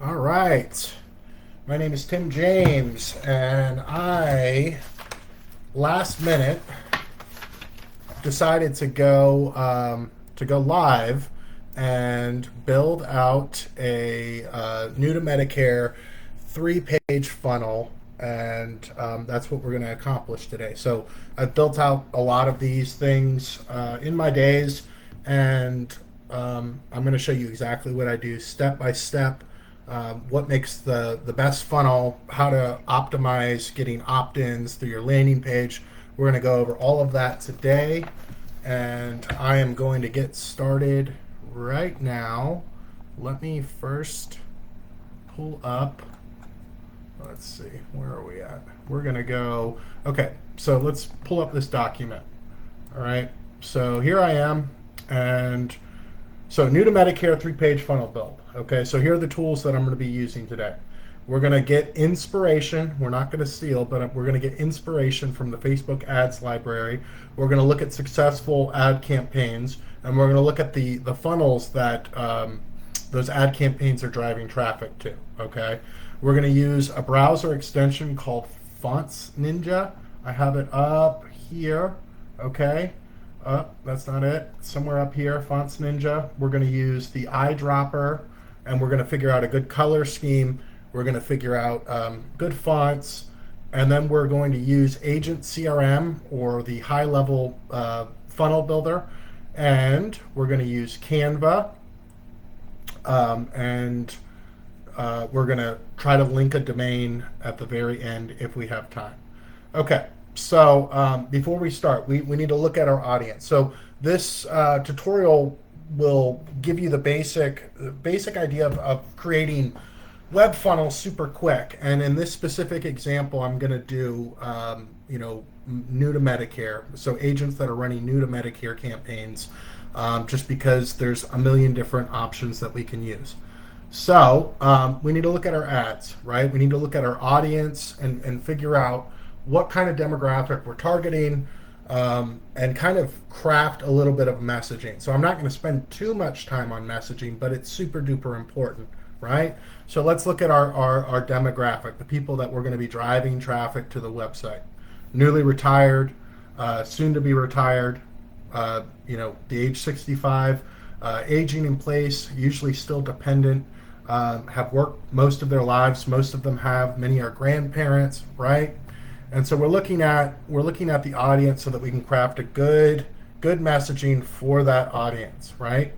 All right. My name is Tim James, and I last minute decided to go live and build out a new to Medicare 3-page funnel, and that's what we're going to accomplish today. So I've built out a lot of these things in my days, and I'm going to show you exactly what I do step by step. What makes the best funnel, how to optimize getting opt-ins through your landing page. We're going to go over all of that today, and I am going to get started right now. Let me first pull up. Let's see, where are we at? We're going to go. Okay, so let's pull up this document. All right, so here I am, and so new to Medicare 3-page funnel build. Okay, so here are the tools that I'm going to be using today. We're going to get inspiration. We're not going to steal, but we're going to get inspiration from the Facebook ads library. We're going to look at successful ad campaigns, and we're going to look at the funnels that those ad campaigns are driving traffic to. Okay, we're going to use a browser extension called Fonts Ninja. I have it up here. Okay, that's not it. Somewhere up here, Fonts Ninja. We're going to use the eyedropper, and we're going to figure out a good color scheme. We're going to figure out good fonts, and then we're going to use Agent CRM, or the high-level funnel builder, and we're going to use Canva, and we're going to try to link a domain at the very end if we have time. Okay, so before we start, we need to look at our audience. So this tutorial will give you the basic idea of creating web funnels super quick. And in this specific example, I'm going to do new to Medicare, so agents that are running new to Medicare campaigns, just because there's a million different options that we can use. So we need to look at our ads, right? We need to look at our audience and figure out what kind of demographic we're targeting, and kind of craft a little bit of messaging. So I'm not going to spend too much time on messaging, but it's super duper important, right? So let's look at our demographic, the people that we're going to be driving traffic to the website. Newly retired, soon to be retired, the age 65, aging in place, usually still dependent, have worked most of their lives. Most of them have. Many are grandparents, right? And so we're looking at the audience so that we can craft a good messaging for that audience, right?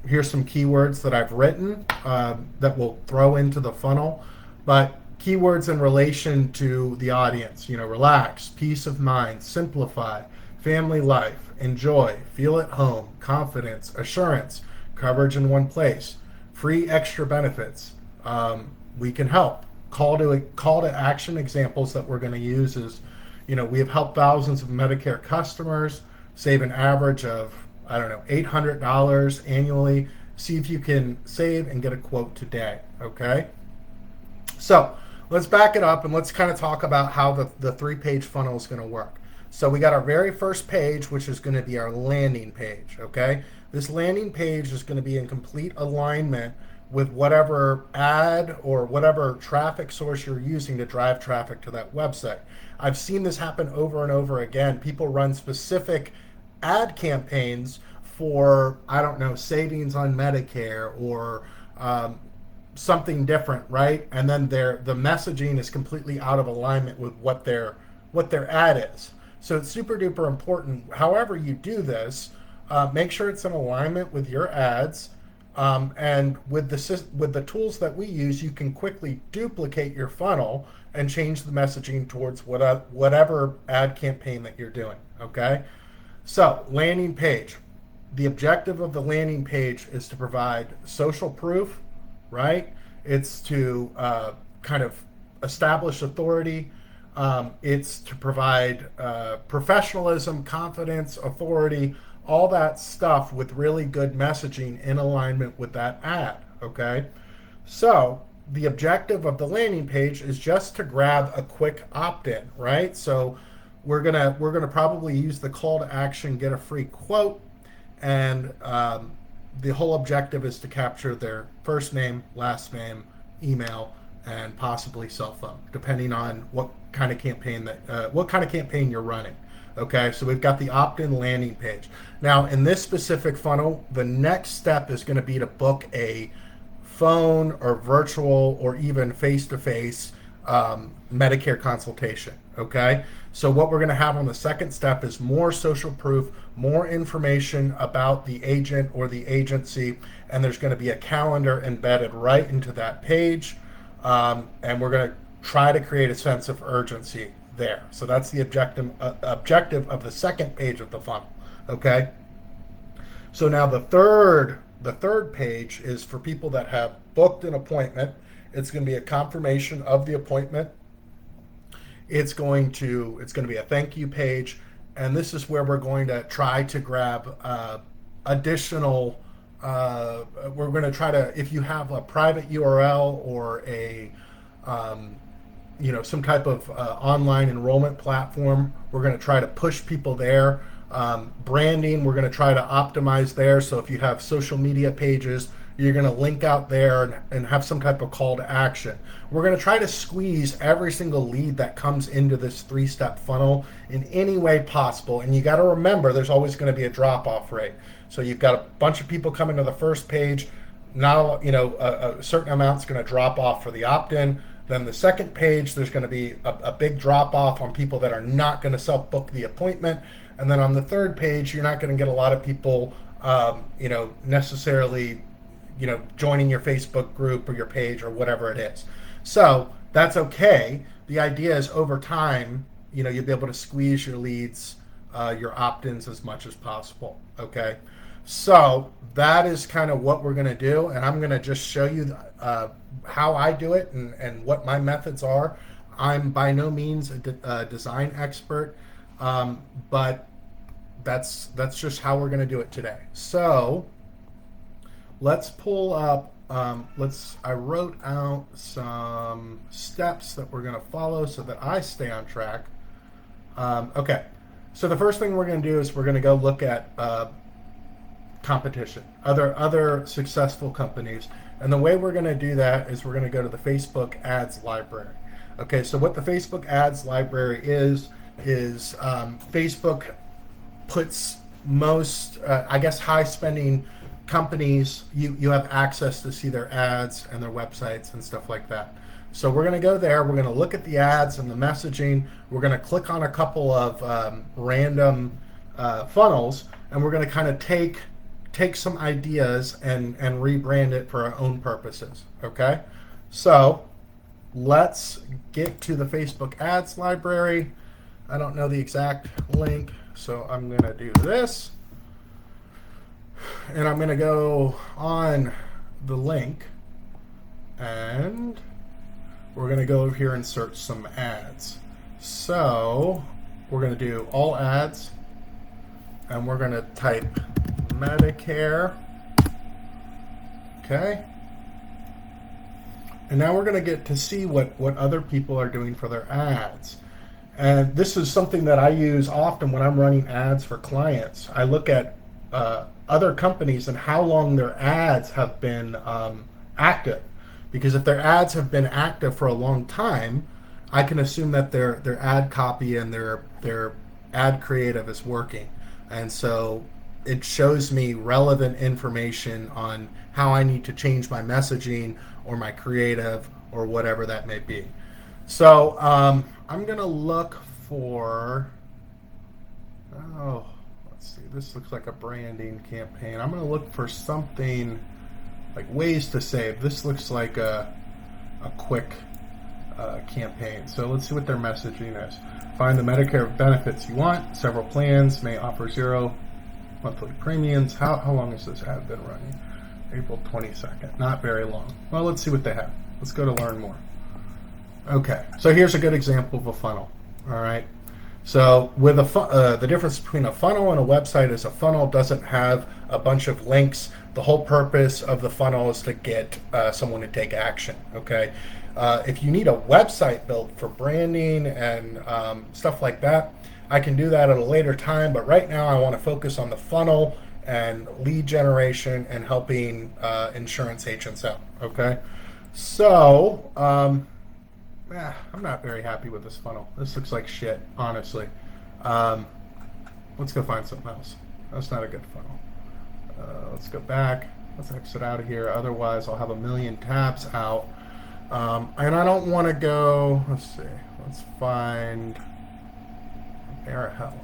Here's some keywords that I've written that we'll throw into the funnel, but keywords in relation to the audience. Relax, peace of mind, simplify, family life, enjoy, feel at home, confidence, assurance, coverage in one place, free extra benefits. We can help. Call to action examples that we're going to use is, we have helped thousands of Medicare customers save an average of, $800 annually. See if you can save and get a quote today. Okay, so let's back it up and let's kind of talk about how the 3-page funnel is going to work. So we got our very first page, which is going to be our landing page. Okay, this landing page is going to be in complete alignment with whatever ad or whatever traffic source you're using to drive traffic to that website. I've seen this happen over and over again. People run specific ad campaigns for, savings on Medicare or something different, right? And then the messaging is completely out of alignment with what their ad is. So it's super duper important. However you do this, make sure it's in alignment with your ads. And with the tools that we use, you can quickly duplicate your funnel and change the messaging towards whatever ad campaign that you're doing. Okay, so landing page. The objective of the landing page is to provide social proof, right? It's to kind of establish authority. It's to provide professionalism, confidence, authority, all that stuff with really good messaging in alignment with that ad. Okay, so the objective of the landing page is just to grab a quick opt-in, right? So we're gonna probably use the call to action, get a free quote, and the whole objective is to capture their first name, last name, email, and possibly cell phone, depending on what kind of campaign you're running. Okay, so we've got the opt-in landing page. Now, in this specific funnel, the next step is going to be to book a phone or virtual or even face-to-face Medicare consultation. Okay, so what we're going to have on the second step is more social proof, more information about the agent or the agency, and there's going to be a calendar embedded right into that page, and we're going to try to create a sense of urgency there. So that's the objective of the second page of the funnel. Okay. So now the third page is for people that have booked an appointment. It's going to be a confirmation of the appointment. It's going to be a thank you page, and this is where we're going to try to grab additional. We're going to try to, if you have a private URL or a some type of online enrollment platform, we're going to try to push people there. Branding, we're going to try to optimize there. So if you have social media pages, you're going to link out there and have some type of call to action. We're going to try to squeeze every single lead that comes into this three-step funnel in any way possible. And you got to remember, there's always going to be a drop-off rate. So you've got a bunch of people coming to the first page. Now, a certain amount's going to drop off for the opt-in. Then the second page, there's going to be a big drop off on people that are not going to self-book the appointment. And then on the third page, you're not going to get a lot of people, necessarily, joining your Facebook group or your page or whatever it is. So that's okay. The idea is over time, you'll be able to squeeze your leads, your opt-ins as much as possible. Okay. So that is kind of what we're going to do. And I'm going to just show you how I do it and what my methods are. I'm by no means a design expert, but that's just how we're going to do it today. So let's pull up, I wrote out some steps that we're going to follow so that I stay on track. Okay. So the first thing we're going to do is we're going to go look at competition, other successful companies. And the way we're going to do that is we're going to go to the Facebook ads library. Okay, so what the Facebook ads library is Facebook puts most, high spending companies, you have access to see their ads and their websites and stuff like that. So we're going to go there. We're going to look at the ads and the messaging. We're going to click on a couple of random funnels, and we're going to kind of take some ideas and rebrand it for our own purposes. Okay, so let's get to the Facebook ads library. I don't know the exact link, so I'm going to do this, and I'm going to go on the link, and we're going to go over here and search some ads. So we're going to do all ads, and we're going to type Medicare. Okay. And now we're going to get to see what other people are doing for their ads. And this is something that I use often when I'm running ads for clients. I look at other companies and how long their ads have been active. Because if their ads have been active for a long time, I can assume that their ad copy and their ad creative is working. And so it shows me relevant information on how I need to change my messaging or my creative or whatever that may be. So I'm going to look for, let's see, this looks like a branding campaign. I'm going to look for something like ways to save. This looks like a quick campaign. So let's see what their messaging is. Find the Medicare benefits you want. Several plans may offer 0 monthly premiums. How long has this ad been running? April 22nd. Not very long. Well, let's see what they have. Let's go to learn more. Okay, so here's a good example of a funnel. All right. So with the difference between a funnel and a website is a funnel doesn't have a bunch of links. The whole purpose of the funnel is to get someone to take action. Okay. If you need a website built for branding and stuff like that, I can do that at a later time. But right now I want to focus on the funnel and lead generation and helping insurance agents out. Okay, so I'm not very happy with this funnel. This looks like shit, honestly. Um, let's go find something else. That's not a good funnel. Let's go back. Let's exit out of here. Otherwise, I'll have a million tabs out. And I don't want to go. Let's see. Let's find AmeriHealth,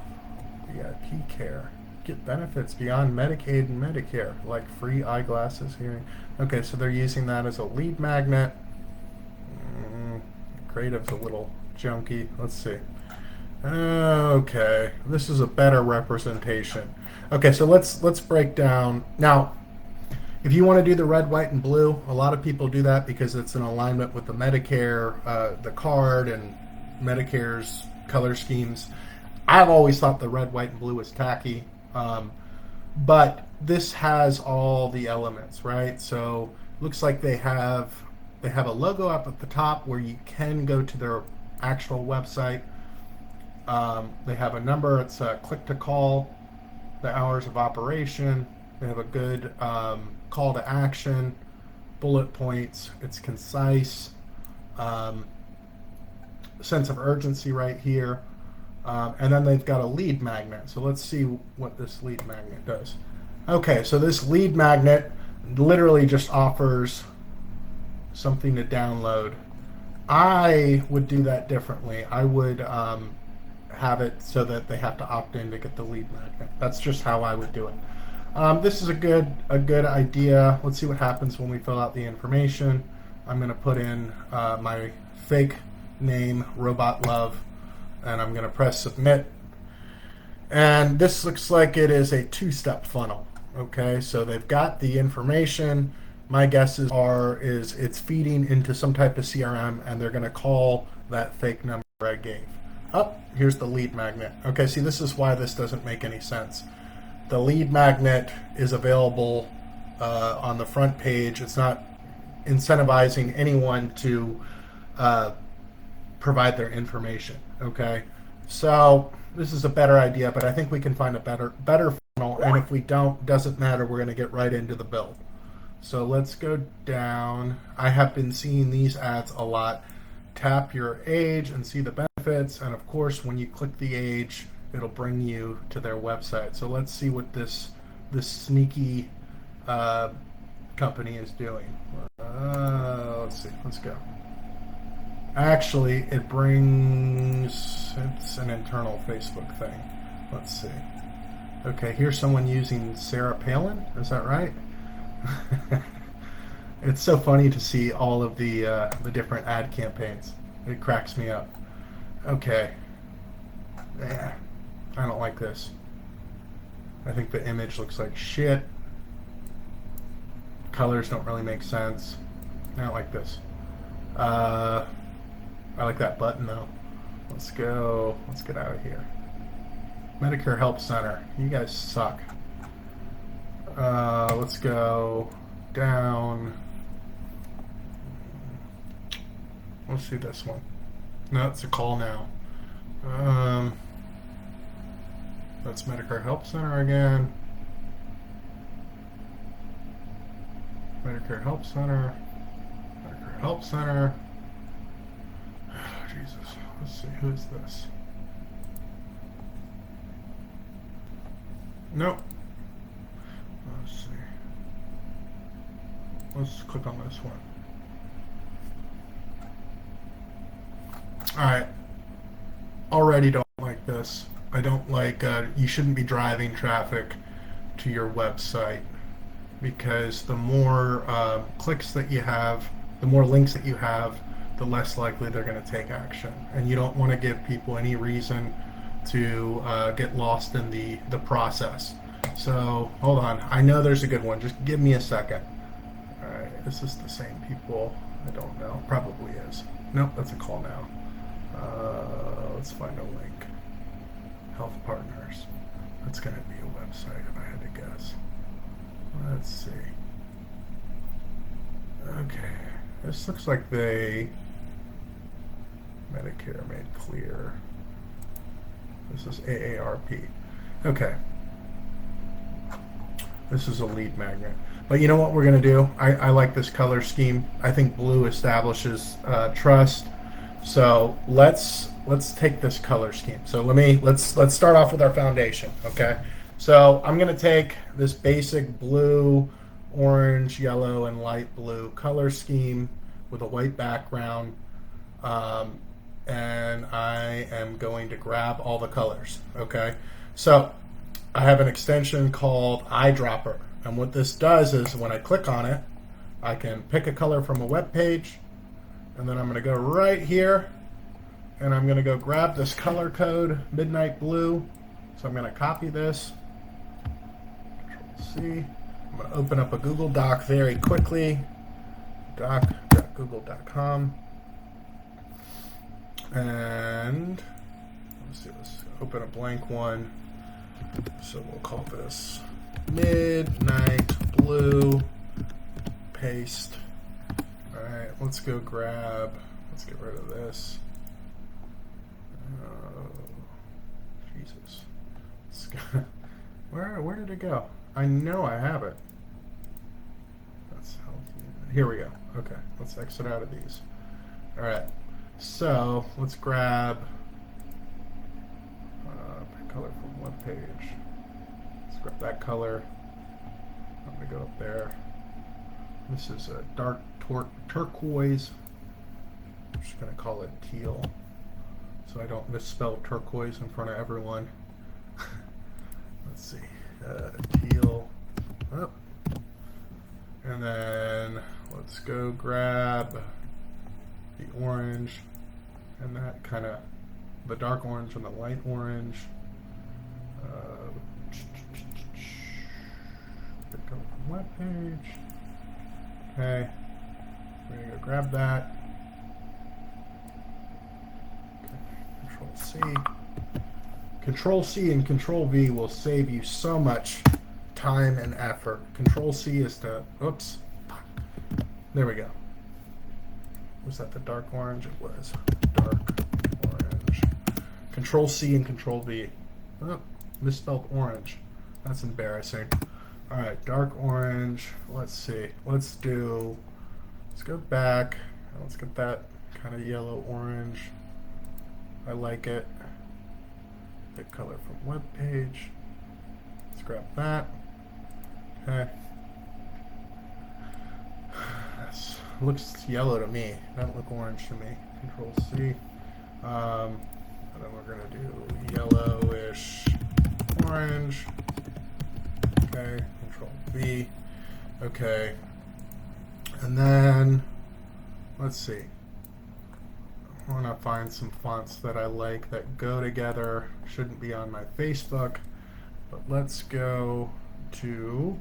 VIP care. Get benefits beyond Medicaid and Medicare, like free eyeglasses, hearing. Okay, so they're using that as a lead magnet. Creative's a little junky. Let's see. Okay, this is a better representation. Okay, so let's break down now. If you want to do the red, white, and blue, a lot of people do that because it's in alignment with the Medicare, the card, and Medicare's color schemes. I've always thought the red, white, and blue was tacky, but this has all the elements, right? So looks like they have a logo up at the top where you can go to their actual website. They have a number. It's a click to call, the hours of operation. They have a good call to action, bullet points. It's concise, sense of urgency right here. And then they've got a lead magnet. So let's see what this lead magnet does. Okay, so this lead magnet literally just offers something to download. I would do that differently. I would have it so that they have to opt in to get the lead magnet. That's just how I would do it. This is a good idea. Let's see what happens when we fill out the information. I'm going to put in my fake name, Robot Love, and I'm going to press submit. And this looks like it is a two-step funnel. Okay, so they've got the information. My guesses is it's feeding into some type of CRM, and they're going to call that fake number I gave. Oh, here's the lead magnet. Okay, see, this is why this doesn't make any sense. The lead magnet is available on the front page. It's not incentivizing anyone to provide their information. Okay, so this is a better idea, but I think we can find a better funnel. And if we don't, doesn't matter. We're going to get right into the build. So let's go down. I have been seeing these ads a lot. Tap your age and see the benefits. And of course, when you click the age, it'll bring you to their website. So let's see what this sneaky company is doing. Let's see. Let's go. Actually, it's an internal Facebook thing. Let's see. Okay, here's someone using Sarah Palin. Is that right? It's so funny to see all of the different ad campaigns. It cracks me up. Okay. Yeah, I don't like this. I think the image looks like shit. Colors don't really make sense. I don't like this. I like that button though. Let's go. Let's get out of here. Medicare Help Center. You guys suck. Let's go down. Let's see this one. No, it's a call now. That's Medicare Help Center again. Medicare Help Center. Medicare Help Center. Oh, Jesus. Let's see. Who's this? Nope. Let's see. Let's click on this one. Alright. Already don't like this. I don't like, you shouldn't be driving traffic to your website, because the more clicks that you have, the more links that you have, the less likely they're going to take action. And you don't want to give people any reason to get lost in the process. So, hold on. I know there's a good one. Just give me a second. Alright, is this the same people? I don't know. Probably is. Nope, that's a call now. Let's find a link. Health Partners. That's going to be a website if I had to guess. Let's see. Okay. This looks like Medicare Made Clear. This is AARP. Okay. This is a lead magnet. But you know what we're going to do? I like this color scheme. I think blue establishes trust. So let's take this color scheme. So let's start off with our foundation. Okay. So I'm going to take this basic blue, orange, yellow, and light blue color scheme with a white background. Um, and I am going to grab all the colors. Okay. So I have an extension called Eyedropper. And what this does is when I click on it, I can pick a color from a web page, and then I'm going to go right here, and I'm going to go grab this color code, Midnight Blue. So I'm going to copy this, Control C. I'm going to open up a Google Doc very quickly, doc.google.com. And let's open a blank one. So we'll call this Midnight Blue, paste. All right, let's get rid of this. Jesus. Where did it go? I know I have it. That's healthy. Here we go. Okay, let's exit out of these. All right, so let's grab color from web page. Let's grab that color. I'm going to go up there. This is a dark turquoise. I'm just going to call it teal so I don't misspell turquoise in front of everyone. Let's see. Teal. Oh. And then let's go grab the orange and that kind of the dark orange and the light orange. Pick up the web page. Okay, we're gonna go grab that. Okay. Control C and Control V will save you so much time and effort. Control C is to, oops, there we go. Was that the dark orange? It was dark orange. Control C and Control V. Oh, misspelled orange. That's embarrassing. All right, dark orange. Let's see. Let's go back. Let's get that kind of yellow orange. I like it. Pick color from web page. Let's grab that. Okay. This looks yellow to me. Doesn't look orange to me. Control C. And then we're gonna do yellowish orange. Okay. Control V. Okay. And then let's see. I want to find some fonts that I like that go together. Shouldn't be on my Facebook, but let's go to.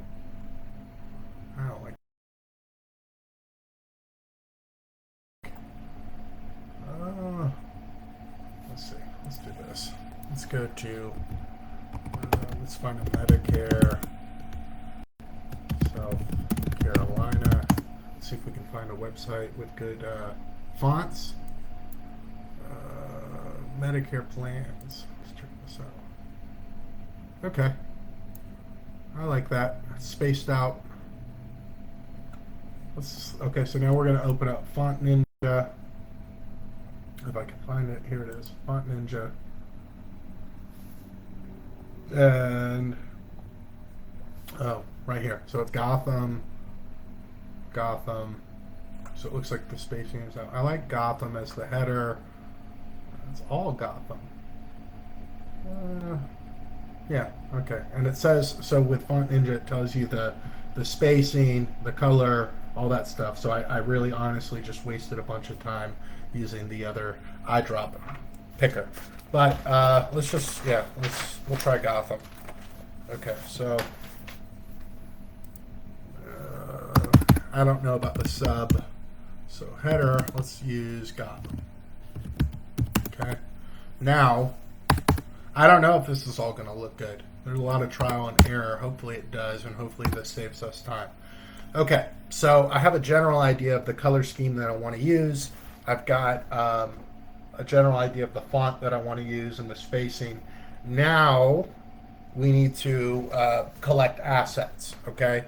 I don't like. Let's see. Let's do this. Let's go to. Let's find a Medicare. South Carolina. Let's see if we can find a website with good fonts. Medicare plans. Let's check this out. Okay. I like that. It's spaced out. Okay, so now we're going to open up Font Ninja. If I can find it, here it is. Font Ninja. And oh, right here. So it's Gotham. So it looks like the spacing is out. I like Gotham as the header. It's all Gotham. Yeah, okay. And it says, so with Font Ninja, it tells you the spacing, the color, all that stuff. So I really honestly just wasted a bunch of time using the other eyedropper picker. But we'll try Gotham. Okay, so I don't know about the sub. So header, let's use Gotham. Okay. Now, I don't know if this is all going to look good. There's a lot of trial and error. Hopefully it does, and hopefully this saves us time. Okay, so I have a general idea of the color scheme that I want to use. I've got a general idea of the font that I want to use and the spacing. Now, we need to collect assets, okay?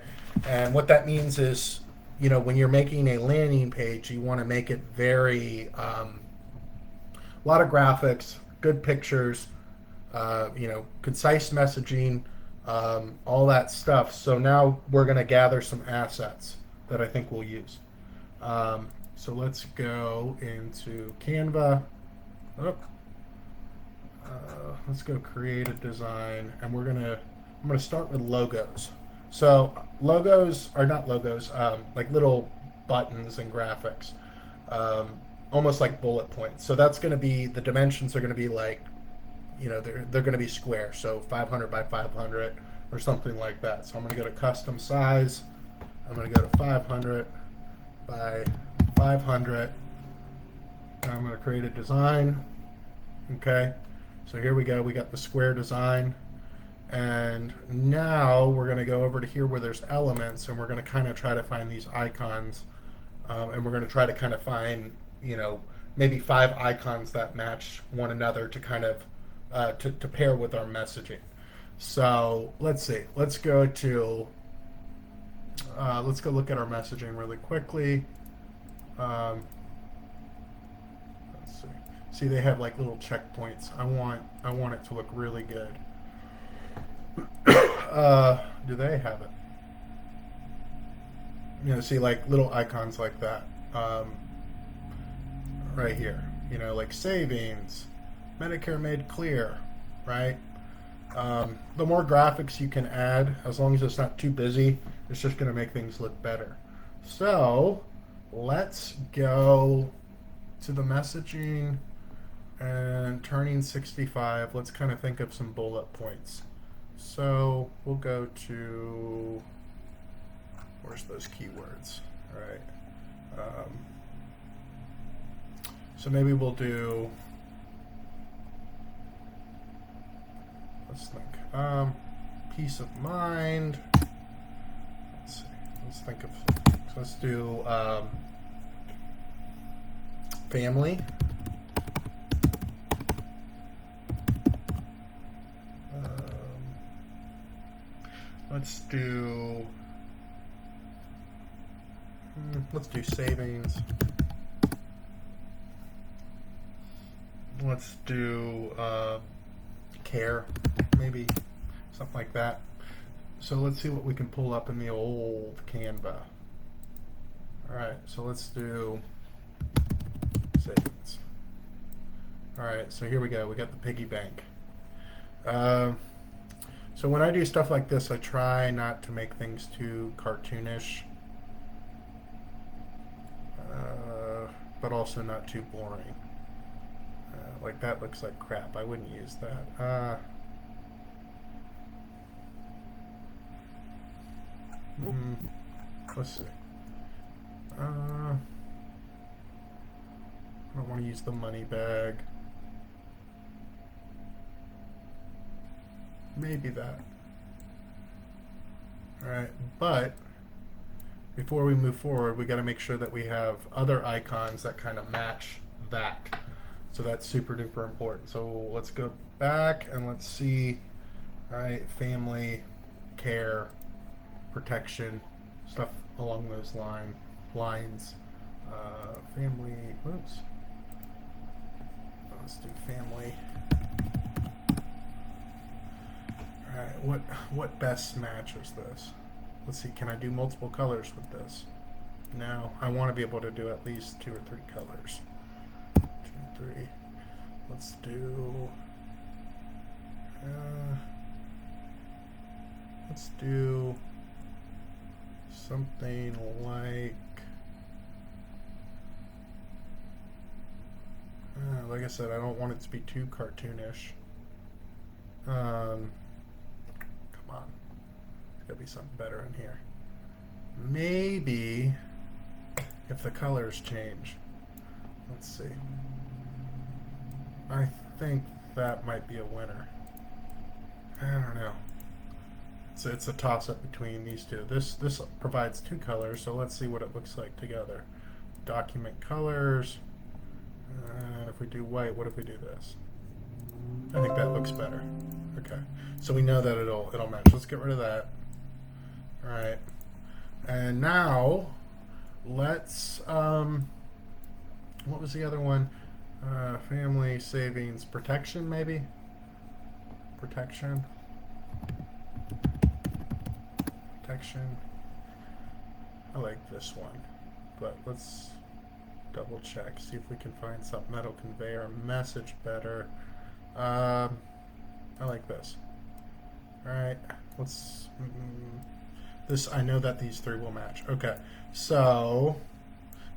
And what that means is, you know, when you're making a landing page, you want to make it very, a lot of graphics, good pictures, you know, concise messaging, all that stuff. So now we're going to gather some assets that I think we'll use. So let's go into Canva. Oh, let's go create a design, and I'm gonna start with logos. So logos are not logos, like little buttons and graphics, um, almost like bullet points. So that's going to be, the dimensions are going to be like, you know, they're going to be square, so 500 by 500 or something like that. So I'm going to go to custom size. I'm going to go to 500 by 500. And I'm going to create a design. Okay, so here we go. We got the square design. And now we're going to go over to here where there's elements, and we're going to kind of try to find these icons. And we're going to try to kind of find, you know, maybe 5 icons that match one another to kind of to pair with our messaging. So let's see. Let's go look at our messaging really quickly. Let's see. See, they have like little checkpoints. I want it to look really good. Do they have it? You know, see, like little icons like that, right here. You know, like savings, Medicare made clear, right? The more graphics you can add, as long as it's not too busy, it's just going to make things look better. So let's go to the messaging and turning 65. Let's kind of think of some bullet points. So we'll go to, where's those keywords? All right. So maybe we'll do, let's think, peace of mind. Let's see. Let's think of, so let's do family. Let's do savings. Let's do care, maybe something like that. So let's see what we can pull up in the old Canva. All right, so let's do savings. All right, so here we go. We got the piggy bank. So when I do stuff like this, I try not to make things too cartoonish, but also not too boring. Like that looks like crap. I wouldn't use that. Let's see. I don't want to use the money bag. Maybe that. Alright, but before we move forward, we got to make sure that we have other icons that kind of match that. So that's super duper important. So let's go back and let's see. Alright, family, care, protection, stuff along those lines. Family, oops. Let's do family. Alright, what best matches this? Let's see, can I do multiple colors with this? No, I want to be able to do at least 2 or 3 colors. 2, 3. Let's do something like I said, I don't want it to be too cartoonish. Come on, there's gotta be something better in here. Maybe if the colors change. Let's see. I think that might be a winner. I don't know. It's a toss-up between these two. This provides 2 colors, so let's see what it looks like together. Document colors. If we do white, what if we do this? I think that looks better. Okay, so we know that it'll match. Let's get rid of that. All right, and now let's what was the other one? Family savings protection, maybe. Protection. I like this one, but let's double check, see if we can find something that'll convey our message better. I like this. All right, let's. This, I know that these three will match. Okay, so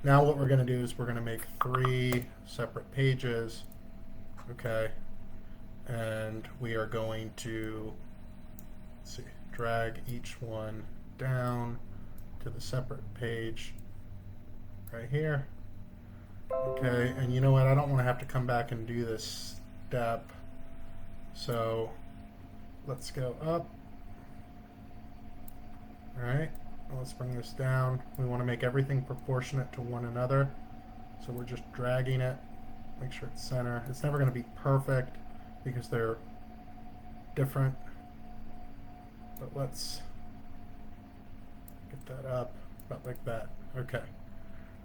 now what we're going to do is we're going to make 3 separate pages. Okay, and we are going to, let's see, drag each one down to the separate page right here. Okay, and you know what? I don't want to have to come back and do this step. So let's go up. All right, let's bring this down. We want to make everything proportionate to one another. So we're just dragging it, make sure it's center. It's never going to be perfect because they're different. But let's get that up about like that. Okay.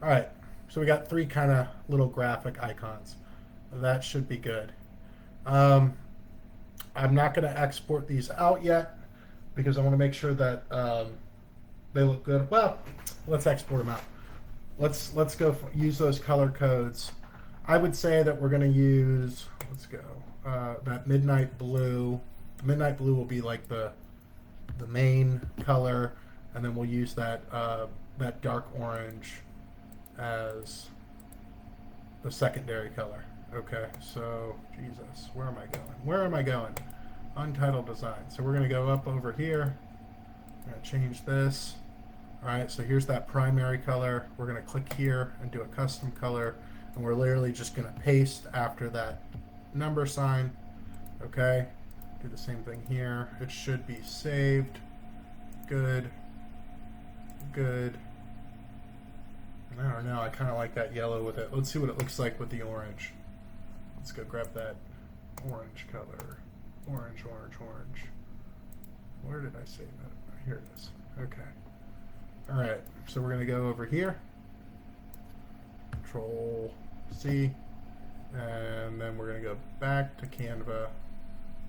All right. So we got 3 kind of little graphic icons. That should be good. I'm not going to export these out yet because I want to make sure that they look good. Well, let's export them out. Let's go use those color codes. I would say that we're going to use, let's go, that midnight blue. The midnight blue will be like the main color, and then we'll use that that dark orange as the secondary color. Okay, so Jesus, where am I going? Where am I going? Untitled design. So we're going to go up over here. I'm going to change this. All right, so here's that primary color. We're going to click here and do a custom color, and we're literally just going to paste after that number sign. Okay, do the same thing here. It should be saved. Good. Good. I don't know. I kind of like that yellow with it. Let's see what it looks like with the orange. Let's go grab that orange color. Orange, orange, orange. Where did I save it? Here it is. Okay. All right. So we're going to go over here. Control C. And then we're going to go back to Canva.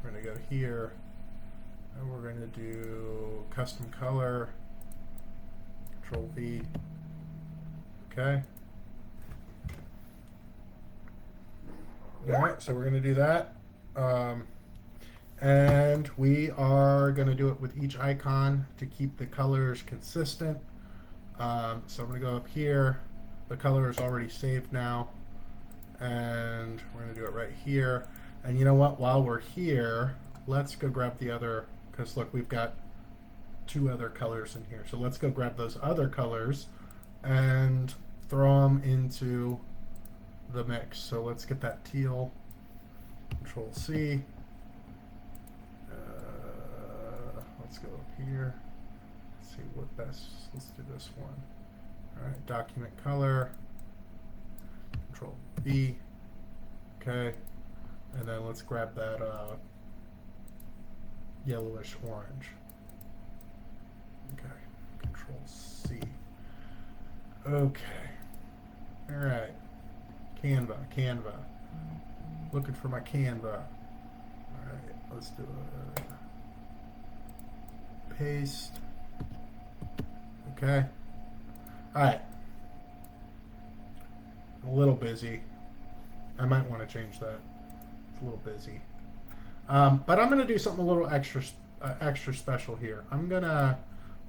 We're going to go here. And we're going to do custom color. Control V. Okay. All right, so we're going to do that. And we are going to do it with each icon to keep the colors consistent. So I'm going to go up here. The color is already saved now. And we're going to do it right here. And you know what? While we're here, let's go grab the other, because look, we've got 2 other colors in here. So let's go grab those other colors and throw them into the mix. So let's get that teal. Control C. Let's go up here. Let's see what best. Let's do this one. All right, document color. Control B. Okay, and then let's grab that yellowish orange. Okay, Control C. Okay. All right. Canva. Looking for my Canva. All right, let's do a paste. Okay. All right. A little busy. I might want to change that. It's a little busy. But I'm going to do something a little extra special here. I'm gonna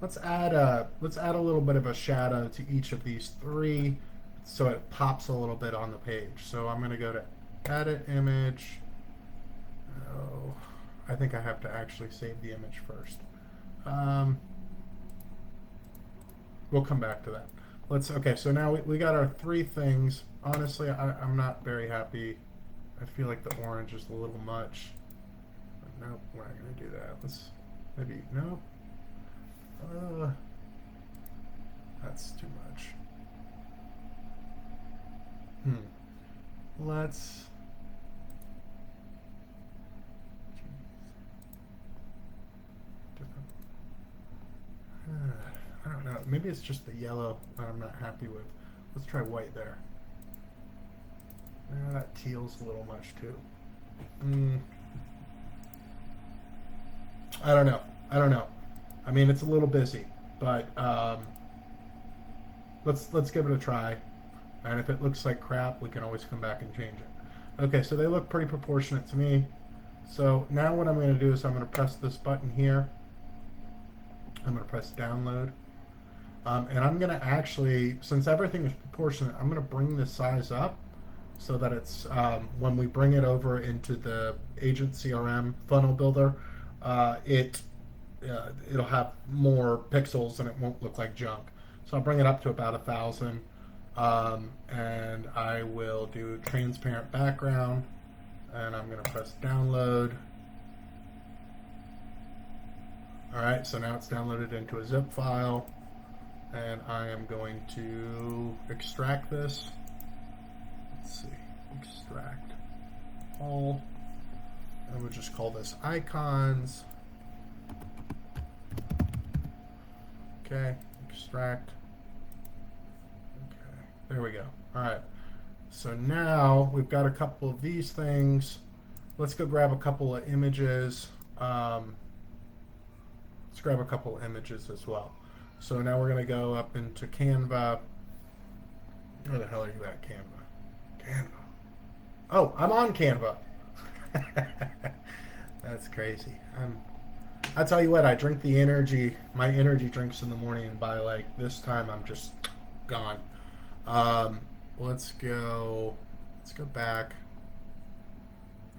let's add a little bit of a shadow to each of these 3, so it pops a little bit on the page. So I'm going to go to Edit Image. Oh, I think I have to actually save the image first. We'll come back to that. Okay, so now we got our 3 things. Honestly, I'm not very happy. I feel like the orange is a little much. But nope, we're not going to do that. Let's maybe, no. That's too much. Let's. I don't know. Maybe it's just the yellow that I'm not happy with. Let's try white there. That teal's a little much too. I don't know. I don't know. I mean, it's a little busy, but let's give it a try. And if it looks like crap, we can always come back and change it. Okay, so they look pretty proportionate to me. So now what I'm going to do is I'm going to press this button here. I'm going to press download. And I'm going to actually, since everything is proportionate, I'm going to bring the size up so that it's, when we bring it over into the Agent CRM funnel builder, it'll have more pixels and it won't look like junk. So I'll bring it up to about 1,000. And I will do transparent background, and I'm going to press download. Alright, so now it's downloaded into a zip file, and I am going to extract this. Let's see, extract all, and we'll just call this icons. Okay, extract. Okay, there we go. All right, so now we've got a couple of these things. Let's go grab a couple of images. Let's grab a couple of images as well. So now we're going to go up into Canva. Where the hell are you at, Canva? Canva. Oh, I'm on Canva. That's crazy. I tell you what, I drink the energy, my energy drinks in the morning, and by like this time I'm just gone. Let's go back,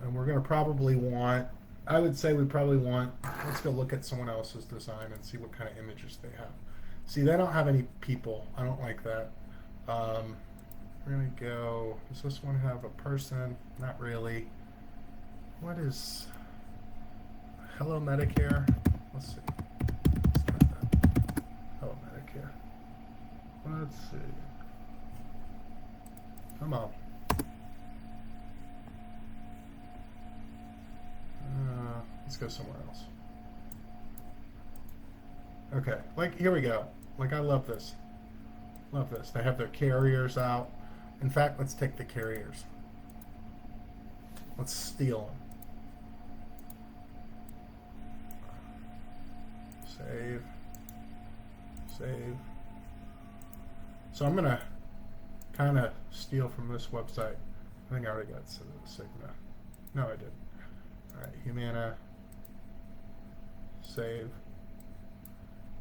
and we're gonna probably want, I would say we probably want, let's go look at someone else's design and see what kind of images they have. See, they don't have any people. I don't like that. We're gonna go, does this one have a person? Not really. What is, Hello Medicare? Let's see. Let's try that. Hello Medicare. Let's see. Come on. Let's go somewhere else. Okay, like here we go. Like I love this. Love this. They have their carriers out. In fact, let's take the carriers. Let's steal them. Save. Save. So I'm gonna kind of steal from this website. I think I already got Sigma. No, I didn't. All right, Humana. Save.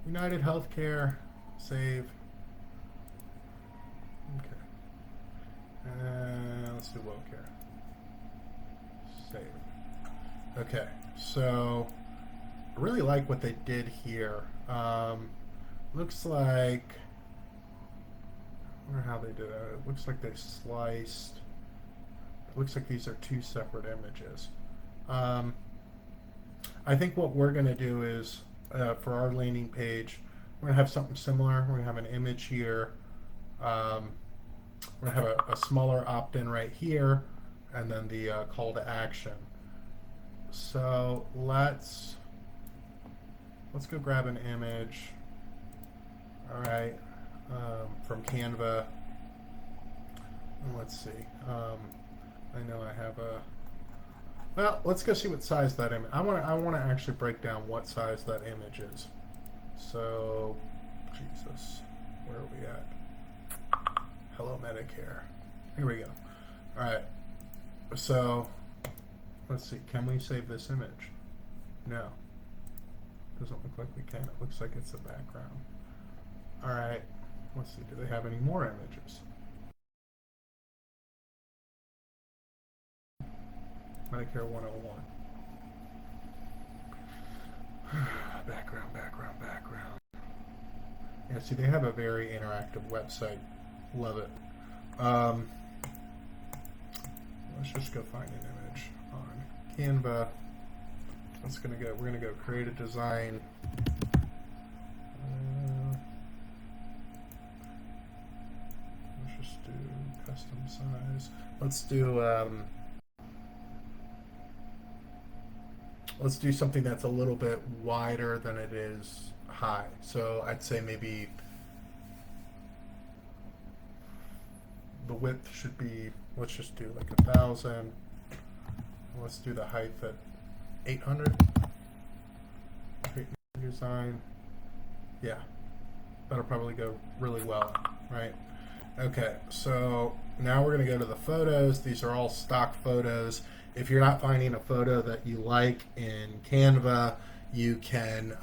United Healthcare. Save. Okay. And let's do WellCare. Save. Okay, so I really like what they did here. Looks like, I wonder how they did it. It looks like they sliced. It looks like these are two separate images. I think what we're going to do is, for our landing page, we're going to have something similar. We're going to have an image here. We're going to have a smaller opt-in right here, and then the call to action. So let's go grab an image. All right, from Canva. And let's see. I know I have a. Well, let's go see what size that image. I want to actually break down what size that image is. So, Jesus, where are we at? Hello Medicare. Here we go. All right. So, let's see. Can we save this image? No. Doesn't look like we can. It looks like it's a background. All right. Let's see. Do they have any more images? Medicare 101. Background. Yeah, see, they have a very interactive website. Love it. Let's just go find an image on Canva. We're gonna go create a design. Let's just do custom size. Let's do something that's a little bit wider than it is high. So I'd say maybe the width should be, let's just do like 1,000. Let's do the height at 800. Create new design. Yeah, that'll probably go really well, right? Okay, so now we're going to go to the photos. These are all stock photos. If you're not finding a photo that you like in Canva, you can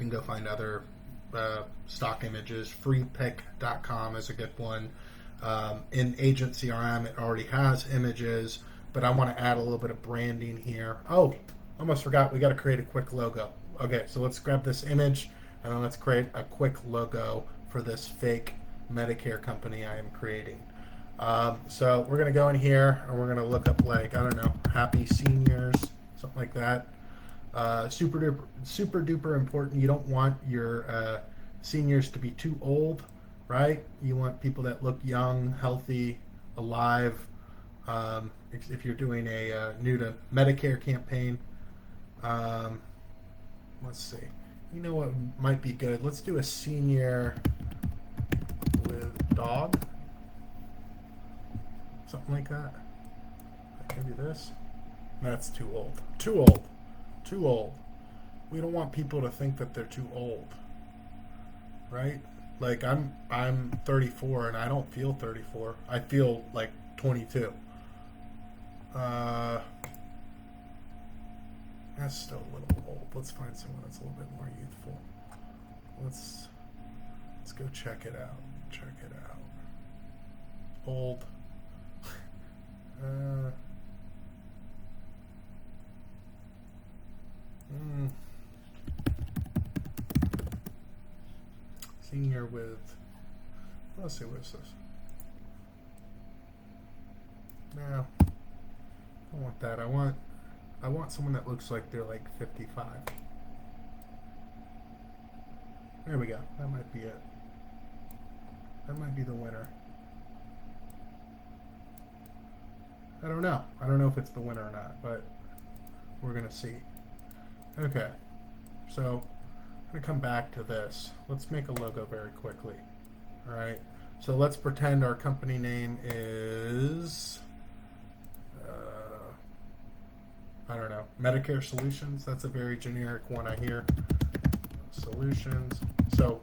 go find other stock images. Freepick.com is a good one. In Agent CRM, it already has images, but I want to add a little bit of branding here. Oh, almost forgot. We got to create a quick logo. Okay, so let's grab this image and then let's create a quick logo for this fake Medicare company I am creating. So we're going to go in here and we're going to look up, like, I don't know, happy seniors, something like that. Super duper important. You don't want your seniors to be too old, right? You want people that look young, healthy, alive. If you're doing a new to Medicare campaign, let's see. You know what might be good? Let's do a senior with dog. Something like that. I can do this. That's too old. Too old. Too old. We don't want people to think that they're too old. Right? Like I'm 34 and I don't feel 34. I feel like 22. That's still a little old. Let's find someone that's a little bit more youthful. Let's go check it out. Check it out. Old. Senior with, let's see, what is this? No, I don't want that. I want someone that looks like they're like 55. There we go. That might be it. That might be the winner. I don't know. I don't know if it's the winner or not, but we're going to see. Okay. So I'm going to come back to this. Let's make a logo very quickly. All right. So let's pretend our company name is, I don't know, Medicare Solutions. That's a very generic one I hear. Solutions. So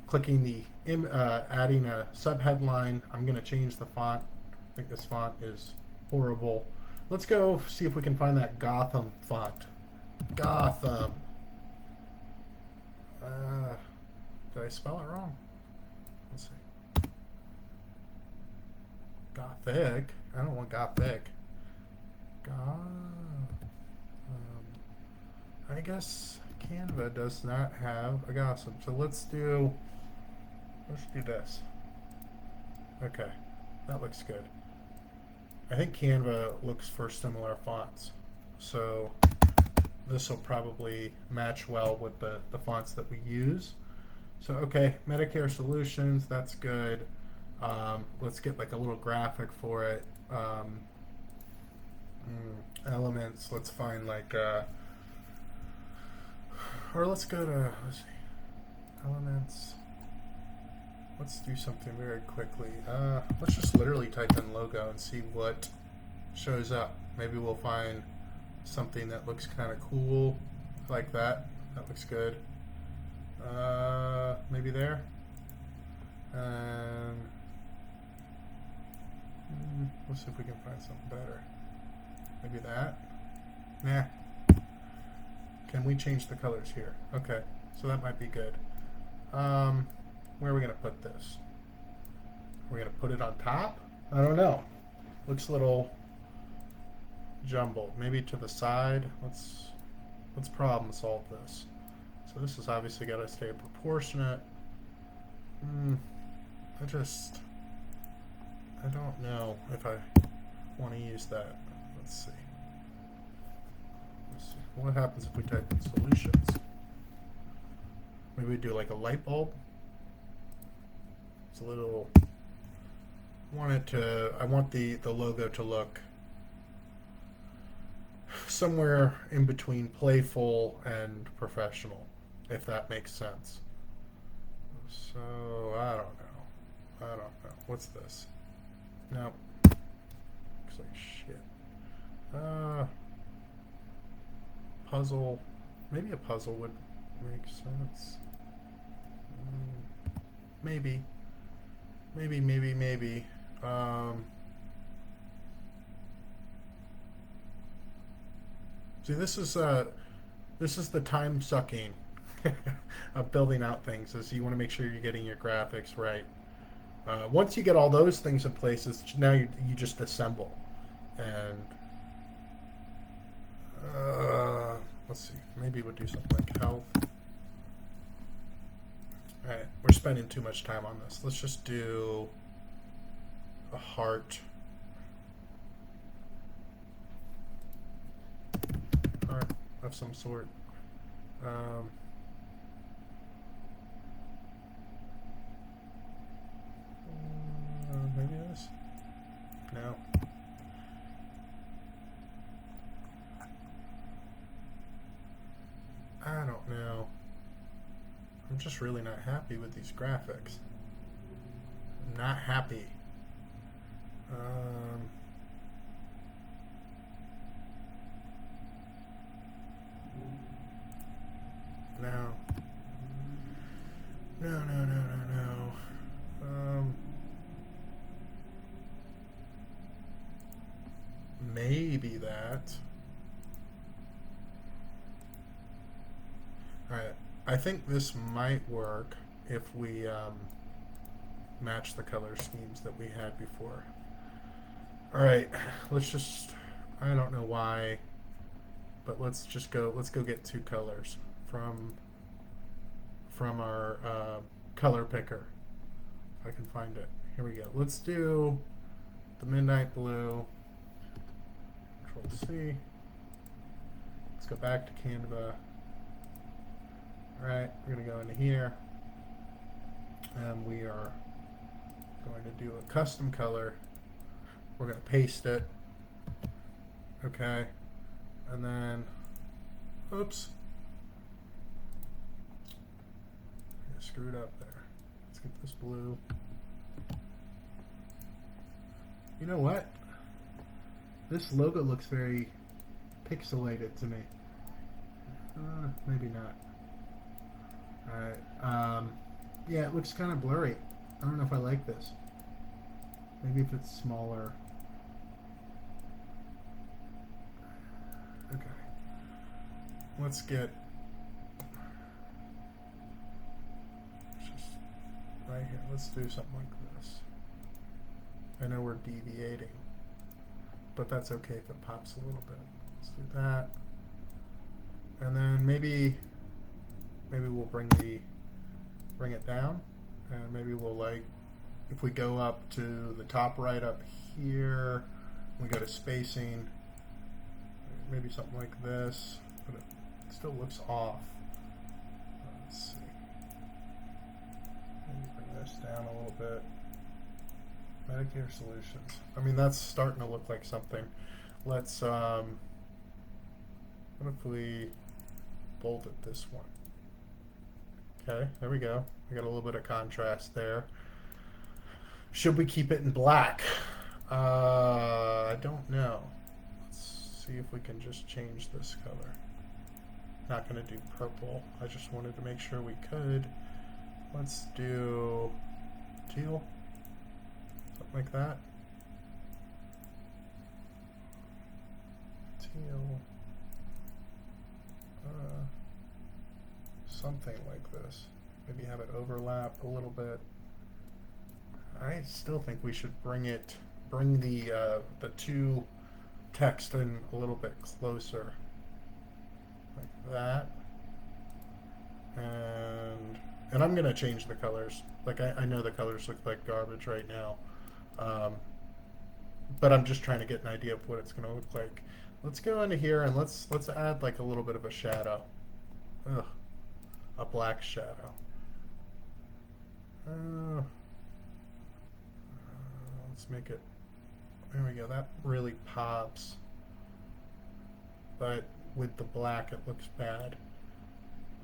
clicking the, adding a subheadline. I'm going to change the font. I think this font is horrible. Let's go see if we can find that Gotham font. Gotham. Did I spell it wrong? Let's see. Gothic. I don't want Gothic. I guess Canva does not have a Gotham. So let's do this. Okay, that looks good. I think Canva looks for similar fonts, so this will probably match well with the fonts that we use. So okay, Medicare Solutions, that's good. Let's get like a little graphic for it. Elements, let's find like, or let's go to, let's see, elements. Let's do something very quickly. Let's just literally type in logo and see what shows up. Maybe we'll find something that looks kind of cool like that. That looks good. Maybe there. Let's see if we can find something better. Maybe that. Nah. Can we change the colors here? Okay, so that might be good. Where are we going to put this? We're going to put it on top? I don't know. Looks a little jumbled. Maybe to the side. Let's problem solve this. So this is obviously got to stay proportionate. I don't know if I want to use that. Let's see. What happens if we type in solutions? Maybe we do like a light bulb. It's a little, I want the logo to look somewhere in between playful and professional. if that makes sense. So I don't know. I don't know. What's this? No. Looks like shit. Puzzle. Maybe a puzzle would make sense. Maybe. Maybe. See, this is the time sucking of building out things. Is you want to make sure you're getting your graphics right. Once you get all those things in place, now you just assemble. And let's see, maybe we'll do something like health. All right, we're spending too much time on this. Let's just do a heart. Heart of some sort. Maybe this? No. I don't know. I'm just really not happy with these graphics. I'm not happy. No. No. Maybe that. Alright, I think this might work if we match the color schemes that we had before. Alright, let's just, I don't know why, but let's go get two colors from our color picker. If I can find it. Here we go. Let's do the midnight blue. Control C. Let's go back to Canva. Alright, we're going to go into here. And we are going to do a custom color. We're going to paste it. Okay. And then, oops. I screwed up there. Let's get this blue. You know what? This logo looks very pixelated to me. Maybe not. Alright. Yeah, it looks kind of blurry. I don't know if I like this. Maybe if it's smaller. Okay. Let's get... just right here. Let's do something like this. I know we're deviating, but that's okay if it pops a little bit. Let's do that. And then maybe we'll bring it down, and maybe we'll, like, if we go up to the top right up here, we go to spacing, maybe something like this, but it still looks off. Let's see. Maybe bring this down a little bit. Medicare Solutions. I mean, that's starting to look like something. Let's, what if we bolded this one? Okay, there we go. We got a little bit of contrast there. Should we keep it in black? I don't know. Let's see if we can just change this color. Not going to do purple. I just wanted to make sure we could. Let's do teal. Something like that. Teal. Something like this. Maybe have it overlap a little bit. I still think we should bring the two text in a little bit closer, like that. And I'm gonna change the colors. Like I know the colors look like garbage right now, but I'm just trying to get an idea of what it's gonna look like. Let's go into here and let's add like a little bit of a shadow. Ugh, a black shadow. Let's make it, there we go, that really pops, but with the black it looks bad.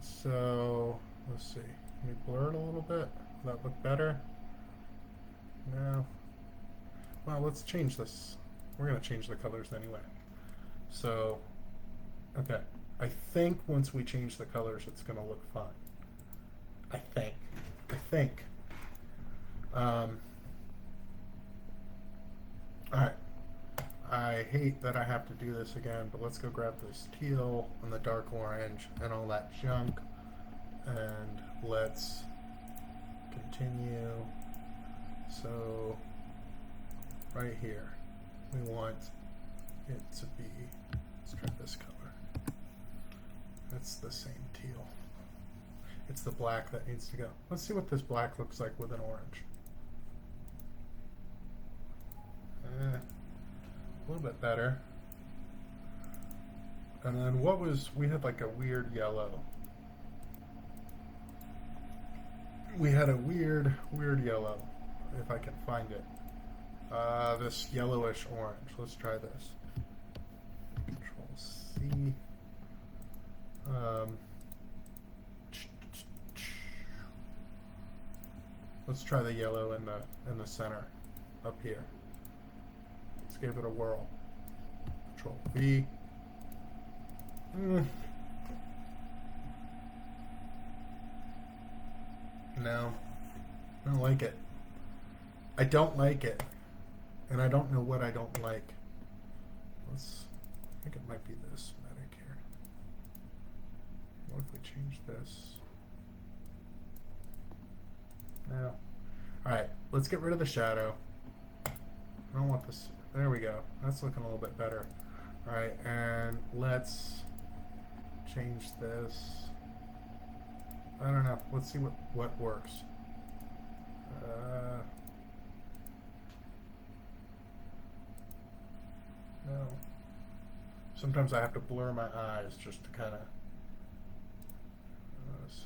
So let's see. Can we blur it a little bit? Will that look better? No. Well, let's change this. We're going to change the colors anyway. So, okay. I think once we change the colors, it's going to look fine. I think. All right. I hate that I have to do this again, but let's go grab this teal and the dark orange and all that junk, and let's continue. So right here, we want it to be, let's try this color. It's the same teal. It's the black that needs to go. Let's see what this black looks like with an orange. A little bit better. And then we had like a weird yellow. We had a weird yellow, if I can find it. This yellowish orange. Let's try this. Control C. Let's try the yellow in the center up here. Let's give it a whirl. Control V. No, I don't like it. I don't like it, and I don't know what I don't like. I think it might be this Medicare. What if we change this? No. All right, let's get rid of the shadow. I don't want this. There we go. That's looking a little bit better. All right, and let's change this. I don't know. Let's see what works. No. Sometimes I have to blur my eyes just to kind of. Let's see.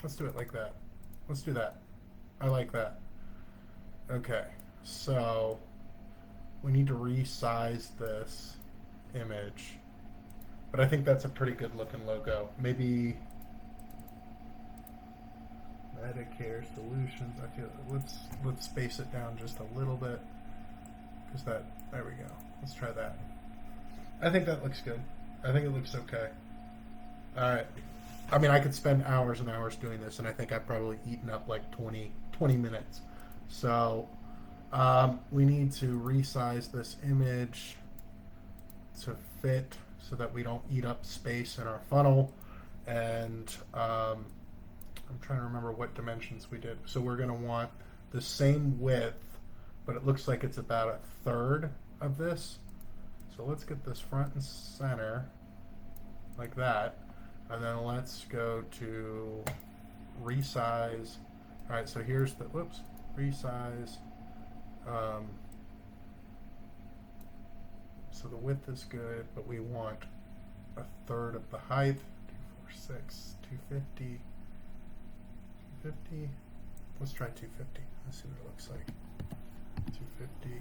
Let's do it like that. Let's do that. I like that. Okay, so we need to resize this image, but I think that's a pretty good looking logo. Maybe Medicare Solutions. I feel let's space it down just a little bit, because there we go. Let's try that. I think that looks good. I think it looks okay. All right. I mean, I could spend hours and hours doing this, and I think I've probably eaten up like 20 minutes. So we need to resize this image to fit so that we don't eat up space in our funnel. And I'm trying to remember what dimensions we did. So we're going to want the same width, but it looks like it's about a third of this. So let's get this front and center like that. And then let's go to resize. All right, so here's the, resize. So the width is good, but we want a third of the height. 246, 250, 250. Let's try 250. Let's see what it looks like. 250.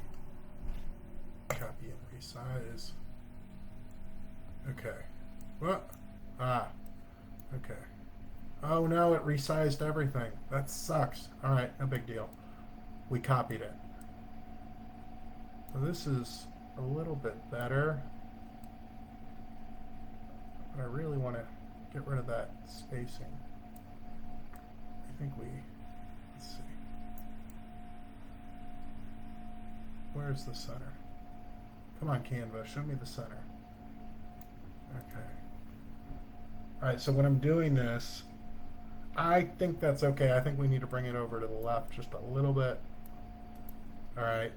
Copy and resize. Okay. What? Okay. Oh no, it resized everything. That sucks. Alright, no big deal. We copied it. So this is a little bit better. But I really want to get rid of that spacing. I think let's see. Where's the center? Come on, Canva, show me the center. Okay. Alright, so when I'm doing this, I think that's okay. I think we need to bring it over to the left just a little bit. Alright.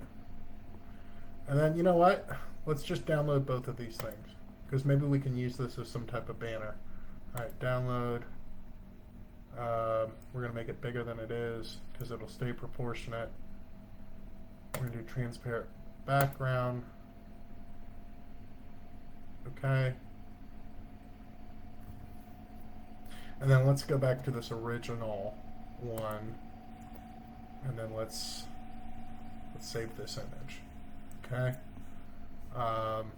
And then, you know what? Let's just download both of these things, because maybe we can use this as some type of banner. Alright, download. We're going to make it bigger than it is, because it'll stay proportionate. We're going to do transparent background. Okay. And then let's go back to this original one, and then let's save this image. Okay. Um,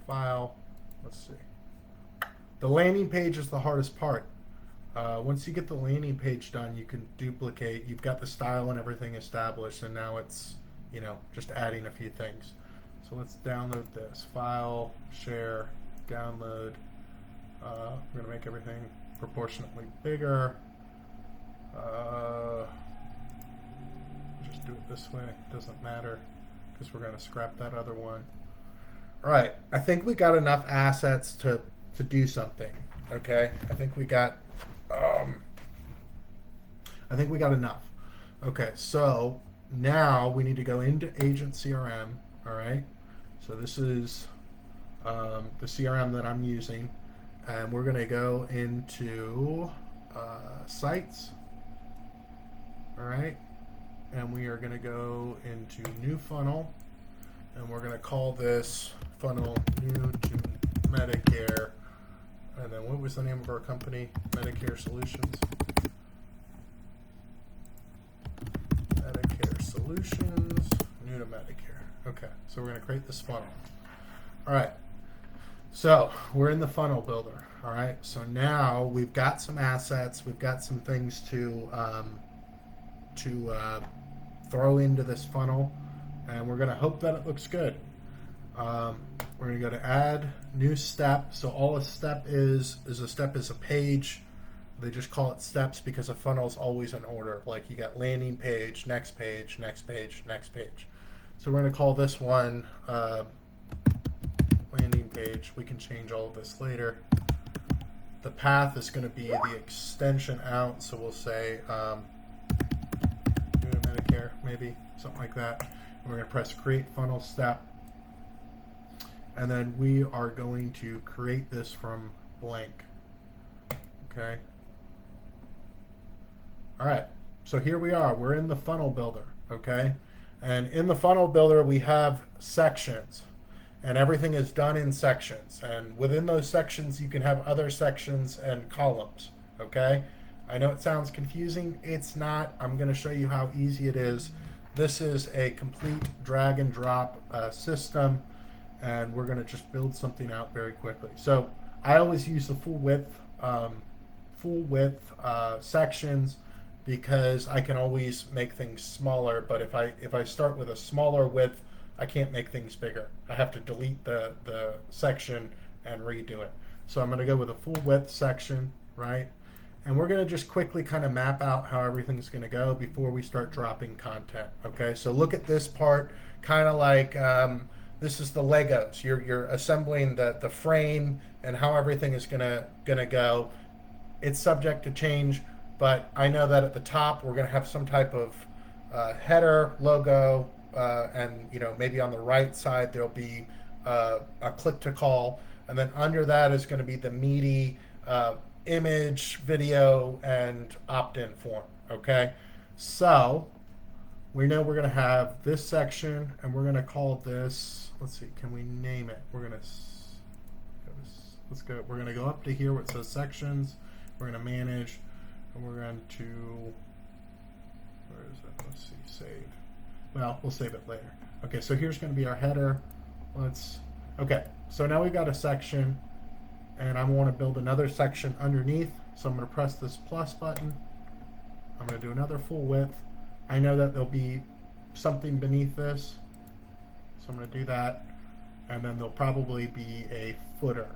file. Let's see. The landing page is the hardest part. Once you get the landing page done, you can duplicate. You've got the style and everything established, and now it's, just adding a few things. So let's download this. File, share, download. We're going to make everything proportionately bigger. Just do it this way. It doesn't matter because we're going to scrap that other one. All right. I think we got enough assets to do something. Okay. I think we got enough. Okay. So now we need to go into Agent CRM. All right. So this is the CRM that I'm using. And we're going to go into sites. All right. And we are going to go into new funnel. And we're going to call this funnel new to Medicare. And then what was the name of our company? Medicare Solutions. Medicare Solutions, new to Medicare. Okay, so we're going to create this funnel. All right. So we're in the funnel builder. All right. So now we've got some assets. We've got some things to throw into this funnel, and we're going to hope that it looks good. We're going to go to add new step. So all a step is a page. They just call it steps because a funnel is always in order. Like you got landing page, next page, next page, next page. So we're going to call this one landing page. We can change all of this later. The path is going to be the extension out. So we'll say new to Medicare, maybe something like that. And we're going to press create funnel step. And then we are going to create this from blank. Okay. All right. So here we are. We're in the funnel builder. Okay. And in the funnel builder, we have sections. And everything is done in sections. And within those sections, you can have other sections and columns. Okay. I know it sounds confusing. It's not. I'm going to show you how easy it is. This is a complete drag and drop system. And we're going to just build something out very quickly. So I always use the full width sections because I can always make things smaller. But if I start with a smaller width, I can't make things bigger. I have to delete the section and redo it. So I'm going to go with a full width section, right? And we're going to just quickly kind of map out how everything's going to go before we start dropping content. Okay, so look at this part, kind of like this is the Legos. You're assembling the frame and how everything is gonna go. It's subject to change, but I know that at the top we're gonna have some type of header logo, and maybe on the right side there'll be a click to call, and then under that is going to be the meaty image, video, and opt-in form. Okay, so we know we're going to have this section, and we're going to call this. Let's see, can we name it? We're going to let's go. We're going to go up to here where it says sections. We're going to manage, and we're going to where is it? Let's see, save. Well, we'll save it later. Okay, so here's going to be our header. Okay, so now we've got a section, and I want to build another section underneath. So I'm going to press this plus button. I'm going to do another full width. I know that there'll be something beneath this, so I'm going to do that, and then there'll probably be a footer.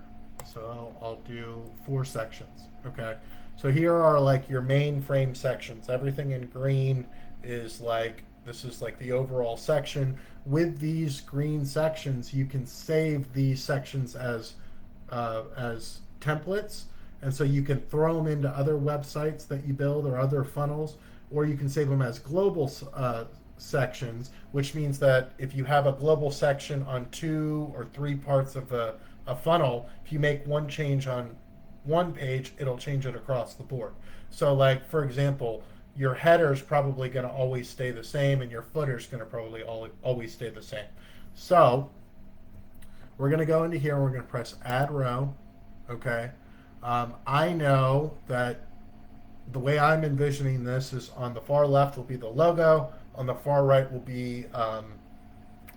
So I'll do 4 sections. Okay, so here are like your main frame sections. Everything in green is like, this is like the overall section. With these green sections, you can save these sections as templates, and so you can throw them into other websites that you build or other funnels, or you can save them as global sections, which means that if you have a global section on 2 or 3 parts of a funnel, if you make one change on one page, it'll change it across the board. So like, for example, your header is probably going to always stay the same, and your footer is going to probably always stay the same. So we're going to go into here and we're going to press add row. Okay. I know that the way I'm envisioning this is on the far left will be the logo, on the far right will be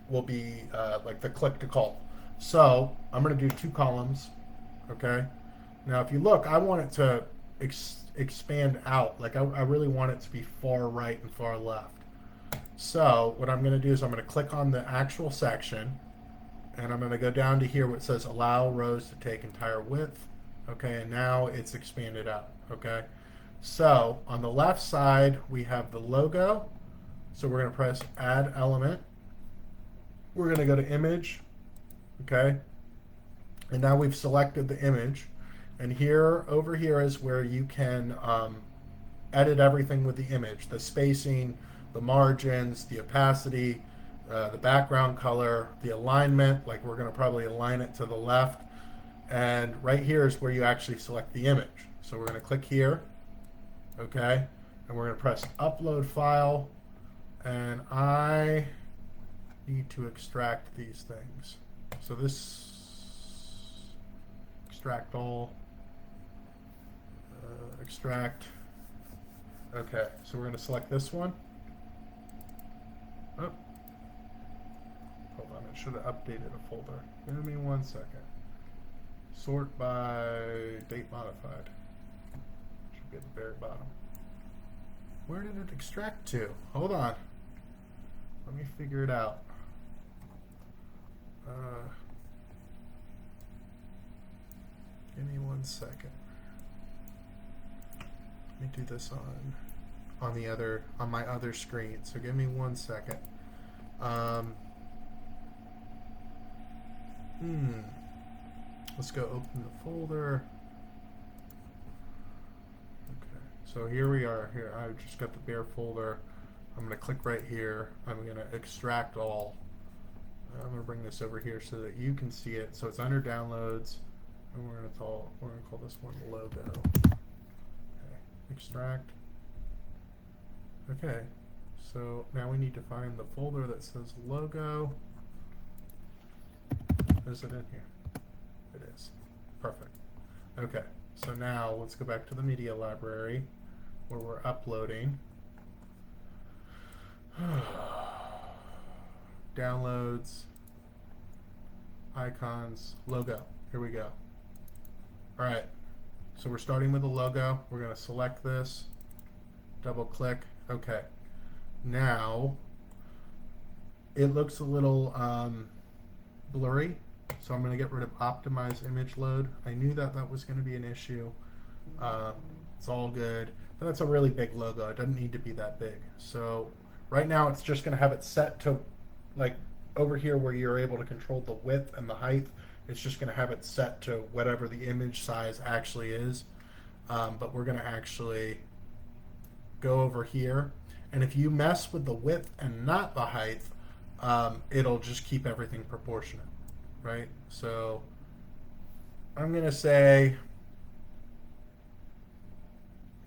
will be like the click to call. So I'm going to do 2 columns. Okay. Now, if you look, I want it to expand out. Like I really want it to be far right and far left. So what I'm going to do is I'm going to click on the actual section, and I'm going to go down to here where it says allow rows to take entire width. Okay, and now it's expanded out. Okay, so on the left side we have the logo. So we're going to press add element. We're going to go to image. Okay, and now we've selected the image, and here over here is where you can edit everything with the image: the spacing, the margins, the opacity, the background color, the alignment. Like we're going to probably align it to the left, and right here is where you actually select the image. So we're going to click here. Okay, and we're going to press upload file, and I need to extract these things. So this extract all, extract. Okay, so we're going to select this one. Oh, hold on, it should have updated a folder. Give me 1 second. Sort by date modified. Should be at the very bottom. Where did it extract to? Hold on. Let me figure it out. Give me 1 second. Let me do this on my other screen. So give me 1 second. Let's go open the folder. Okay. So here we are. Here I've just got the bare folder. I'm going to click right here. I'm going to extract all. I'm going to bring this over here so that you can see it. So it's under downloads, and we're going to call this one logo. Okay. Extract. Okay. So now we need to find the folder that says logo. Is it in here? It is. Perfect. Okay. So now let's go back to the media library where we're uploading. Downloads, icons, logo. Here we go. All right. So we're starting with the logo. We're going to select this, double click. Okay. Now it looks a little blurry, so I'm going to get rid of optimize image load. I knew that was going to be an issue. It's all good. But that's a really big logo. It doesn't need to be that big. So right now it's just going to have it set to, like over here where you're able to control the width and the height. It's just going to have it set to whatever the image size actually is. But we're going to actually go over here. And if you mess with the width and not the height, it'll just keep everything proportionate, right? So I'm going to say,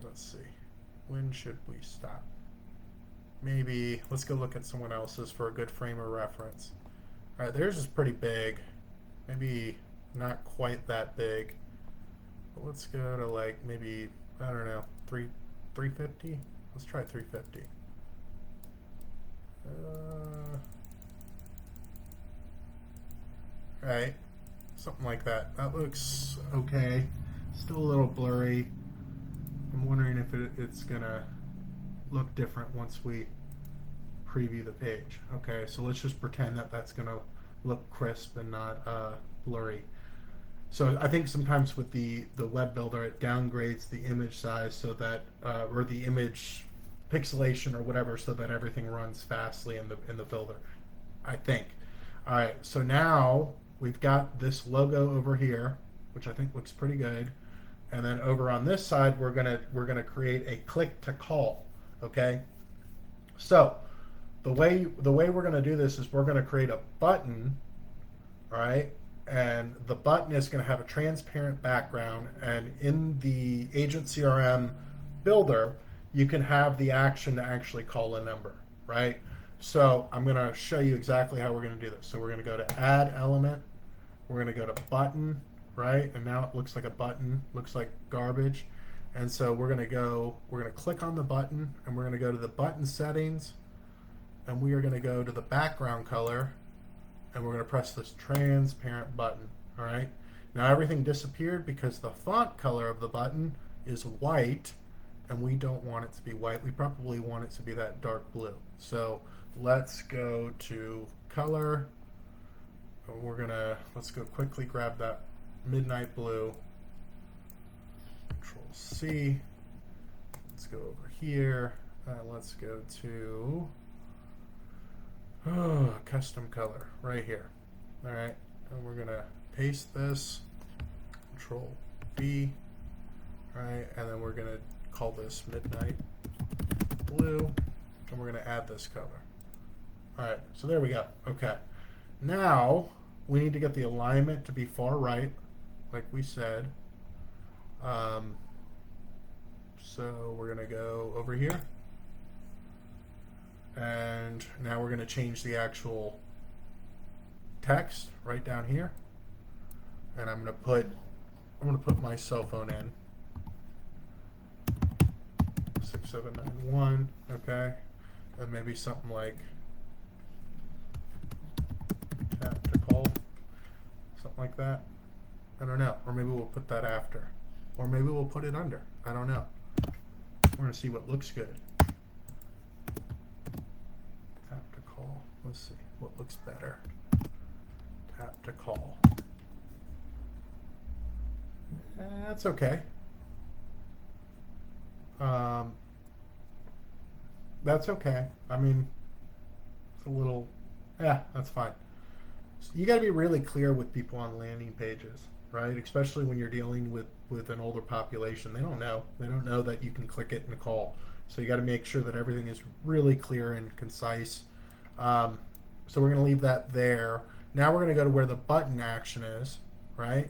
let's see, when should we stop? Maybe let's go look at someone else's for a good frame of reference. All right, theirs is pretty big. Maybe not quite that big. But let's go to like maybe, I don't know, 350? Let's try 350. Right, something like that. That looks okay. Still a little blurry. I'm wondering if it's gonna look different once we preview the page. Okay, so let's just pretend that that's gonna look crisp and not blurry. So I think sometimes with the web builder, it downgrades the image size so that or the image pixelation or whatever, so that everything runs fastly in the builder, I think. All right, so now we've got this logo over here, which I think looks pretty good. And then over on this side, we're gonna create a click to call. Okay. So the way we're gonna do this is we're gonna create a button, all right? And the button is gonna have a transparent background, and in the Agent CRM builder, you can have the action to actually call a number, right? So I'm gonna show you exactly how we're gonna do this. So we're gonna go to add element, we're gonna go to button, right? And now it looks like a button, looks like garbage. And so we're gonna click on the button, and we're gonna go to the button settings, and we are gonna go to the background color, and we're going to press this transparent button. All right. Now everything disappeared because the font color of the button is white, and we don't want it to be white. We probably want it to be that dark blue. So let's go to color. Let's go quickly grab that midnight blue. Control C. Let's go over here. Let's go to custom color right here. All right, and we're gonna paste this. Control V. All right, and then we're gonna call this midnight blue, and we're gonna add this color. All right, so there we go. Okay, now we need to get the alignment to be far right, like we said. So we're gonna go over here, and now we're gonna change the actual text right down here, and I'm gonna put my cell phone in 6791. Okay, and maybe something like tap to call, something like that. I don't know, or maybe we'll put that after, or maybe we'll put it under. I don't know. We're gonna see what looks good. Tap to call. Let's see what looks better. Tap to call. That's okay. That's okay. I mean, it's a little, yeah, that's fine. So you got to be really clear with people on landing pages, right? Especially when you're dealing with an older population. They don't know. They don't know that you can click it and call. So you got to make sure that everything is really clear and concise. So we're going to leave that there. Now we're going to go to where the button action is, right?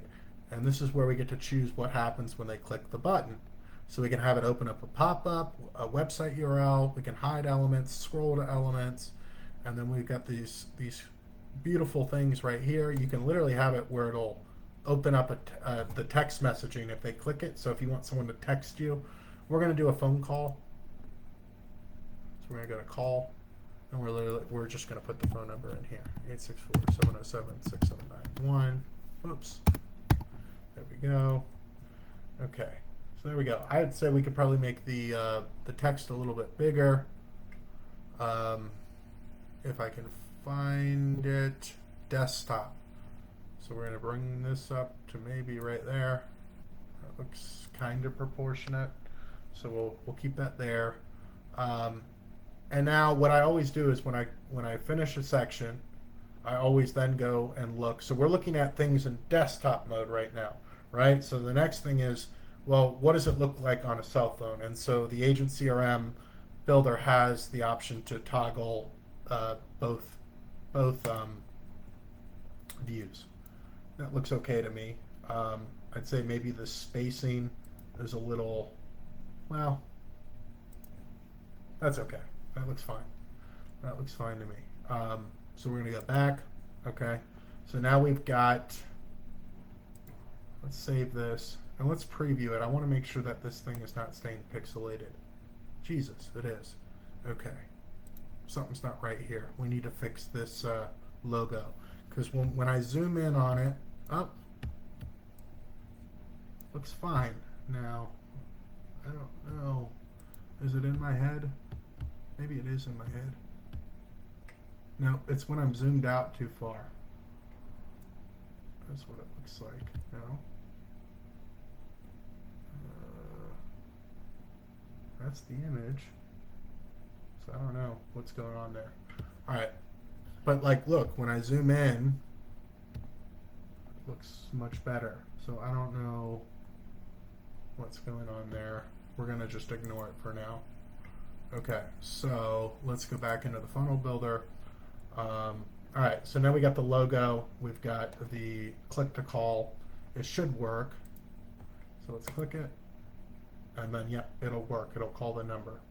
And this is where we get to choose what happens when they click the button. So we can have it open up a pop-up, a website URL. We can hide elements, scroll to elements, and then we've got these beautiful things right here. You can literally have it where it'll open up the text messaging if they click it. So if you want someone to text you, we're going to do a phone call. So we're going to go to call, and we're just going to put the phone number in here, 864-707-6791. Oops. There we go. Okay. So there we go. I'd say we could probably make the text a little bit bigger. If I can find it, desktop. So we're going to bring this up to maybe right there. That looks kind of proportionate. So we'll keep that there. And now what I always do is when I finish a section, I always then go and look. So we're looking at things in desktop mode right now, right? So the next thing is, well, what does it look like on a cell phone? And so the Agent CRM builder has the option to toggle both views. That looks okay to me. I'd say maybe the spacing is a little, well, that's okay. That looks fine. That looks fine to me. So we're going to go back. Okay. So now we've got, let's save this. And let's preview it. I want to make sure that this thing is not staying pixelated. Jesus, it is. Okay. Something's not right here. We need to fix this logo. Because when I zoom in on it, looks fine. Now, I don't know. Is it in my head? Maybe it is in my head. No, it's when I'm zoomed out too far. That's what it looks like. No. That's the image. So I don't know what's going on there. All right. But like, look, when I zoom in, it looks much better. So I don't know what's going on there. We're going to just ignore it for now. Okay. So let's go back into the funnel builder. All right. So now we got the logo. We've got the click to call. It should work. So let's click it. And then, yeah, it'll work. It'll call the number.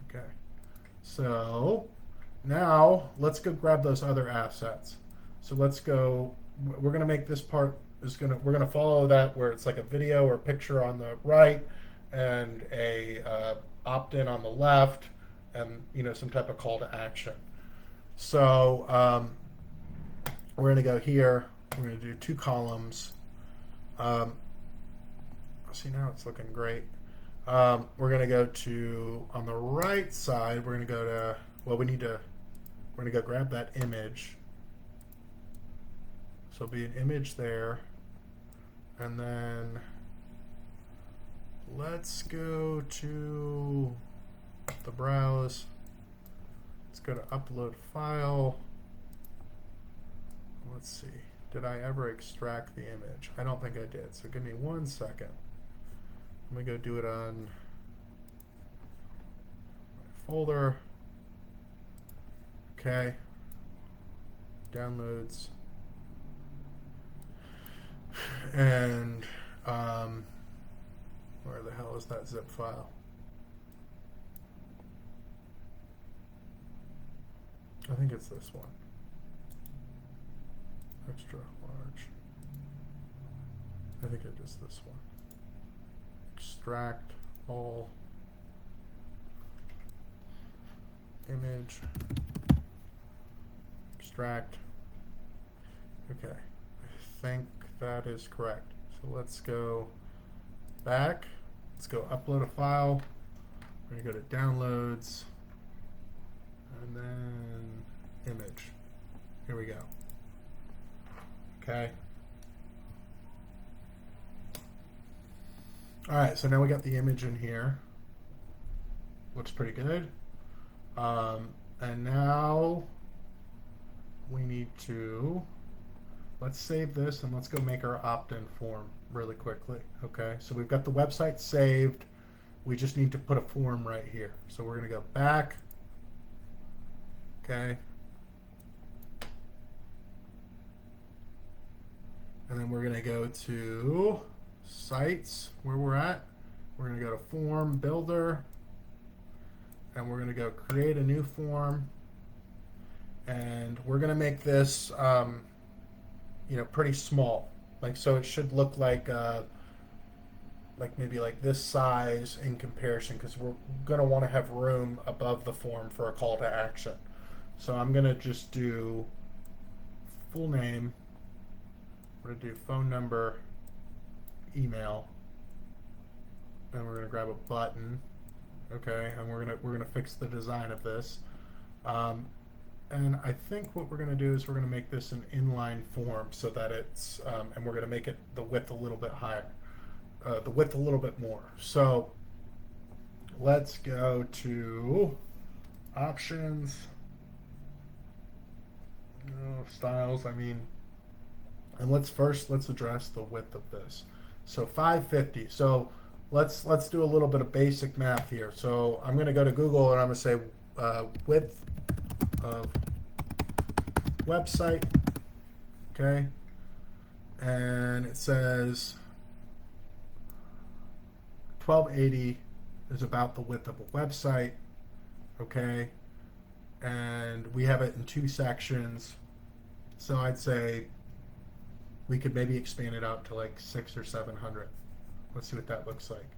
Okay. So now let's go grab those other assets. So let's go. We're going to make this part we're going to follow that where it's like a video or picture on the right and a opt-in on the left, and some type of call to action. So we're going to go here. We're going to do 2 columns. See, now it's looking great. We're going to go to, on the right side, we're going to go to, well, we're going to go grab that image. So it'll be an image there. And then let's go to the browse. Let's go to upload file. Let's see. Did I ever extract the image? I don't think I did. So give me 1 second. Let me go do it on my folder. Okay. Downloads. And where the hell is that zip file? I think it's this one. Extra large. I think it is this one. Extract all image. Extract. Okay. I think that is correct. So let's go back. Let's go upload a file. We're going to go to downloads. And then image. Here we go. Okay. All right, so now we got the image in here. Looks pretty good. And now we need to, let's save this and let's go make our opt-in form really quickly. Okay, so we've got the website saved. We just need to put a form right here. So we're going to go back. Okay. And then we're going to go to sites where we're at. We're going to go to form builder. And we're going to go create a new form. And we're going to make this, pretty small. Like, so it should look like maybe like this size in comparison, because we're going to want to have room above the form for a call to action. So I'm going to just do full name. We're going to do phone number, email, and we're going to grab a button. Okay, and we're gonna fix the design of this. And I think what we're going to do is we're going to make this an inline form so that it's, and we're going to make it the width a little bit higher, the width a little bit more. So let's go to options, styles, and let's address the width of this. So 550. So let's do a little bit of basic math here. So I'm going to go to Google and I'm going to say width of website. Okay. And it says 1280 is about the width of a website. Okay. And we have it in 2 sections. So I'd say we could maybe expand it out to like 600 or 700. Let's see what that looks like.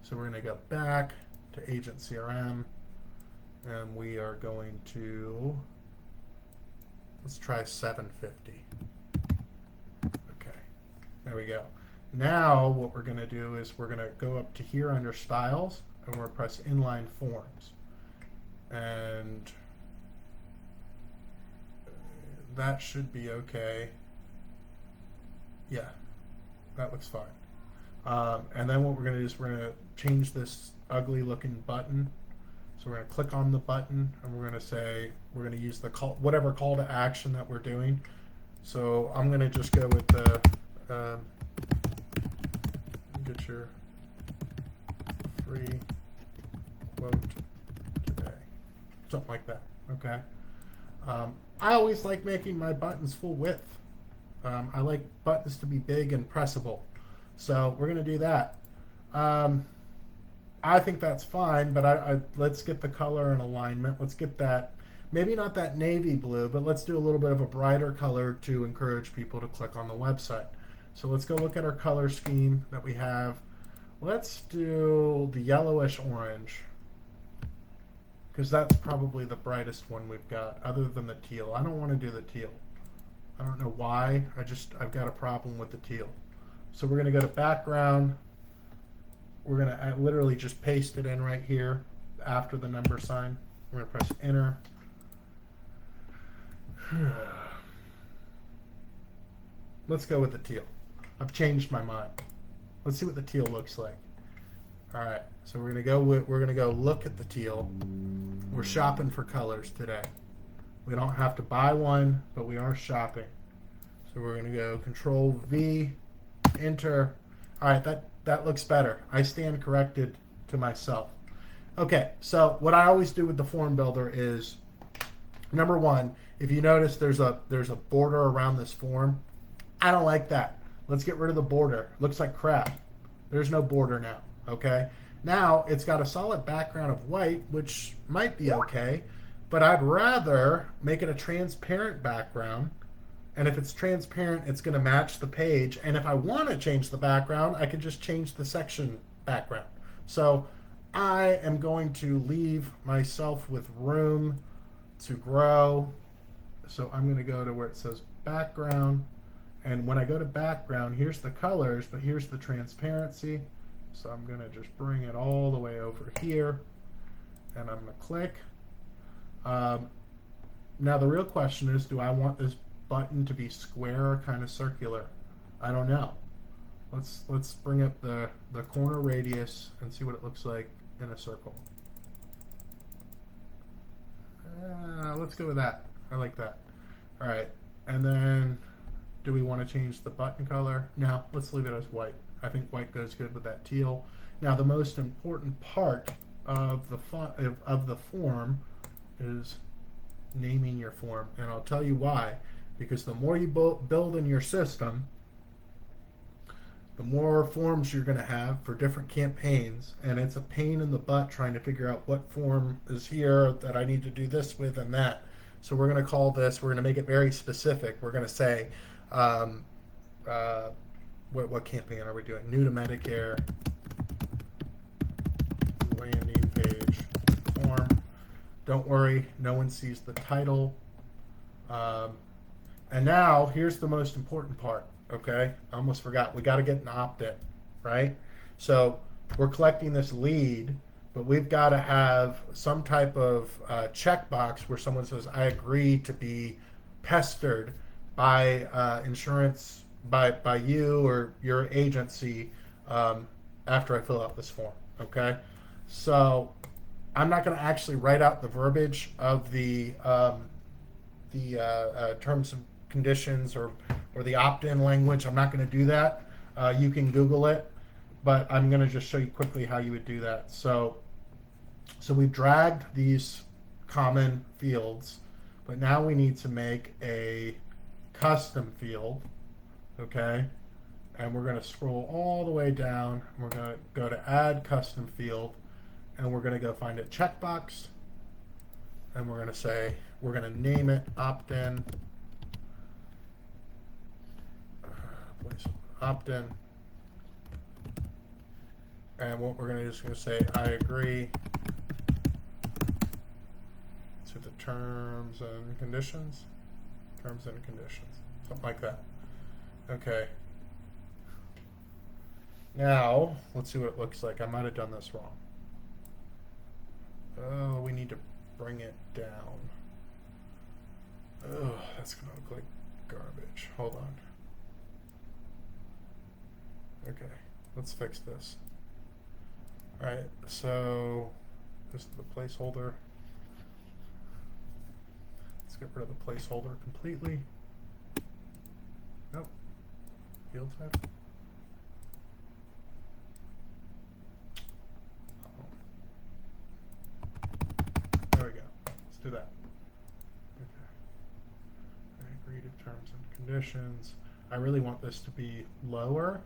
So we're going to go back to Agent CRM, and we are going to, let's try 750. Okay, there we go. Now what we're going to do is we're going to go up to here under Styles, and we're going to press Inline Forms. And that should be okay. Yeah, that looks fine. And then what we're going to do is we're going to change this ugly looking button. So we're going to click on the button and we're going to say, we're going to use the call, whatever call to action that we're doing. So I'm going to just go with the, get your free quote today. Something like that. Okay. I always like making my buttons full width. I like buttons to be big and pressable. So we're going to do that. I think that's fine, but let's get the color and alignment. Let's get that, maybe not that navy blue, but let's do a little bit of a brighter color to encourage people to click on the website. So let's go look at our color scheme that we have. Let's do the yellowish orange, because that's probably the brightest one we've got, other than the teal. I don't want to do the teal. I don't know why. I've got a problem with the teal. So we're going to go to background. We're going to literally just paste it in right here after the number sign. We're going to press enter. Let's go with the teal. I've changed my mind. Let's see what the teal looks like. All right, so we're gonna go look at the teal. We're shopping for colors today. We don't have to buy one, but we are shopping. So we're gonna go Control V, enter. All right, that looks better. I stand corrected to myself. Okay, so what I always do with the form builder is, number one, if you notice there's a border around this form, I don't like that. Let's get rid of the border. Looks like crap. There's no border now. Okay. Now it's got a solid background of white, which might be okay, but I'd rather make it a transparent background. And if it's transparent, it's going to match the page. And if I want to change the background, I can just change the section background. So I am going to leave myself with room to grow. So I'm going to go to where it says background. And when I go to background, here's the colors, but here's the transparency. So I'm going to just bring it all the way over here. And I'm going to click. Now the real question is, do I want this button to be square or kind of circular? I don't know. Let's bring up the corner radius and see what it looks like in a circle. Let's go with that. I like that. All right. And then do we want to change the button color? No, let's leave it as white. I think white goes good with that teal. Now the most important part of the form is naming your form, and I'll tell you why. Because the more you build in your system, the more forms you're going to have for different campaigns, and it's a pain in the butt trying to figure out what form is here that I need to do this with and that. So we're going to call this, we're going to make it very specific. We're going to say, what campaign are we doing? New to Medicare, landing page, form. Don't worry, no one sees the title. And now, here's the most important part, okay? I almost forgot. We got to get an opt-in, right? So we're collecting this lead, but we've got to have some type of checkbox where someone says, I agree to be pestered by insurance, by you or your agency after I fill out this form, okay? So I'm not going to actually write out the verbiage of the terms and conditions or the opt-in language. I'm not going to do that. You can Google it, but I'm going to just show you quickly how you would do that. So we've dragged these common fields, but now we need to make a custom field, okay? And we're going to scroll all the way down. We're going to go to add custom field, and we're going to go find a checkbox, and we're going to say, we're going to name it opt-in, opt-in, and what we're just going to say, I agree to the terms and conditions, something like that. Okay. Now, let's see what it looks like. I might have done this wrong. Oh, we need to bring it down. Oh, that's going to look like garbage. Hold on. Okay, let's fix this. All right, so this is the placeholder. Let's get rid of the placeholder completely. Nope. Field type. There we go. Let's do that. Okay. I agree to terms and conditions. I really want this to be lower.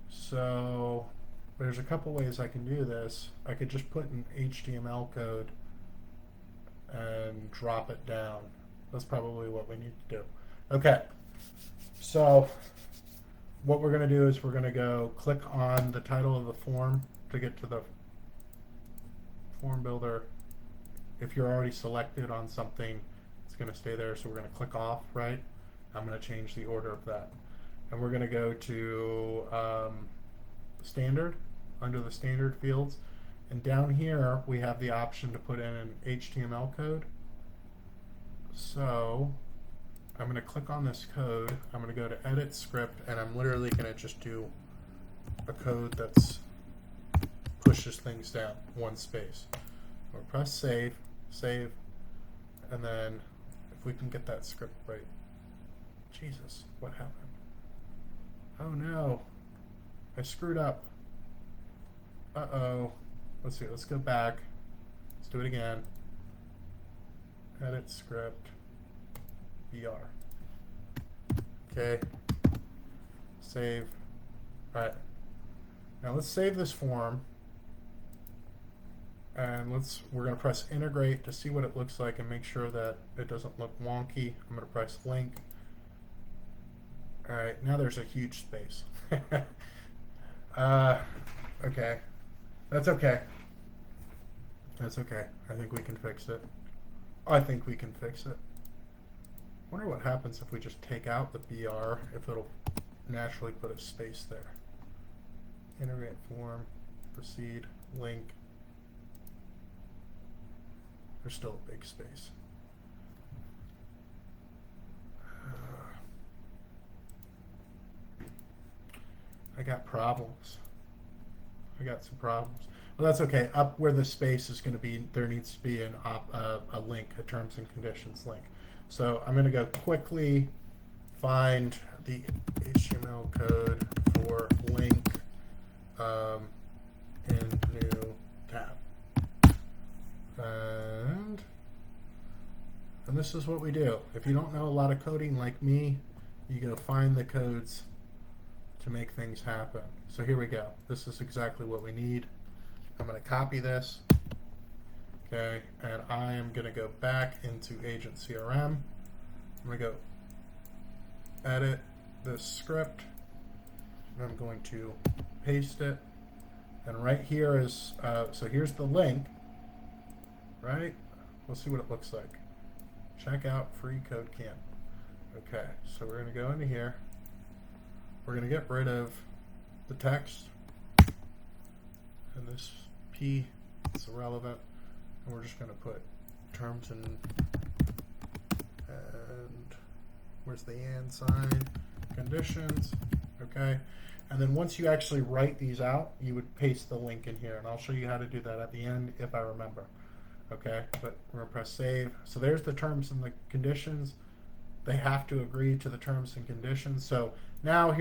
So there's a couple ways I can do this. I could just put an HTML code and drop it down. That's probably what we need to do. Okay, so what we're going to do is we're going to go click on the title of the form to get to the form builder. If you're already selected on something, it's going to stay there, so we're going to click off, right? I'm going to change the order of that. And we're going to go to standard, under the standard fields. And down here, we have the option to put in an HTML code. So I'm going to click on this code. I'm going to go to edit script, and I'm literally going to just do a code that's pushes things down one space. We'll press save, and then if we can get that script right. Jesus, what happened? Oh no, I screwed up. Uh-oh. Let's see, let's go back. Let's do it again. Edit script, VR. Okay, save. All right, now let's save this form. And we're going to press integrate to see what it looks like and make sure that it doesn't look wonky. I'm going to press link. All right, now there's a huge space. Okay, that's okay. That's okay. I think we can fix it. I think we can fix it. Wonder what happens if we just take out the BR, if it'll naturally put a space there. Integrate form, proceed, link. There's still a big space. I got problems. I got some problems. Well, that's okay. Up where the space is going to be, there needs to be a link, a terms and conditions link. So I'm going to go quickly find the HTML code for link in new tab. And this is what we do. If you don't know a lot of coding like me, you go find the codes to make things happen. So here we go. This is exactly what we need. I'm going to copy this. Okay, and I am going to go back into Agent CRM. I'm going to go edit this script. And I'm going to paste it. And right here is, so here's the link. Right? We'll see what it looks like. Check out free code camp. Okay, so we're going to go into here. We're going to get rid of the text. And this P is irrelevant. And we're just going to put terms and where's the and sign? Conditions. Okay. And then once you actually write these out, you would paste the link in here. And I'll show you how to do that at the end if I remember. Okay, but we're going to press save. So there's the terms and the conditions. They have to agree to the terms and conditions. So now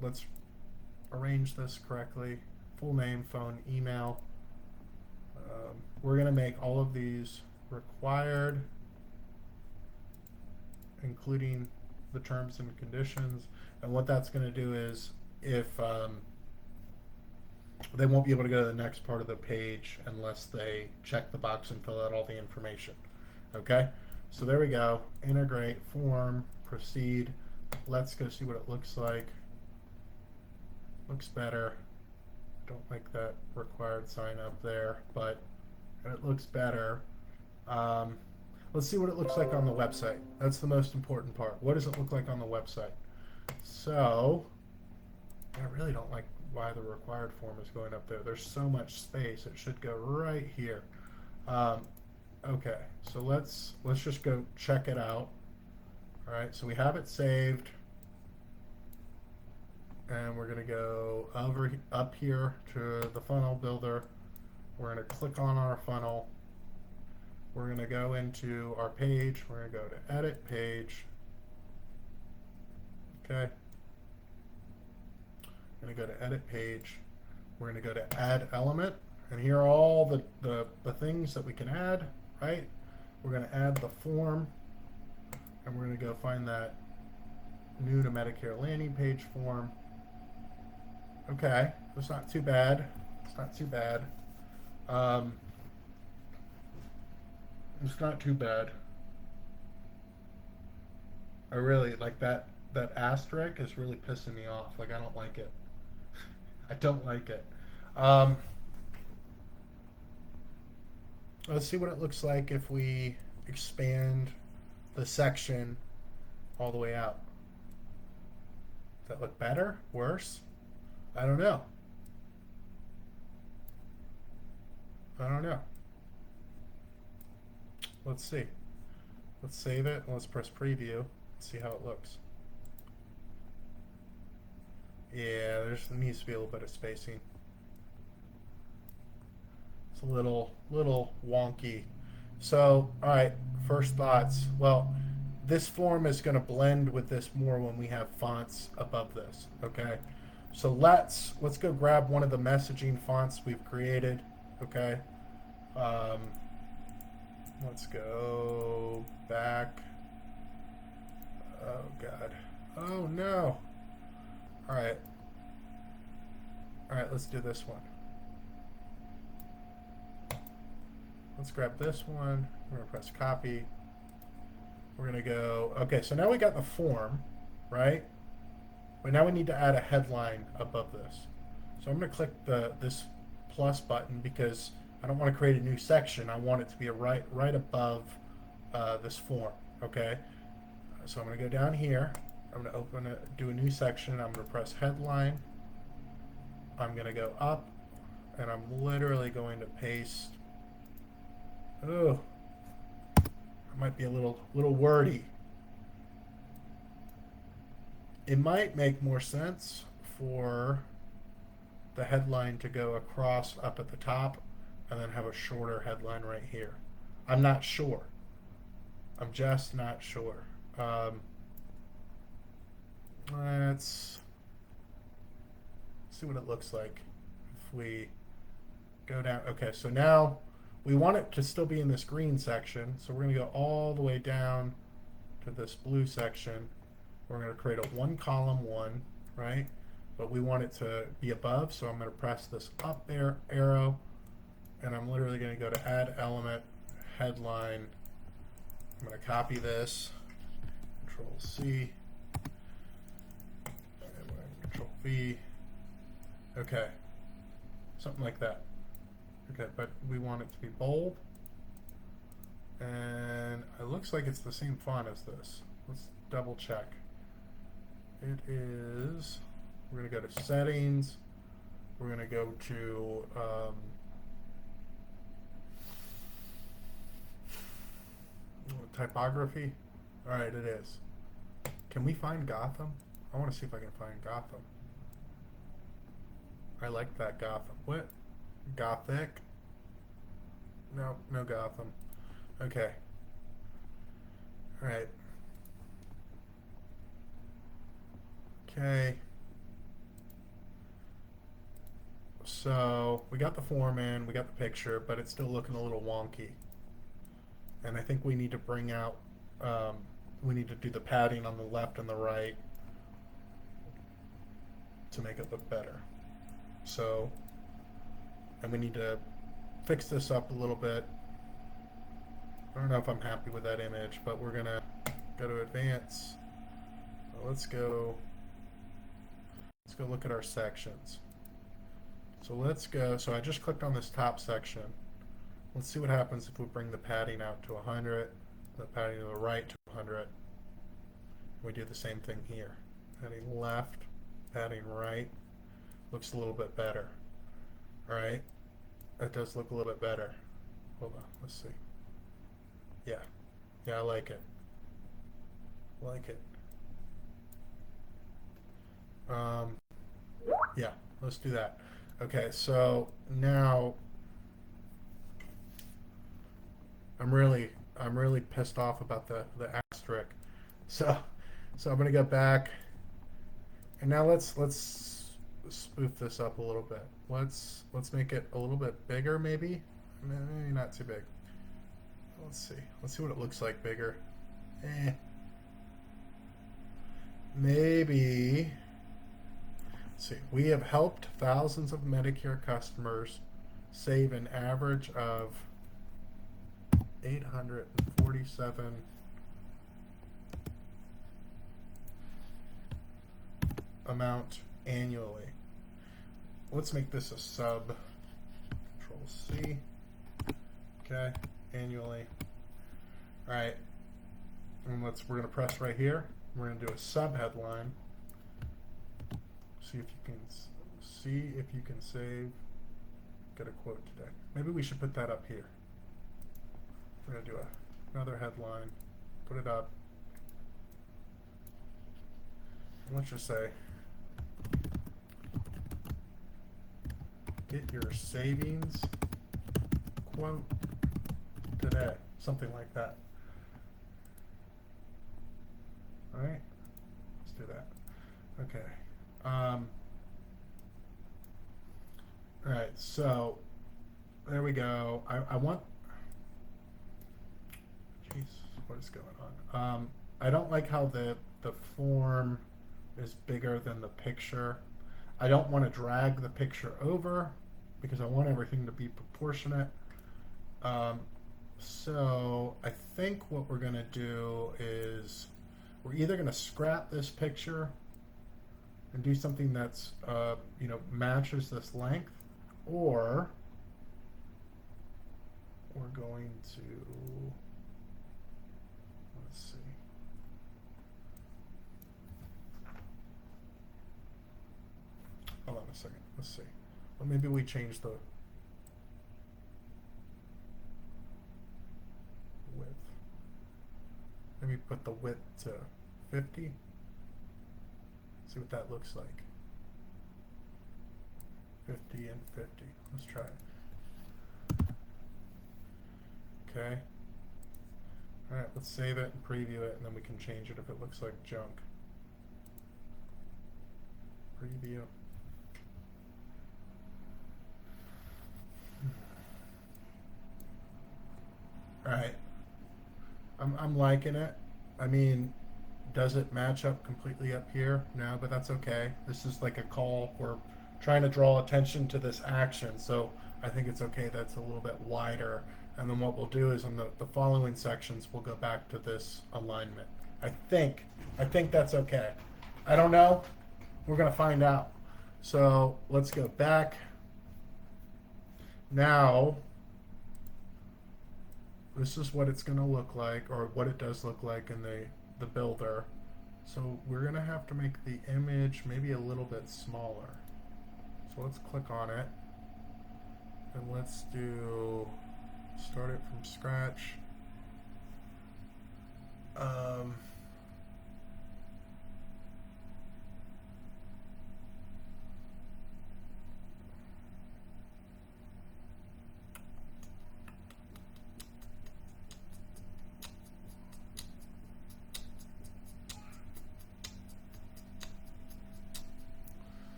let's arrange this correctly. Full name, phone, email. We're going to make all of these required, including the terms and conditions. And what that's going to do is if they won't be able to go to the next part of the page unless they check the box and fill out all the information. Okay, so there we go. Integrate, form, proceed. Let's go see what it looks like. Looks better. Don't like that required sign up there, but it looks better. Let's see what it looks like on the website. That's the most important part. What does it look like on the website? So, I really don't like why the required form is going up there. There's so much space. It should go right here. Okay, so let's just go check it out. All right, so we have it saved. And we're going to go up here to the funnel builder. We're going to click on our funnel. We're going to go into our page. We're going to go to edit page. Okay. We're going to go to edit page. We're going to go to add element. And here are all the things that we can add, right? We're going to add the form. And we're going to go find that new to Medicare landing page form. Okay, it's not too bad. It's not too bad. It's not too bad. I really like that asterisk is really pissing me off. Like, I don't like it. I don't like it. Let's see what it looks like if we expand the section all the way out. Does that look better? Worse? I don't know. I don't know. Let's see. Let's save it and let's press preview. See how it looks. Yeah, there needs to be a little bit of spacing. It's a little wonky. So, all right, first thoughts. Well, this form is going to blend with this more when we have fonts above this, okay? So let's go grab one of the messaging fonts we've created, okay? Let's go back. Oh, God. Oh, no. All right. All right, let's do this one. Let's grab this one. We're going to press copy. We're going to go, okay, so now we got the form, right? But now we need to add a headline above this. So I'm going to click this plus button because I don't want to create a new section. I want it to be right above this form, okay? So I'm going to go down here. I'm going to open it, do a new section. I'm going to press headline. I'm going to go up, and I'm literally going to paste. Oh, it might be a little wordy. It might make more sense for the headline to go across up at the top and then have a shorter headline right here. I'm not sure. I'm just not sure. Let's see what it looks like if we go down. Okay, so now we want it to still be in this green section, so we're going to go all the way down to this blue section. We're going to create a one column one, right? But we want it to be above, so I'm going to press this up arrow, and I'm literally going to go to add element, headline. I'm going to copy this, Control C, and Control V. Okay, something like that. Okay, but we want it to be bold, and it looks like it's the same font as this. Let's double check. It is, we're going to go to settings, we're going to go to typography. All right, it is. Can we find Gotham? I want to see if I can find Gotham. I like that Gotham. What? Gothic? No, no Gotham. Okay. All right. Okay. So we got the form in, we got the picture, but it's still looking a little wonky. And I think we need to bring out, we need to do the padding on the left and the right to make it look better. So, and we need to fix this up a little bit. I don't know if I'm happy with that image, but we're gonna go to advance. Let's go look at our sections. So let's go, so I just clicked on this top section. Let's see what happens if we bring the padding out to 100, the padding to the right to 100. We do the same thing here. Padding left, padding right. Looks a little bit better. All right, that does look a little bit better. Hold on, let's see. Yeah, I like it. Like it. Yeah, let's do that. Okay, so now I'm really pissed off about the asterisk. So I'm gonna go back, and now let's spoof this up a little bit. Let's make it a little bit bigger, maybe not too big. Let's see what it looks like bigger. Maybe. Let's see, we have helped thousands of Medicare customers save an average of 847 amount annually. Let's make this a sub. Control C. Okay, annually. All right, and we're gonna press right here. We're going to do a sub-headline. See if you can save. Get a quote today. Maybe we should put that up here. We're going to do another headline. Put it up. And let's just say, get your savings quote today. Something like that. All right. Let's do that. Okay. All right. So there we go. I want. Jeez, what is going on? I don't like how the form is bigger than the picture. I don't want to drag the picture over because I want everything to be proportionate. So I think what we're going to do is we're either going to scrap this picture and do something that's matches this length, or we're going to, let's see. Hold on a second. Let's see. Well, maybe we change the width. Maybe put the width to 50. See what that looks like. 50 and 50. Let's try it. Okay. All right, let's save it and preview it, and then we can change it if it looks like junk. Preview. All right. I'm liking it. I mean, does it match up completely up here? No, but that's okay. This is like a call. We're trying to draw attention to this action, so I think it's okay that's a little bit wider. And then what we'll do is in the following sections, we'll go back to this alignment. I think that's okay. I don't know. We're going to find out. So let's go back. Now, this is what it's going to look like, or what it does look like in the builder. So we're going to have to make the image maybe a little bit smaller. So let's click on it. And let's start it from scratch.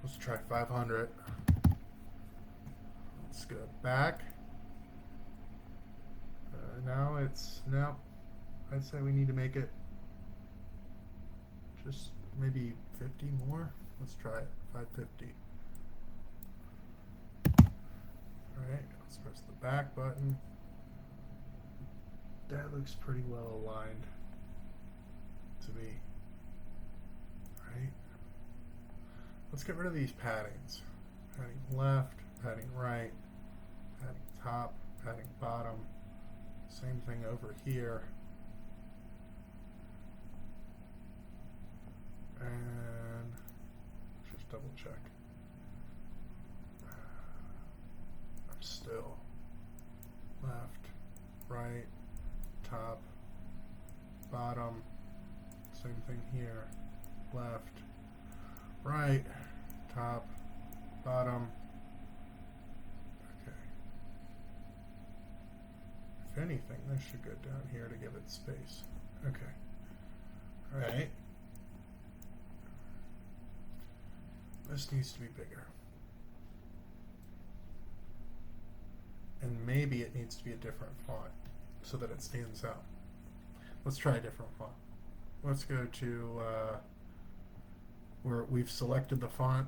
Let's try 500. Let's go back. Now I'd say we need to make it just maybe 50 more. Let's try it, 550. Alright, let's press the back button. That looks pretty well aligned to me. Right? Let's get rid of these paddings. Padding left, padding right, padding top, padding bottom. Same thing over here. And let's just double check. I'm still left, right, top, bottom. Same thing here. Left, right, top, bottom. Okay. If anything, this should go down here to give it space. Okay. All right. This needs to be bigger. And maybe it needs to be a different font so that it stands out. Let's try a different font. Let's go to where we've selected the font.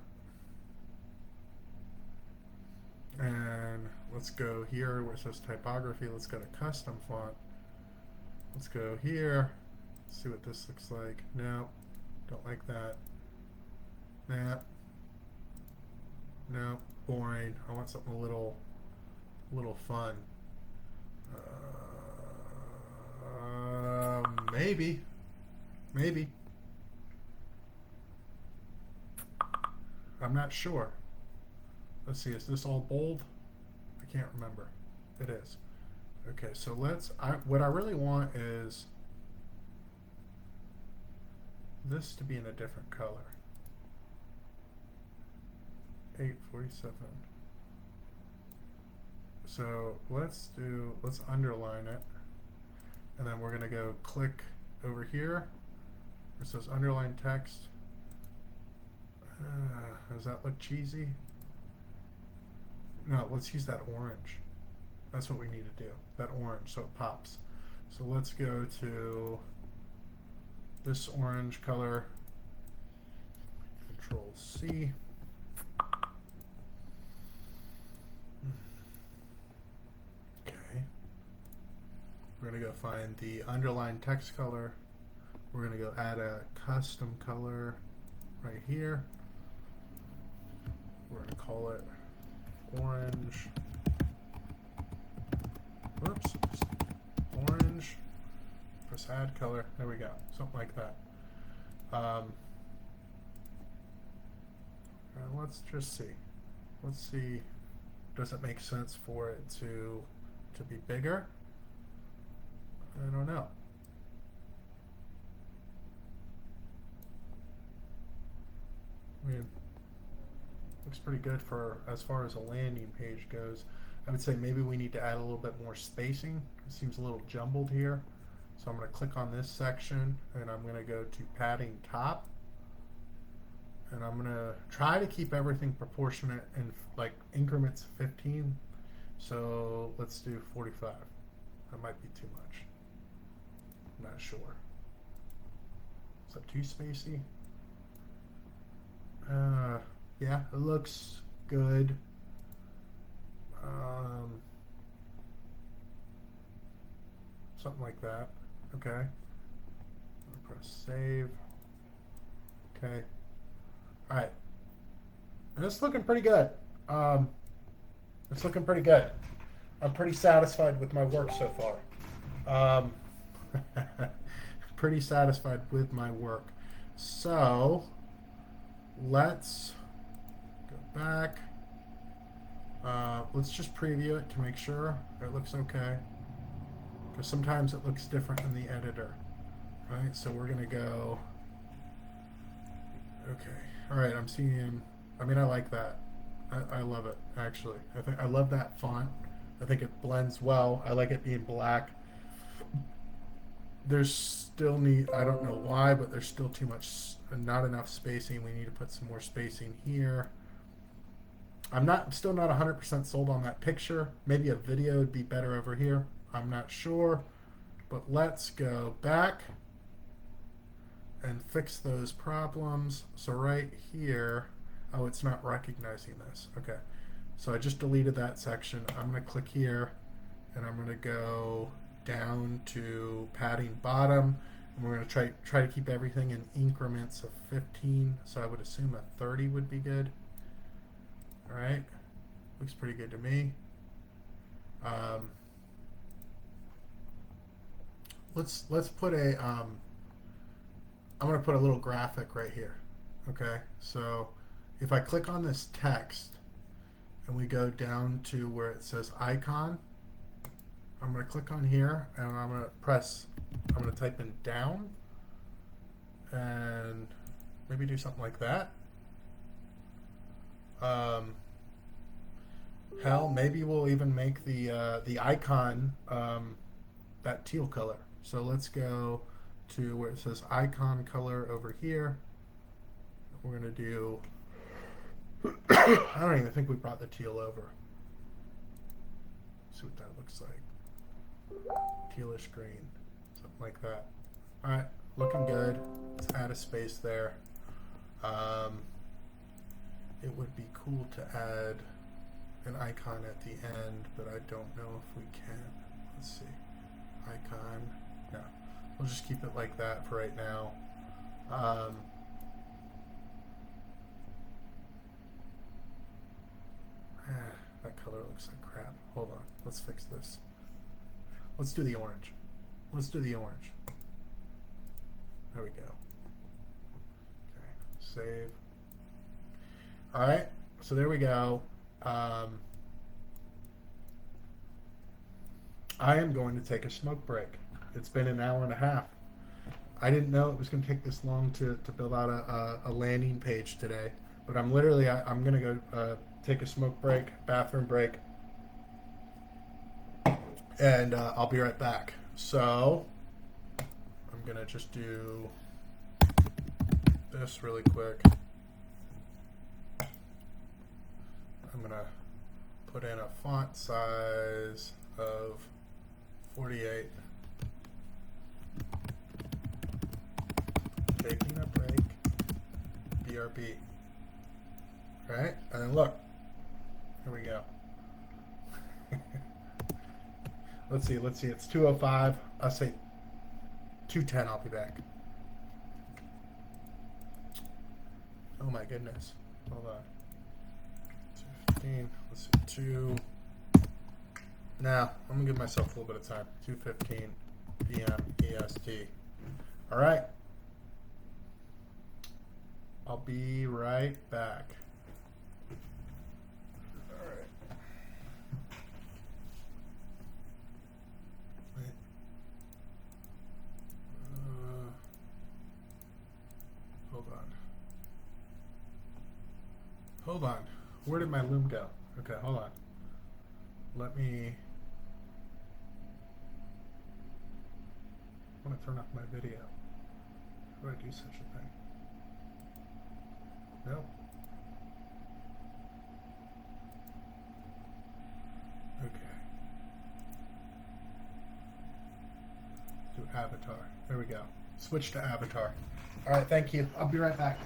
And let's go here where it says typography. Let's go to custom font. Let's go here. See what this looks like. No, don't like that. Nah. No, boring. I want something a little fun. Maybe. I'm not sure. Let's see, is this all bold? I can't remember. It is. Okay, so what I really want is this to be in a different color. 847. So let's underline it. And then we're going to go click over here. It says underline text. Does that look cheesy? No, let's use that orange. That's what we need to do. That orange, so it pops. So let's go to this orange color. Control C. Okay. We're going to go find the underline text color. We're going to go add a custom color right here. We're going to call it orange. Whoops. Orange. Press add color. There we go. Something like that. Let's just see. Let's see. Does it make sense for it to be bigger? I don't know. I mean, looks pretty good for as far as a landing page goes. I would say maybe we need to add a little bit more spacing. It seems a little jumbled here. So I'm going to click on this section and I'm going to go to padding top. And I'm going to try to keep everything proportionate in like increments of 15. So let's do 45. That might be too much. I'm not sure. Is that too spacey? Yeah, it looks good. Something like that. Okay. I'll press save. Okay. All right. And it's looking pretty good. It's looking pretty good. I'm pretty satisfied with my work so far. Pretty satisfied with my work. So let's go back. Let's just preview it to make sure it looks okay. Because sometimes it looks different in the editor. Right? So we're going to go. Okay. All right. I'm seeing. I mean, I like that. I love it, actually. I love that font. I think it blends well. I like it being black. There's still I don't know why, but there's still not enough spacing. We need to put some more spacing here. I'm still not 100% sold on that picture. Maybe a video would be better over here. I'm not sure. But let's go back and fix those problems. So right here, oh, it's not recognizing this. Okay. So I just deleted that section. I'm going to click here and I'm going to go down to padding bottom. And we're going to try to keep everything in increments of 15. So I would assume a 30 would be good. All right. Looks pretty good to me. Let's put a I'm going to put a little graphic right here. Okay. So if I click on this text and we go down to where it says icon, I'm going to click on here and I'm going to type in down and maybe do something like that. Hell, maybe we'll even make the icon that teal color. So let's go to where it says icon color over here. We're going to do, I don't even think we brought the teal over. Let's see what that looks like. Tealish green, something like that. All right, looking good. Let's add a space there. It would be cool to add an icon at the end, but I don't know if we can. Let's see. Icon. No. We'll just keep it like that for right now. That color looks like crap. Hold on. Let's fix this. Let's do the orange. Let's do the orange. There we go. Okay. Save. All right, so there we go. Um, I am going to take a smoke break. It's been an hour and a half. I didn't know it was going to take this long to build out a landing page today, but I'm literally I'm going to go take a smoke break, bathroom break, and I'll be right back. So I'm going to just do this really quick. I'm going to put in a font size of 48. Taking a break. BRB. Right? And then look. Here we go. Let's see. It's 2:05. I'll say 2:10. I'll be back. Oh my goodness. Hold on. 2:15. Let's see. 2. Now, I'm going to give myself a little bit of time. 2:15 p.m. EST. All right. I'll be right back. All right. Wait. Hold on. Hold on. Where did my loom go? Okay, hold on. Let me... I want to turn off my video. How do I do such a thing? Nope. Okay. Do avatar. There we go. Switch to avatar. All right, thank you. I'll be right back.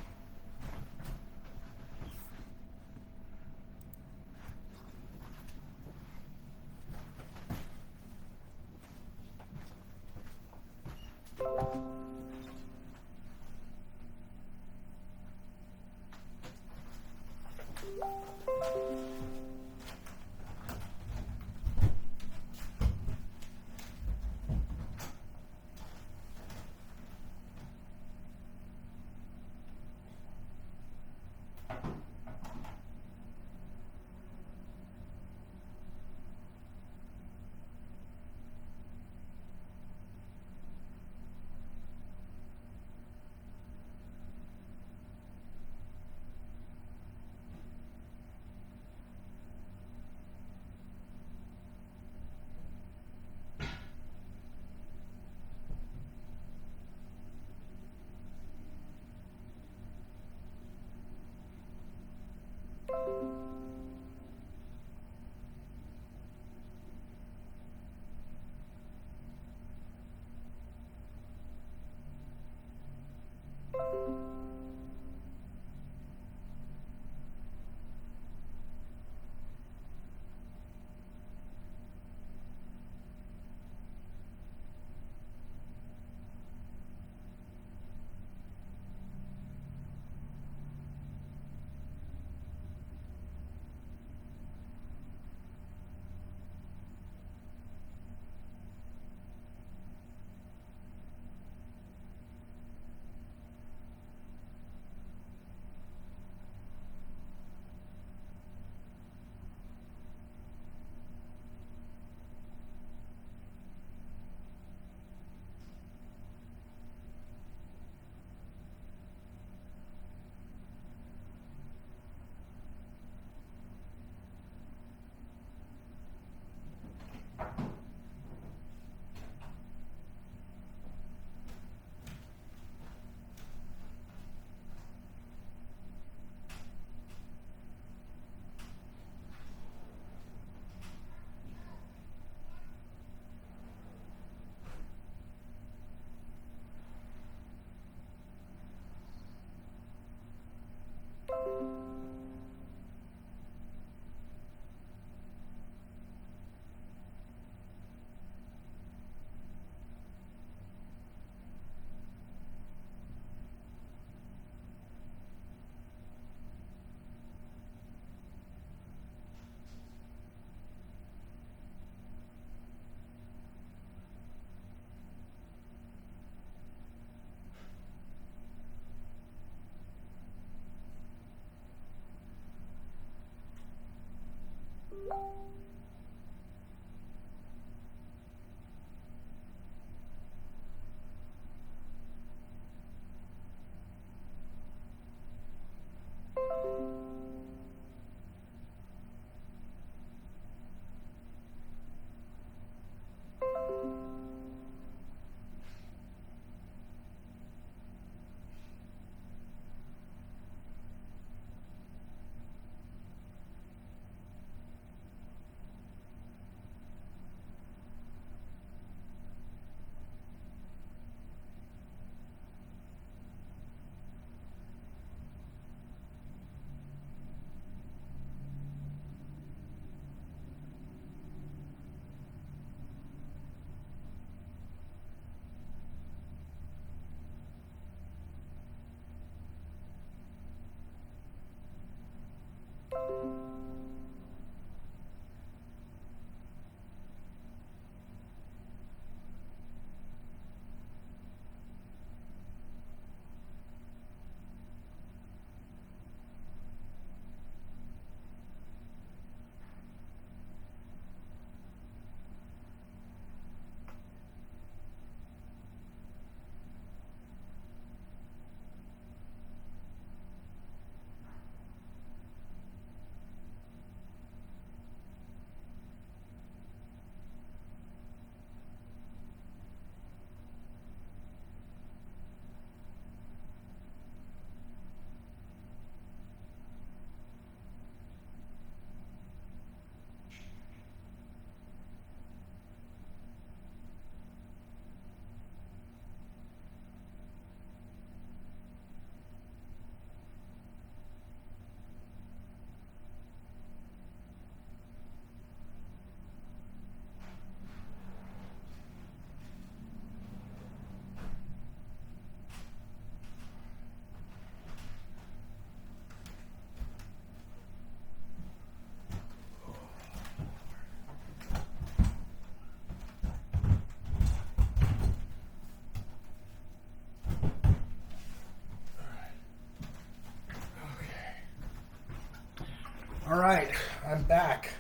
All right, I'm back.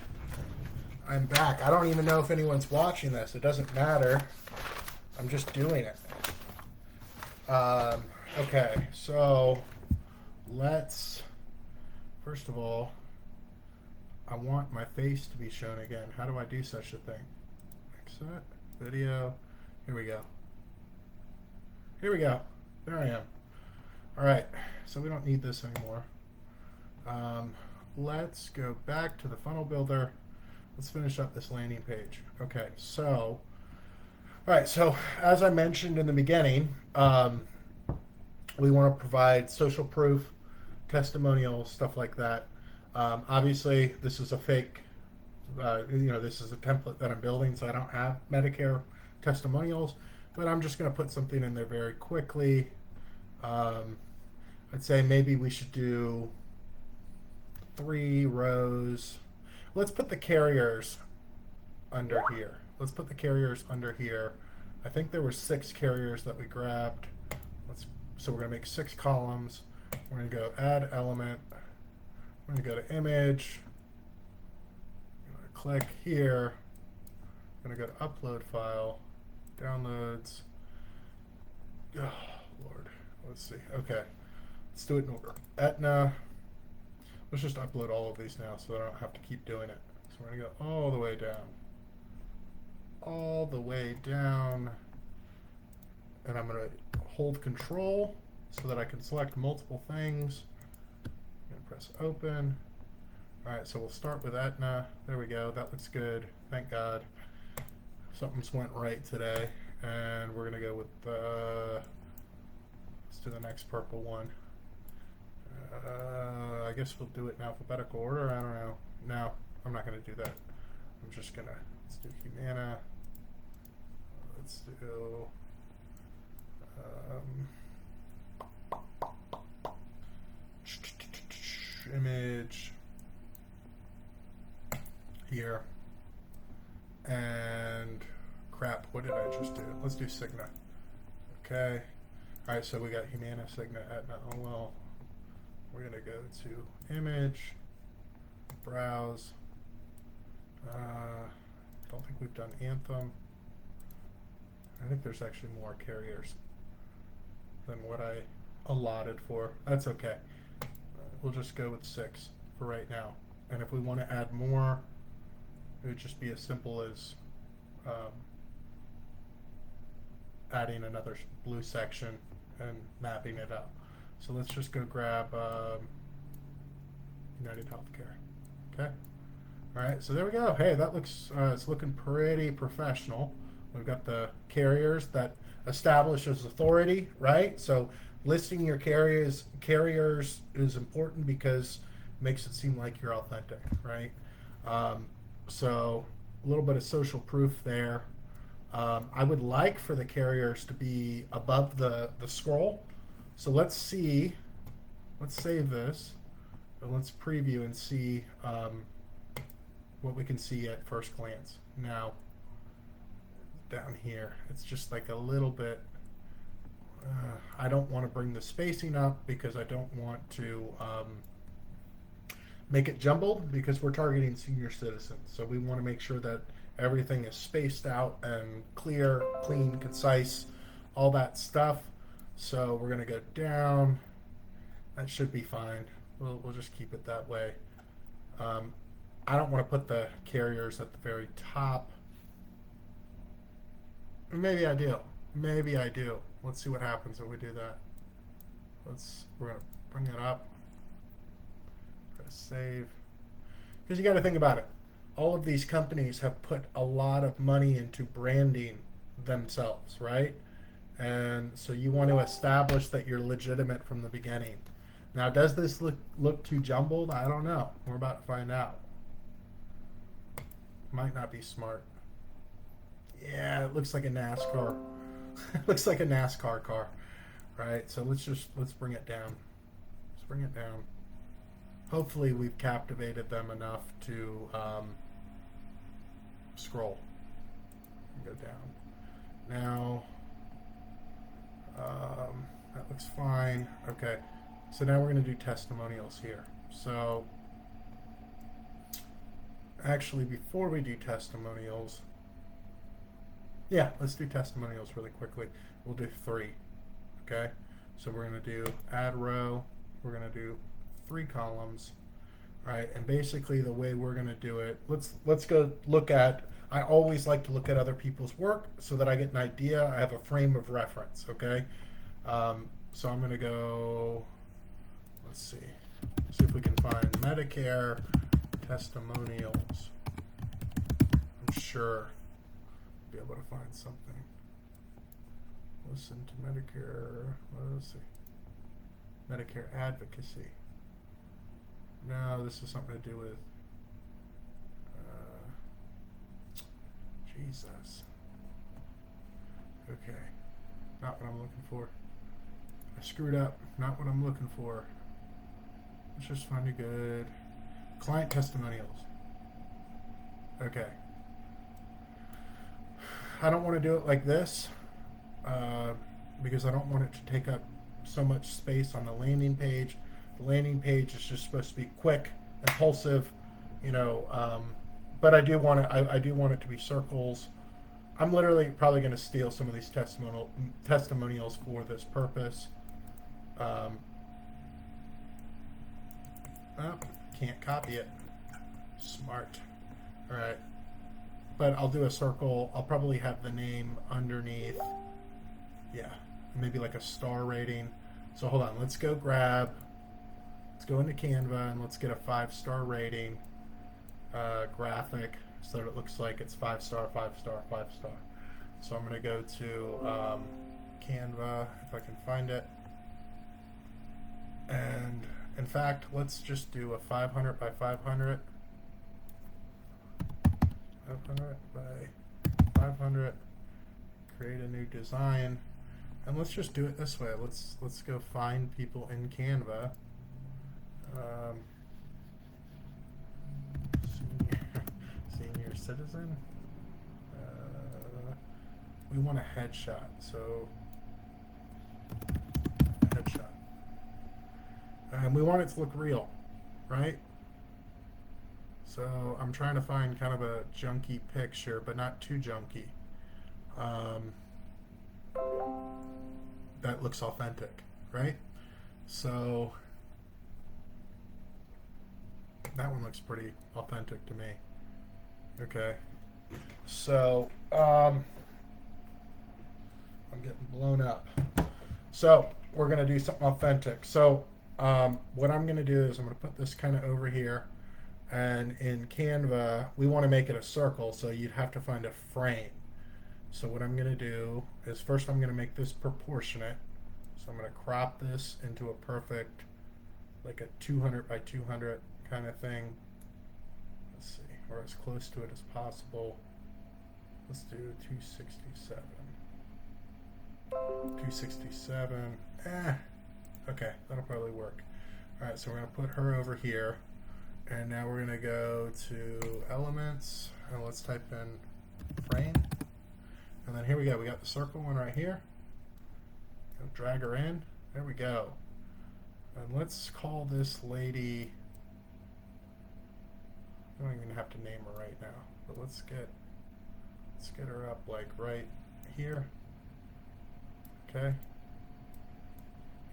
I'm back. I don't even know if anyone's watching this. It doesn't matter. I'm just doing it. Okay, so let's, first of all, I want my face to be shown again. How do I do such a thing? Exit, video. Here we go. Here we go. There I am. All right, so we don't need this anymore. Let's go back to the funnel builder. Let's finish up this landing page. Okay, so, all right, so as I mentioned in the beginning, we want to provide social proof, testimonials, stuff like that. Obviously, this is a fake, this is a template that I'm building, so I don't have Medicare testimonials, but I'm just going to put something in there very quickly. I'd say maybe we should do 3 rows. Let's put the carriers under here. Let's put the carriers under here. I think there were 6 carriers that we grabbed. So we're going to make 6 columns. We're going to go add element. We're going to go to image. I'm going to click here. I'm going to go to upload file, downloads. Oh, Lord. Let's see. Okay. Let's do it in order. Aetna. Let's just upload all of these now so I don't have to keep doing it. So we're going to go all the way down. All the way down. And I'm going to hold control so that I can select multiple things. I'm going to press open. All right, so we'll start with Aetna. There we go. That looks good. Thank God. Something's went right today. And we're going to go with, let's do the next purple one. I guess we'll do it in alphabetical order. I don't know. No, I'm not going to do that. I'm just going to, let's do Humana. Let's do, image here. And crap, what did I just do? Let's do Cigna. Okay. All right, so we got Humana, Cigna, Aetna. Oh, well. We're going to go to image, browse. Don't think we've done Anthem. I think there's actually more carriers than what I allotted for. That's okay. We'll just go with 6 for right now. And if we want to add more, it would just be as simple as adding another blue section and mapping it out. So let's just go grab United Healthcare. Okay. All right. So there we go. Hey, that looks it's looking pretty professional. We've got the carriers that establishes authority, right? So listing your carriers is important because it makes it seem like you're authentic, right? So a little bit of social proof there. I would like for the carriers to be above the scroll. So let's see, let's save this But let's preview and see what we can see at first glance. Now, down here, it's just like a little bit. I don't want to bring the spacing up because I don't want to make it jumbled because we're targeting senior citizens. So we want to make sure that everything is spaced out and clear, clean, concise, all that stuff. So we're going to go down. That should be fine. We'll just keep it that way. I don't want to put the carriers at the very top. Maybe I do. Maybe I do. Let's see what happens if we do that. We're going to bring it up. Press save. Because you got to think about it. All of these companies have put a lot of money into branding themselves, right? And so you want to establish that you're legitimate from the beginning. Now, does this look too jumbled? I don't know. We're about to find out. Might not be smart. Yeah, it looks like a NASCAR. It looks like a NASCAR car, right? So let's bring it down. Let's bring it down. Hopefully, we've captivated them enough to scroll. Go down. Now, that looks fine. Okay. So now we're going to do testimonials here. So actually, before we do testimonials, yeah, let's do testimonials really quickly. We'll do 3. Okay. So we're going to do add row. We're going to do 3 columns. Right. And basically the way we're going to do it, let's go look at, I always like to look at other people's work so that I get an idea. I have a frame of reference. Okay. So I'm going to go, let's see if we can find Medicare testimonials. I'm sure I'll be able to find something. Listen to Medicare, let's see. Medicare advocacy. No, this is something to do with Jesus. Okay, not what I'm looking for. I screwed up. Not what I'm looking for. Let's just find a good client testimonials. Okay. I don't want to do it like this because I don't want it to take up so much space on the landing page. The landing page is just supposed to be quick, impulsive, but I do want it to be circles. I'm literally probably going to steal some of these testimonials for this purpose. Can't copy it. Smart. All right. But I'll do a circle. I'll probably have the name underneath. Yeah. Maybe like a star rating. So hold on. Let's go into Canva and let's get a 5-star rating graphic so that it looks like it's 5-star, 5-star, 5-star. So I'm going to go to Canva if I can find it. And in fact, let's just do a 500 by 500. 500 by 500. Create a new design. And let's just do it this way. Let's go find people in Canva. Senior citizen. We want a headshot. So headshot. And we want it to look real, right? So I'm trying to find kind of a junky picture, but not too junky. That looks authentic, right? So that one looks pretty authentic to me. Okay. So I'm getting blown up. So we're going to do something authentic. So what I'm going to do is I'm going to put this kind of over here. And in Canva, we want to make it a circle, so you'd have to find a frame. So what I'm going to do is first I'm going to make this proportionate. So I'm going to crop this into a perfect, like a 200 by 200 kind of thing. Let's see, or as close to it as possible. Let's do 267. 267. Okay, that'll probably work. All right, so we're going to put her over here. And now we're going to go to elements, and let's type in frame. And then here we go. We got the circle one right here. Gonna drag her in. There we go. And let's call this lady. I don't even have to name her right now, but let's get her up like right here. Okay.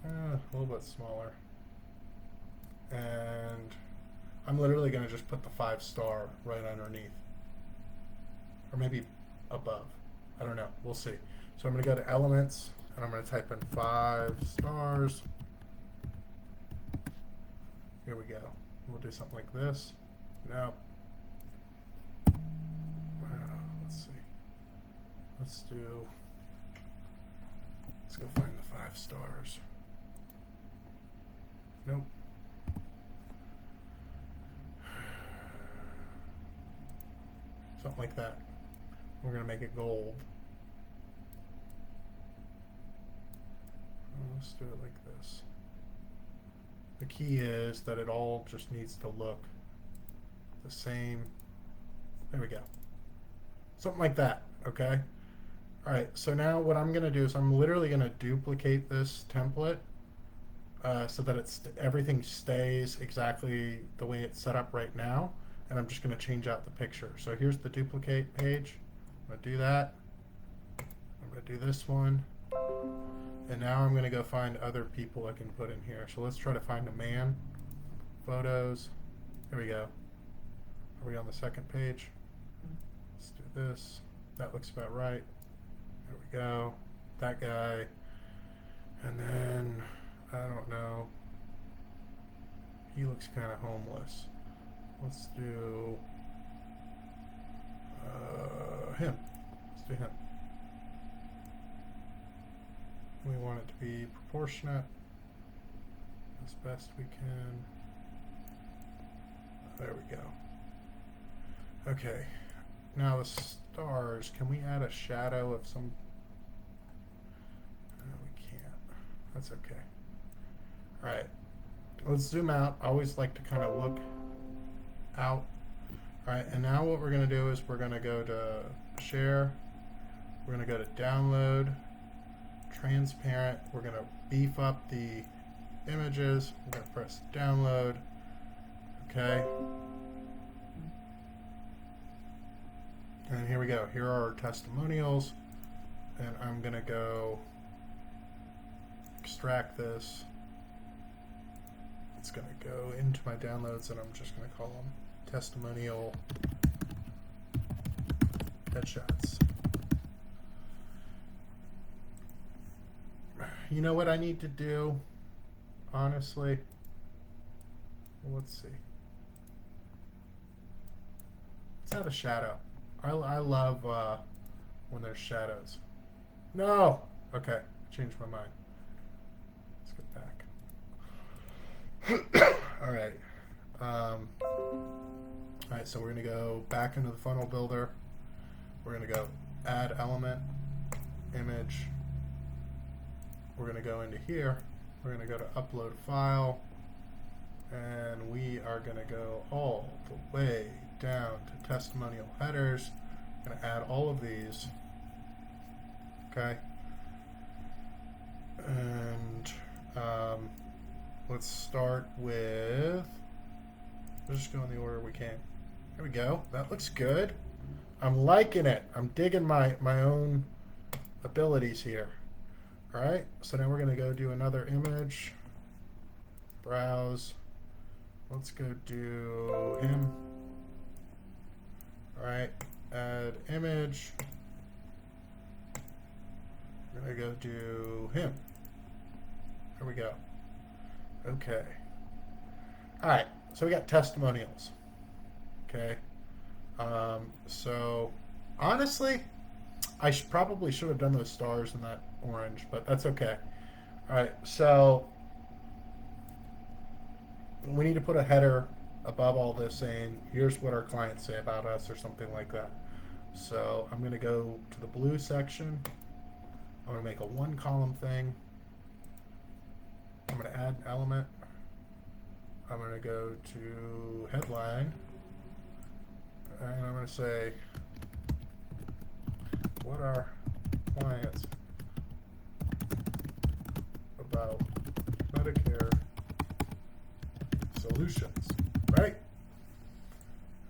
A little bit smaller. And I'm literally going to just put the 5-star right underneath. Or maybe above. I don't know. We'll see. So I'm going to go to elements, and I'm going to type in 5 stars. Here we go. We'll do something like this. No. Let's see. Let's go find the 5 stars. Nope. Something like that. We're going to make it gold. Let's do it like this. The key is that it all just needs to look the same. There we go. Something like that, okay? All right, so now what I'm going to do is I'm literally going to duplicate this template so that everything stays exactly the way it's set up right now. And I'm just going to change out the picture. So here's the duplicate page. I'm going to do that. I'm going to do this one. And now I'm going to go find other people I can put in here. So let's try to find a man. Photos. Here we go. Are we on the second page? Let's do this. That looks about right. There we go. That guy. And then, I don't know. He looks kind of homeless. Let's do him. Let's do him. We want it to be proportionate as best we can. There we go. Okay. Now the stars, can we add a shadow of some? No, we can't. That's okay. All right. Let's zoom out. I always like to kind of look out. All right, and now what we're going to do is we're going to go to share. We're going to go to download, transparent. We're going to beef up the images. We're going to press download. Okay. And here we go. Here are our testimonials. And I'm going to go extract this. It's going to go into my downloads, and I'm just going to call them testimonial headshots. You know what I need to do, honestly? Let's see. Let's add a shadow. I love when there's shadows. No! Okay, changed my mind. Let's get back. All right. All right, so we're going to go back into the funnel builder. We're going to go add element, image. We're going to go into here. We're going to go to upload file. And we are going to go all the way down to testimonial headers. I'm going to add all of these. Okay. And let's start with, let's just go in the order we came. There we go. That looks good. I'm liking it. I'm digging my own abilities here. All right. So now we're going to go do another image. Browse. Let's go do him. All right. Add image. We're going to go do him. There we go. Okay. All right. So we got testimonials. Okay. So honestly, I probably should have done those stars in that orange, but that's okay. All right. So we need to put a header above all this saying, here's what our clients say about us or something like that. So I'm going to go to the blue section. I'm going to make a 1-column thing. I'm going to add an element. I'm going to go to headline, and I'm going to say, what are clients about Medicare solutions, right?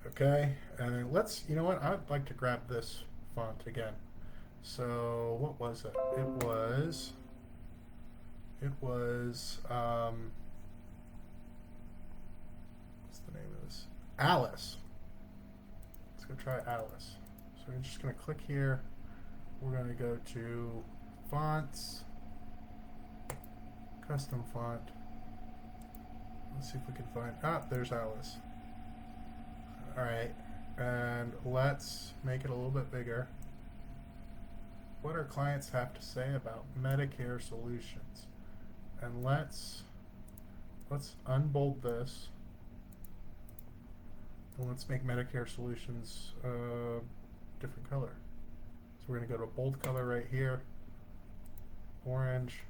Okay, and then let's, you know what, I'd like to grab this font again. So what was it? What's the name of this? Alice. Let's go try Alice. So we're just going to click here. We're going to go to fonts, custom font. Let's see if we can find, there's Alice. All right, and let's make it a little bit bigger. What our clients have to say about Medicare solutions. And let's unbold this. And let's make Medicare solutions different color. So we're going to go to bold color right here. Orange.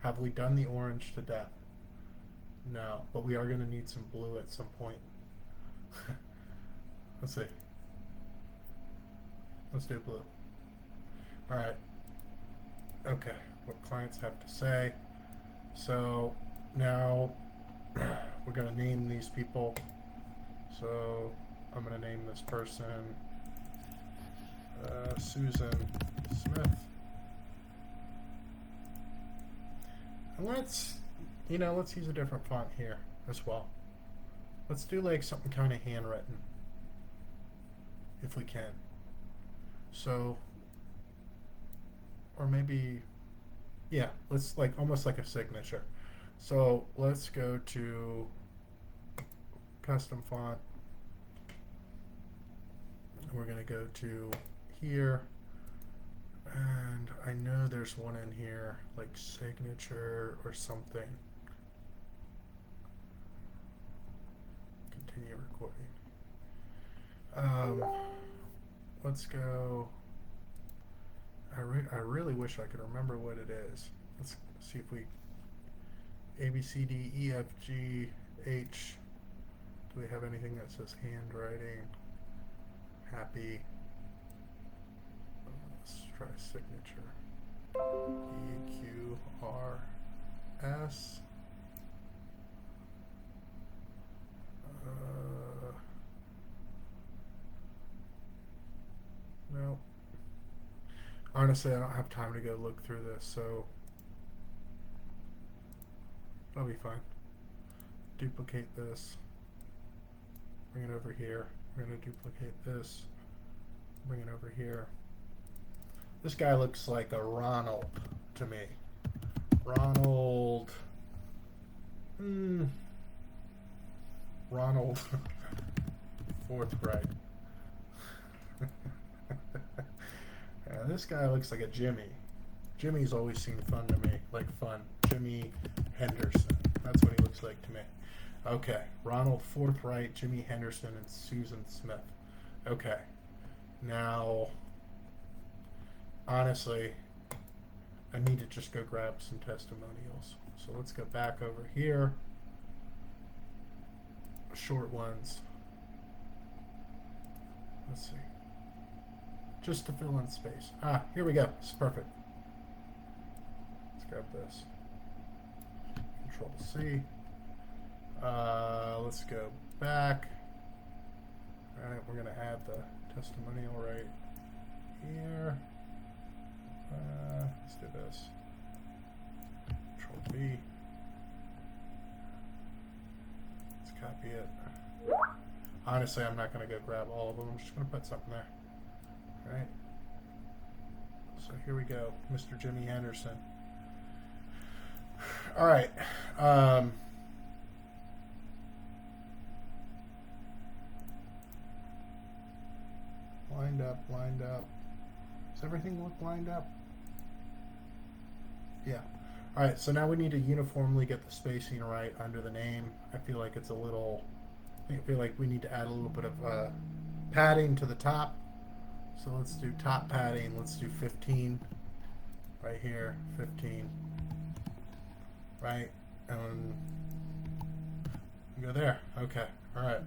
Have we done the orange to death? No, but we are going to need some blue at some point. Let's see. Let's do blue. All right. Okay, what clients have to say. So now we're going to name these people. So I'm going to name this person Susan Smith. And let's use a different font here as well. Let's do like something kind of handwritten, if we can. So, or maybe, yeah, let's like almost like a signature. So let's go to custom font. We're going to go to here. And I know there's one in here, like signature or something. Continue recording. Let's go. I really wish I could remember what it is. Let's see if we. A, B, C, D, E, F, G, H. Do we have anything that says handwriting? Happy. Let's try signature. E, Q, R, S. No. Honestly, I don't have time to go look through this, so that'll be fine. Duplicate this. Bring it over here. We're going to duplicate this. Bring it over here. This guy looks like a Ronald to me. Ronald. Ronald Forthright. Yeah, this guy looks like a Jimmy. Jimmy's always seemed fun to me. Like fun. Jimmy Henderson. That's what he looks like to me. Okay. Ronald Forthright, Jimmy Henderson, and Susan Smith. Okay. Now, honestly, I need to just go grab some testimonials. So let's go back over here. Short ones. Let's see. Just to fill in space. Here we go. It's perfect. Let's grab this. Control C. Let's go back. All right, we're going to add the testimonial right here. Let's do this. Control V. Let's copy it. Honestly, I'm not going to go grab all of them. I'm just going to put something there. All right. So here we go, Mr. Jimmy Henderson. All right. Lined up. Does everything look lined up? Yeah. All right, so now we need to uniformly get the spacing right under the name. I feel like it's a little, I feel like we need to add a little bit of padding to the top. So let's do top padding. Let's do 15 right here, 15. Right, and Go there. Okay. All right.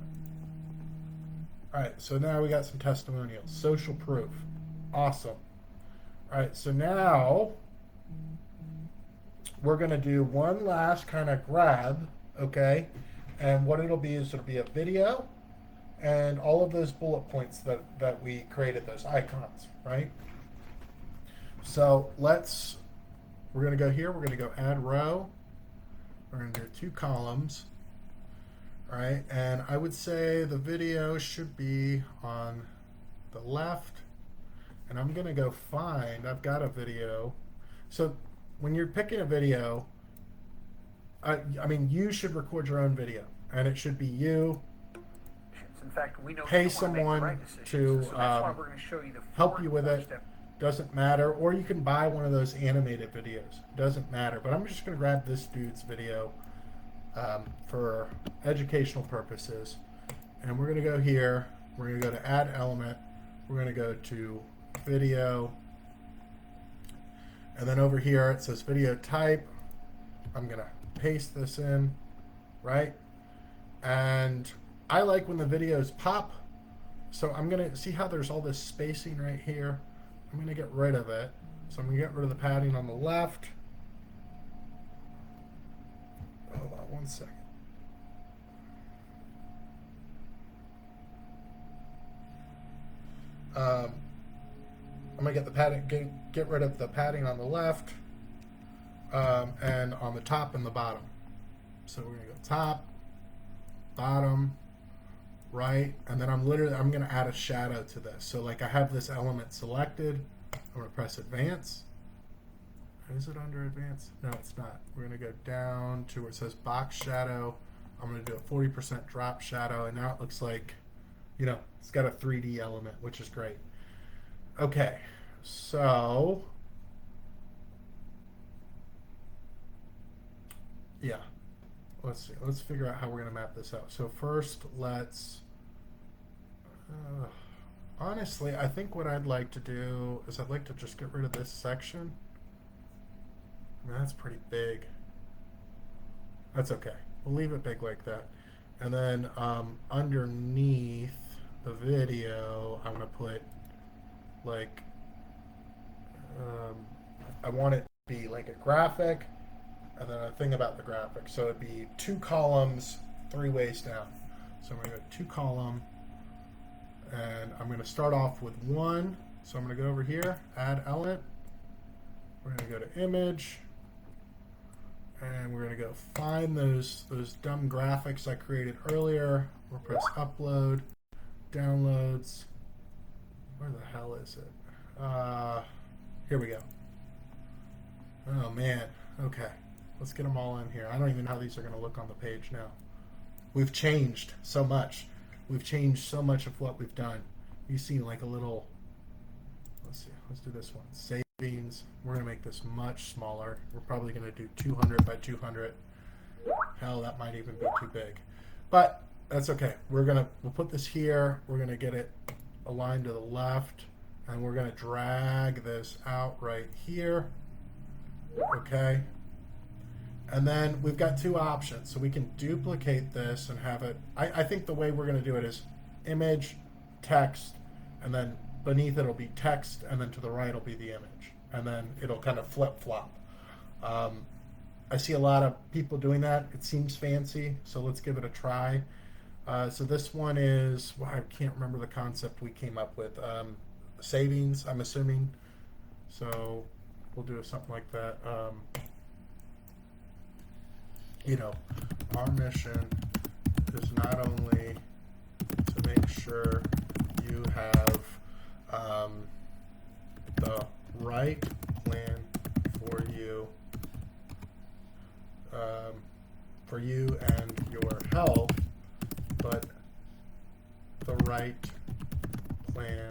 All right. So now we got some testimonials. Social proof. Awesome. All right. So now we're going to do one last kind of grab. Okay. And what it'll be is it'll be a video and all of those bullet points that we created, those icons, right? So we're going to go here. We're going to go add row. We're going to do 2 columns. All right, and I would say the video should be on the left, and I'm gonna go find, I've got a video. So when you're picking a video, I mean, you should record your own video, and it should be you. In fact, we know pay someone to help you with it. Doesn't matter, or you can buy one of those animated videos. Doesn't matter, but I'm just gonna grab this dude's video. For educational purposes, and we're going to go here, we're going to go to add element, we're going to go to video, and then over here it says video type. I'm going to paste this in, right? And I like when the videos pop, so I'm going to see how there's all this spacing right here. I'm going to get rid of it, so I'm going to get rid of the padding on the left. Hold on 1 second. I'm gonna get the padding, get rid of the padding on the left, and on the top and the bottom. So we're gonna go top, bottom, right, and then I'm gonna add a shadow to this. So like I have this element selected. I'm gonna press advance. Is it under advanced? No, it's not. We're going to go down to where it says box shadow. I'm going to do a 40% drop shadow, and now it looks like, it's got a 3D element, which is great. Okay, so, yeah, let's see. Let's figure out how we're going to map this out. So first, honestly, I think what I'd like to do is I'd like to just get rid of this section. That's pretty big. That's okay. We'll leave it big like that. And then underneath the video, I'm going to put like, I want it to be like a graphic and then a thing about the graphic. So it'd be 2 columns, 3 ways down. So I'm going to go 2 column, and I'm going to start off with 1. So I'm going to go over here, add element. We're going to go to image. And we're going to go find those dumb graphics I created earlier. We'll press upload, downloads. Where the hell is it? Here we go. Oh man. Okay. Let's get them all in here. I don't even know how these are going to look on the page now. We've changed so much. We've changed so much of what we've done. You see like a little, let's see, let's do this one. Savings. We're going to make this much smaller. We're probably going to do 200 by 200. Hell, that might even be too big. But that's okay. We'll put this here. We're going to get it aligned to the left. And we're going to drag this out right here. Okay. And then we've got 2 options. So we can duplicate this and have it. I think the way we're going to do it is image, text, and then beneath it'll be text, and then to the right will be the image. And then it'll kind of flip-flop. I see a lot of people doing that. It seems fancy, so let's give it a try. So this one is, well, I can't remember the concept we came up with. Savings, I'm assuming. So we'll do something like that. Our mission is not only to make sure you have the right plan for you and your health, but the right plan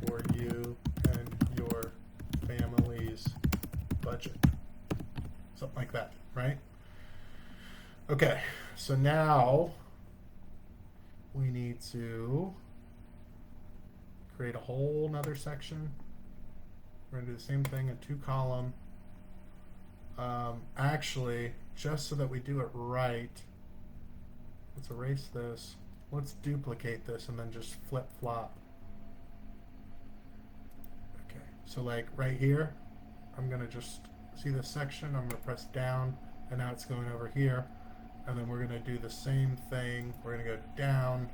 for you and your family's budget. Something like that, right? Okay, so now we need to create a whole nother section. We're going to do the same thing in 2 column. Actually, just so that we do it right, Let's erase this. Let's duplicate this and then just flip flop. Okay, so like right here, I'm gonna just see this section, I'm gonna press down, and now it's going over here. And then we're gonna do the same thing. We're gonna go down,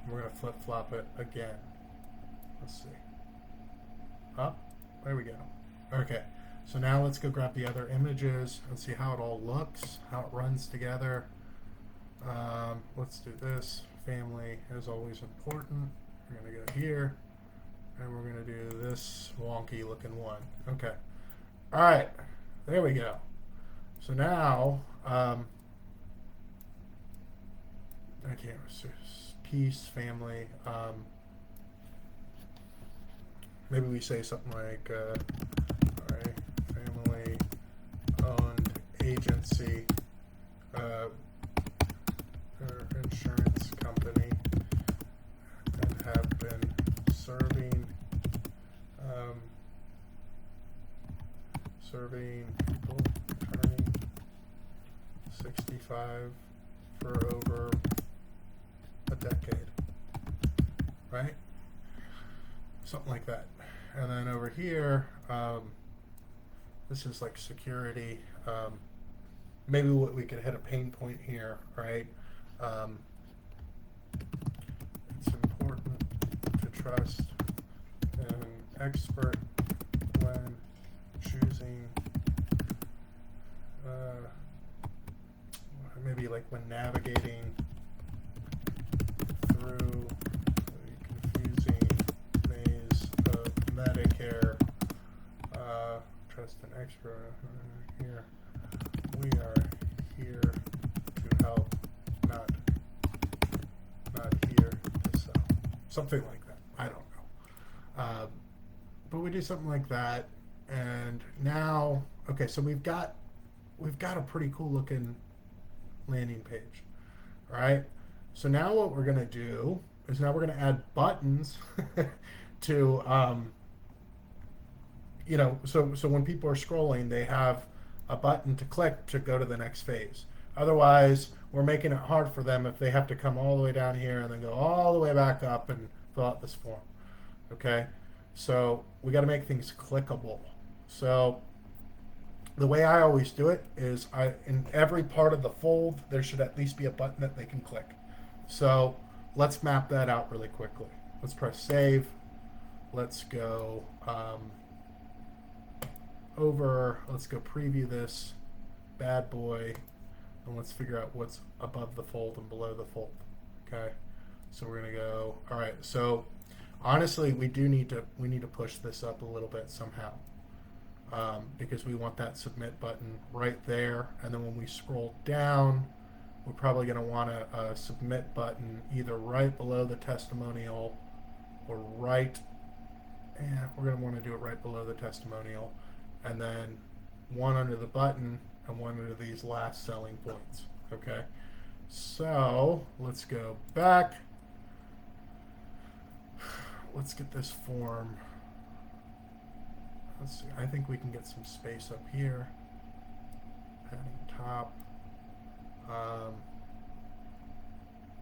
and we're gonna flip flop it again. Let's see. Up, there we go. Okay, so now let's go grab the other images and see how it all looks, how it runs together. Let's do this. Family is always important. We're gonna go here, and we're gonna do this wonky looking one. Okay. All right, there we go. So now, I can't peace, family. Maybe we say something like, all right, family-owned agency, or insurance company, and have been serving people turning 65 for over a decade, right? Something like that. And then over here, this is like security. Maybe what we could hit a pain point here, right? It's important to trust an expert when choosing, maybe like when navigating through the confusing maze of Medicare. Trust an expert here. We are here to help, not here to sell. Something like that. I don't know. But we do something like that, and now, okay, so we've got a pretty cool looking landing page, right? So now what we're gonna do is now we're gonna add buttons to, so when people are scrolling, they have a button to click to go to the next phase. Otherwise, we're making it hard for them if they have to come all the way down here and then go all the way back up and fill out this form. Okay, so we got to make things clickable. So the way I always do it is in every part of the fold, there should at least be a button that they can click. So let's map that out really quickly. Let's press save. Let's go let's go preview this bad boy, and let's figure out what's above the fold and below the fold. Okay, so we're gonna go, all right, so honestly we need to push this up a little bit somehow, because we want that submit button right there, and then when we scroll down, we're probably going to want a submit button either right below the testimonial or we're going to want to do it right below the testimonial, and then one under the button and one under these last selling points. Okay, so let's go back. Let's get this form. Let's see, I think we can get some space up here. Padding top.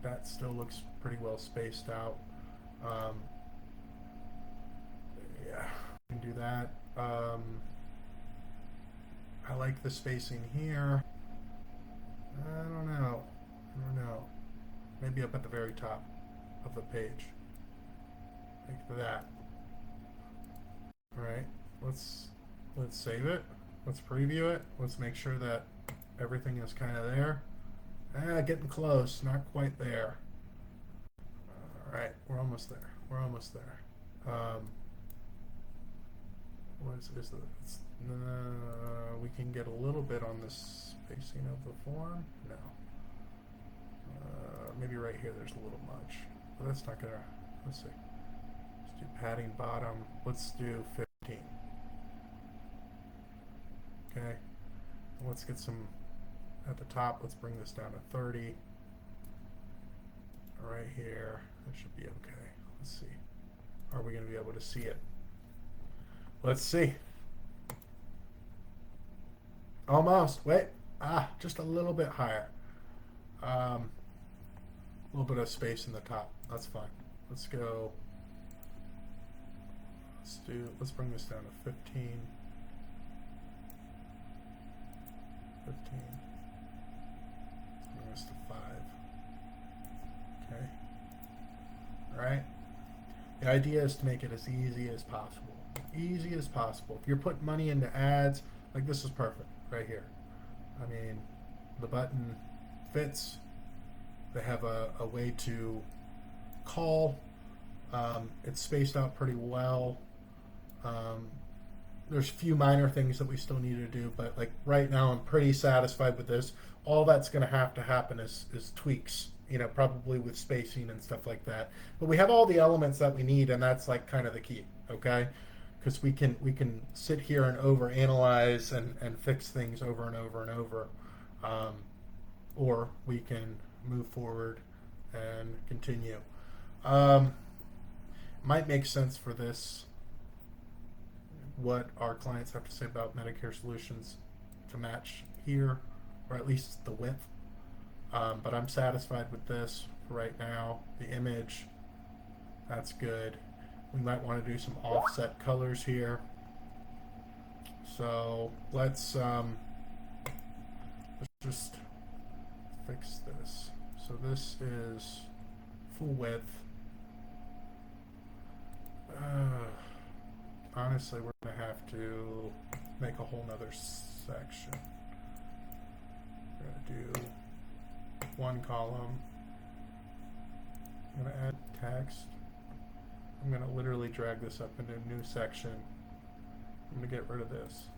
That still looks pretty well spaced out. Yeah, we can do that. I like the spacing here. I don't know. Maybe up at the very top of the page. Like that. All right. Let's save it. Let's preview it. Let's make sure that everything is kind of there. Getting close. Not quite there. All right. We're almost there. We can get a little bit on the spacing of the form. No. Maybe right here there's a little much. But that's not gonna. Let's see. Let's do padding bottom. Let's do 15. Okay. Let's get some at the top. Let's bring this down to 30. Right here. That should be okay. Let's see. Are we going to be able to see it? Let's see. Almost. Wait. Just a little bit higher. A little bit of space in the top. That's fine. Let's go. Let's bring this down to 15. 15. Let's bring this to 5. Okay. All right. The idea is to make it as easy as possible. Easy as possible. If you're putting money into ads, like this is perfect right here. I mean, the button fits. They have a way to call. It's spaced out pretty well. There's a few minor things that we still need to do, but like right now I'm pretty satisfied with this. All that's going to happen is tweaks, probably with spacing and stuff like that. But we have all the elements that we need, and that's like kind of the key, okay? Because we can sit here and over analyze and fix things over and over and over, or we can move forward and continue. Might make sense for this what our clients have to say about Medicare solutions to match here, or at least the width. But I'm satisfied with this for right now. The image, that's good. We might want to do some offset colors here. So let's just fix this. So this is full width. Honestly, we're going to have to make a whole nother section. We're going to do one column. I'm going to add text. I'm going to literally drag this up into a new section. I'm going to get rid of this.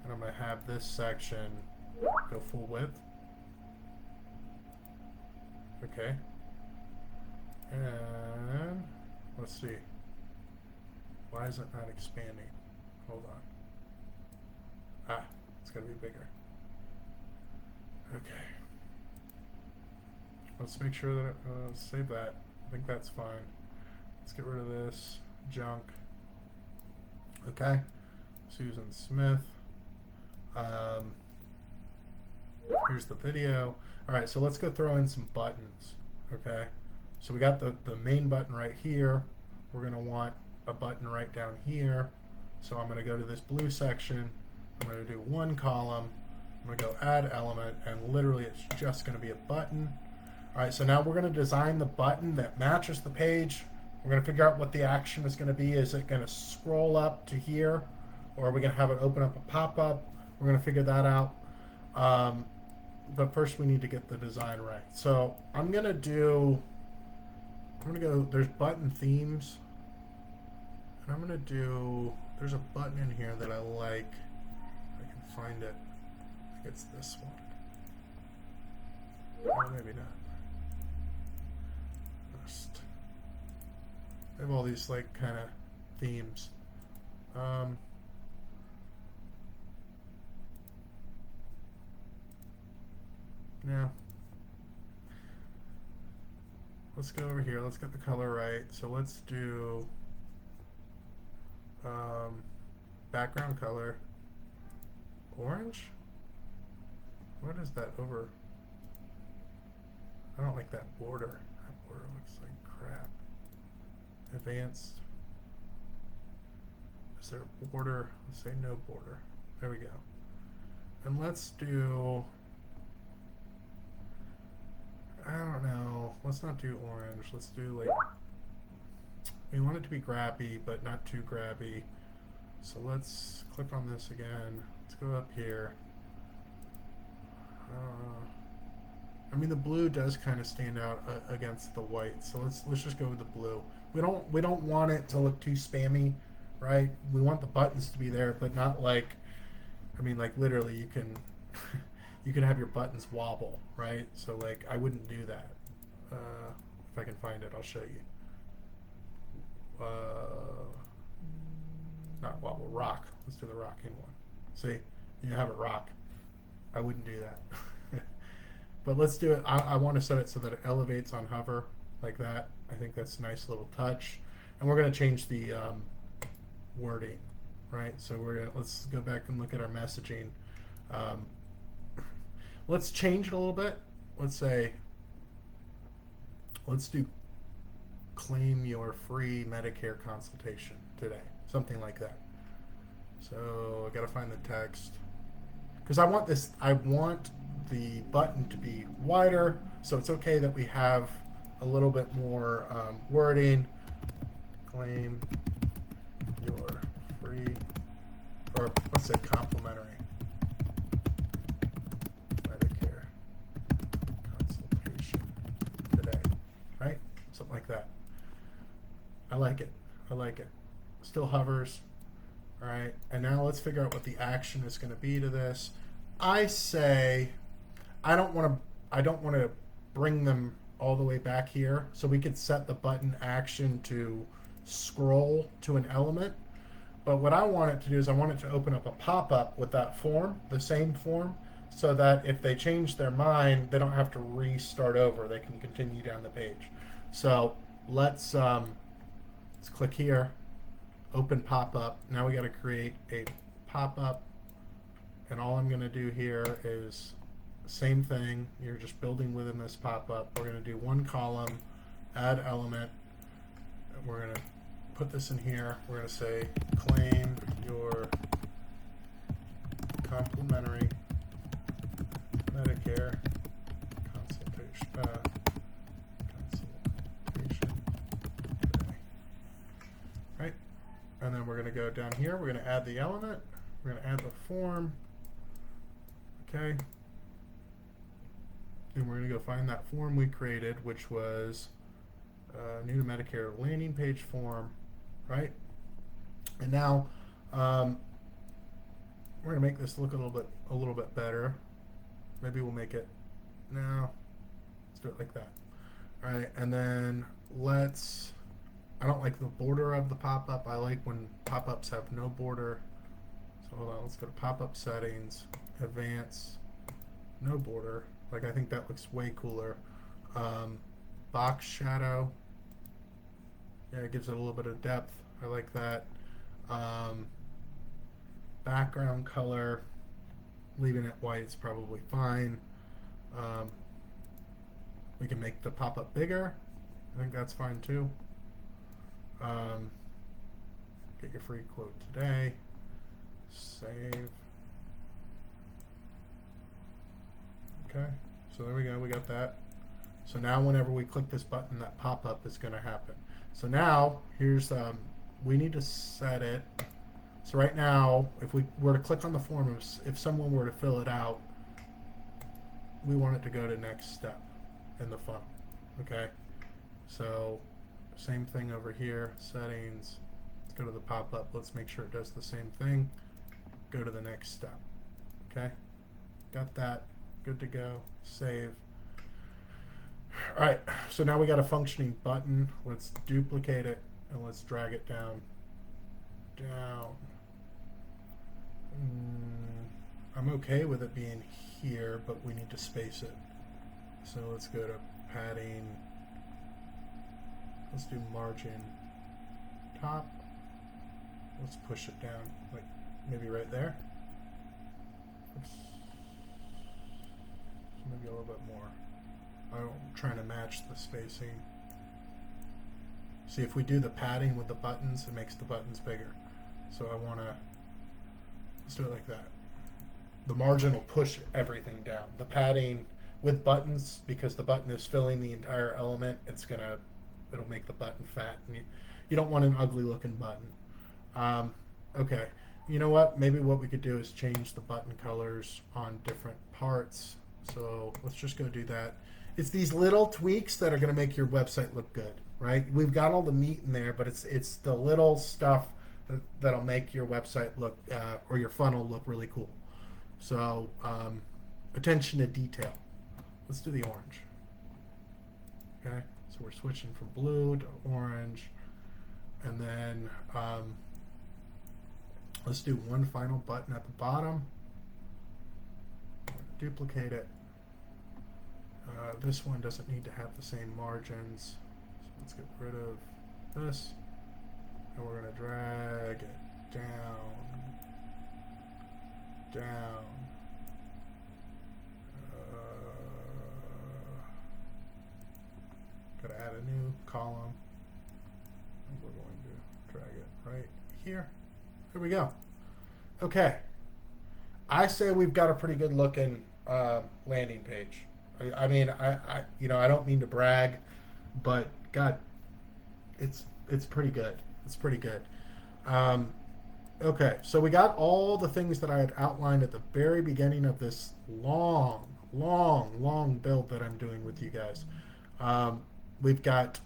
And I'm going to have this section go full width. Okay. And let's see. Why is it not expanding? Hold on. Ah, it's got to be bigger. Okay. Let's make sure that, save that. I think that's fine. Let's get rid of this junk. Okay. Susan Smith. Here's the video. All right, so let's go throw in some buttons. Okay. So we got the main button right here. We're going to want a button right down here. So I'm going to go to this blue section. I'm going to do one column. I'm going to go add element, and literally it's just going to be a button. All right, so now we're going to design the button that matches the page. We're going to figure out what the action is going to be. Is it going to scroll up to here, or are we going to have it open up a pop-up? We're going to figure that out. But first we need to get the design right. I'm going to go, there's button themes. And I'm going to do, there's a button in here that I like. If I can find it. I think it's this one. Or maybe not. They have all these like kind of themes. Yeah. Let's go over here. Let's get the color right. So let's do background color orange. What is that over? I don't like that border. That border looks like crap. Advanced. Is there a border? Let's say no border. There we go. And let's do, I don't know. Let's not do orange. Let's do like, we want it to be grabby, but not too grabby. So let's click on this again. Let's go up here. I mean, the blue does kind of stand out against the white, so let's just go with the blue. We don't want it to look too spammy, right? We want the buttons to be there, but not like, I mean, like literally, you can you can have your buttons wobble, right? So like, I wouldn't do that. If I can find it, I'll show you. Not wobble, rock. Let's do the rocking one. See, you have it rock. I wouldn't do that. But let's do it. I want to set it so that it elevates on hover like that. I think that's a nice little touch. And we're going to change the wording, right? So let's go back and look at our messaging. Let's change it a little bit. Let's say let's do claim your free Medicare consultation today. Something like that. So I gotta find the text. Because I want the button to be wider, so it's okay that we have a little bit more wording. Claim your free, or let's say complimentary Medicare consultation today, right? Something like that. I like it. I like it. Still hovers. All right, and now let's figure out what the action is going to be to this. I say, I don't want to bring them all the way back here, so we could set the button action to scroll to an element. But what I want it to do is I want it to open up a pop-up with that form, the same form, so that if they change their mind, they don't have to restart over. They can continue down the page. So let's click here. Open pop-up. Now we got to create a pop-up, and all I'm going to do here is same thing. You're just building within this pop-up. We're going to do one column, add element. We're going to put this in here. We're going to say claim your complimentary Medicare consultation today. Right? And then we're going to go down here. We're going to add the element. We're going to add the form. Okay. And we're going to go find that form we created, which was new to Medicare landing page form, right? And now we're going to make this look a little bit better. Maybe we'll make it. No, let's do it like that. All right, and then let's. I don't like the border of the pop-up. I like when pop-ups have no border. So hold on, let's go to pop-up settings, advanced, no border. Like, I think that looks way cooler. Box shadow. Yeah, it gives it a little bit of depth. I like that. Background color, leaving it white is probably fine. We can make the pop-up bigger. I think that's fine too. Get your free quote today. Save. Okay, so there we go. We got that. So now whenever we click this button, that pop-up is going to happen. So now here's we need to set it. So right now, if we were to click on the form, if someone were to fill it out, we want it to go to next step in the funnel. Okay, so same thing over here, settings. Let's go to the pop-up. Let's make sure it does the same thing. Go to the next step. Okay, got that. Good to go. Save. All right, so now we got a functioning button. Let's duplicate it and let's drag it down. I'm okay with it being here, but we need to space it. So let's go to padding. Let's do margin top. Let's push it down, like maybe right there. Oops. So maybe a little bit more. I'm trying to match the spacing. See, if we do the padding with the buttons, it makes the buttons bigger. So I want to, let's do it like that. The margin will push everything down. The padding with buttons, because the button is filling the entire element, it'll make the button fat. And you don't want an ugly looking button. Okay, you know what? Maybe what we could do is change the button colors on different parts. So let's just go do that. It's these little tweaks that are going to make your website look good, right? We've got all the meat in there, but it's the little stuff that'll make your website look or your funnel look really cool. So attention to detail. Let's do the orange. Okay, so we're switching from blue to orange, and then let's do one final button at the bottom. Duplicate it. This one doesn't need to have the same margins. So let's get rid of this. And we're going to drag it down. Gotta add a new column. And we're going to drag it right here. Here we go. Okay. I say we've got a pretty good looking landing page. I mean, I don't mean to brag, but God, it's pretty good. It's pretty good. Um, okay, so we got all the things that I had outlined at the very beginning of this long build that I'm doing with you guys. Um, we've got,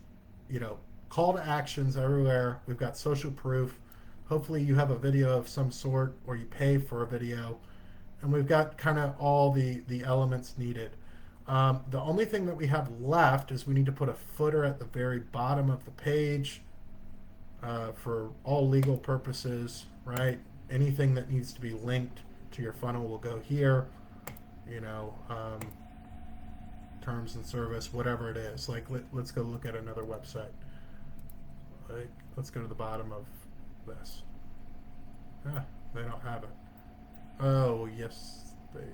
call to actions everywhere. We've got social proof. Hopefully, you have a video of some sort, or you pay for a video, and we've got kind of all the elements needed. The only thing that we have left is we need to put a footer at the very bottom of the page for all legal purposes, right? Anything that needs to be linked to your funnel will go here. You know, terms and service, whatever it is. Like, let's go look at another website. Like, let's go to the bottom of this. Ah, they don't have it. Oh, yes, they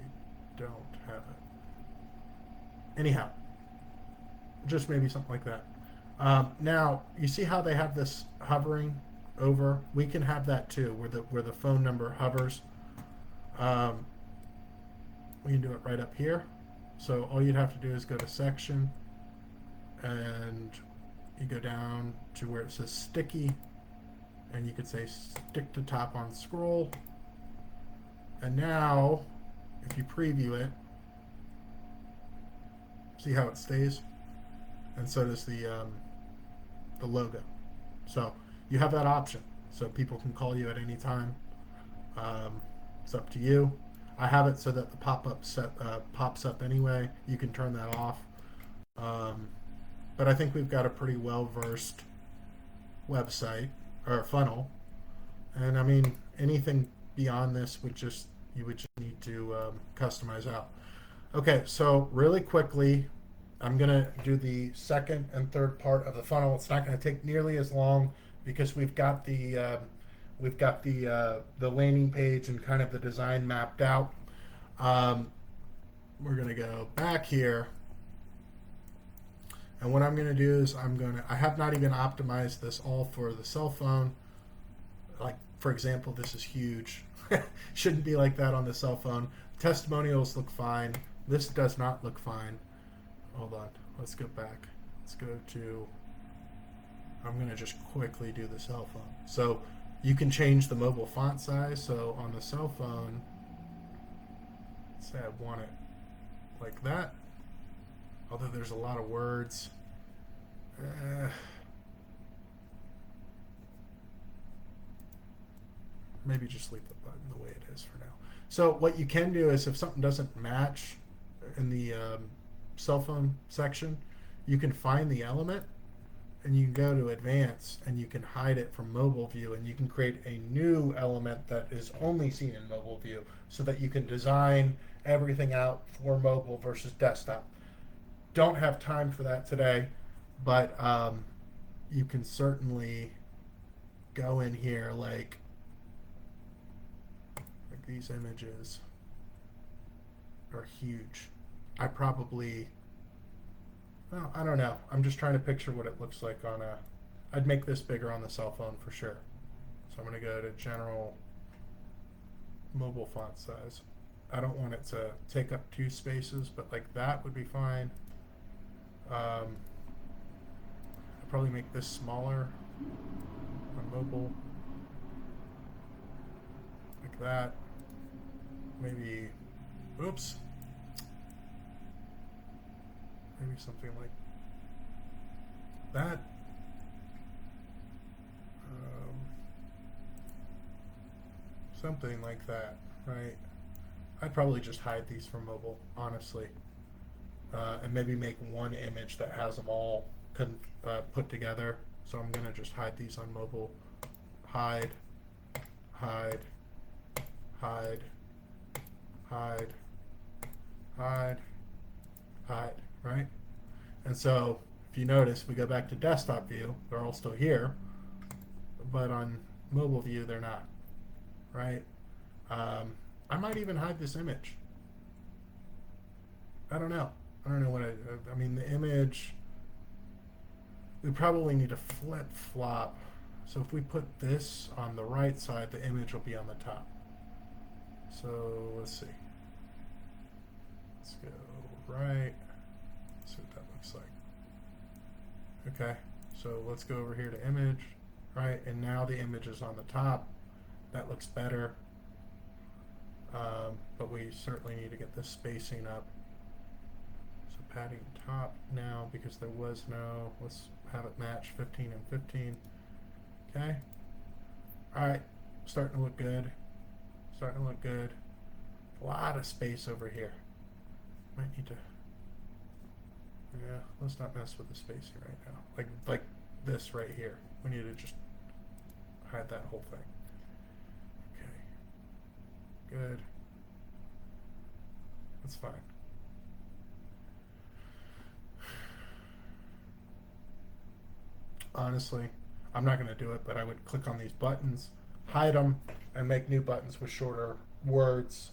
don't have it. Anyhow, just maybe something like that. Now, you see how they have this hovering over? We can have that too, where the phone number hovers. Um, we can do it right up here. So all you'd have to do is go to section, and you go down to where it says sticky, and you could say stick to top on scroll. And now, if you preview it, see how it stays, and so does the logo. So you have that option, so people can call you at any time. It's up to you. I have it so that the pop-up pops up anyway. You can turn that off. But I think we've got a pretty well-versed website or funnel, and I mean anything beyond this you would just need to customize out. Okay, so really quickly, I'm gonna do the second and third part of the funnel. It's not going to take nearly as long because we've got the landing page and kind of the design mapped out. We're going to go back here, and what I'm going to do is I have not even optimized this all for the cell phone. Like, for example, this is huge. Shouldn't be like that on the cell phone. Testimonials look fine. This does not look fine. Hold on. Let's go back. Let's go to... I'm going to just quickly do the cell phone. So you can change the mobile font size. So on the cell phone, say I want it like that. Although there's a lot of words. Maybe just leave the button the way it is for now. So what you can do is if something doesn't match in the cell phone section, you can find the element and you can go to advanced and you can hide it from mobile view, and you can create a new element that is only seen in mobile view so that you can design everything out for mobile versus desktop. Don't have time for that today, but you can certainly go in here like these images are huge. I don't know. I'm just trying to picture what it looks like I'd make this bigger on the cell phone for sure. So I'm going to go to general mobile font size. I don't want it to take up 2 spaces, but like that would be fine. I'd probably make this smaller on mobile. Like that. Maybe, oops. Maybe something like that. Something like that, right? I'd probably just hide these from mobile, honestly. And maybe make one image that has them all put together. So I'm going to just hide these on mobile. Hide, hide, hide, hide, hide, hide, right? And so if you notice, we go back to desktop view, they're all still here, but on mobile view, they're not, right? I might even hide this image. I don't know what I mean, the image, we probably need to flip flop. So if we put this on the right side, the image will be on the top. So let's see. Let's go right. Let's see what that looks like. Okay, so let's go over here to image, right? And now the image is on the top. That looks better. But we certainly need to get this spacing up. So padding top now, because there was no, let's have it match 15 and 15. Okay. All right, starting to look good. Starting to look good. A lot of space over here. Might need to, yeah, let's not mess with the spacing right now. Like this right here. We need to just hide that whole thing. Okay. Good. That's fine. Honestly, I'm not going to do it, but I would click on these buttons, hide them, and make new buttons with shorter words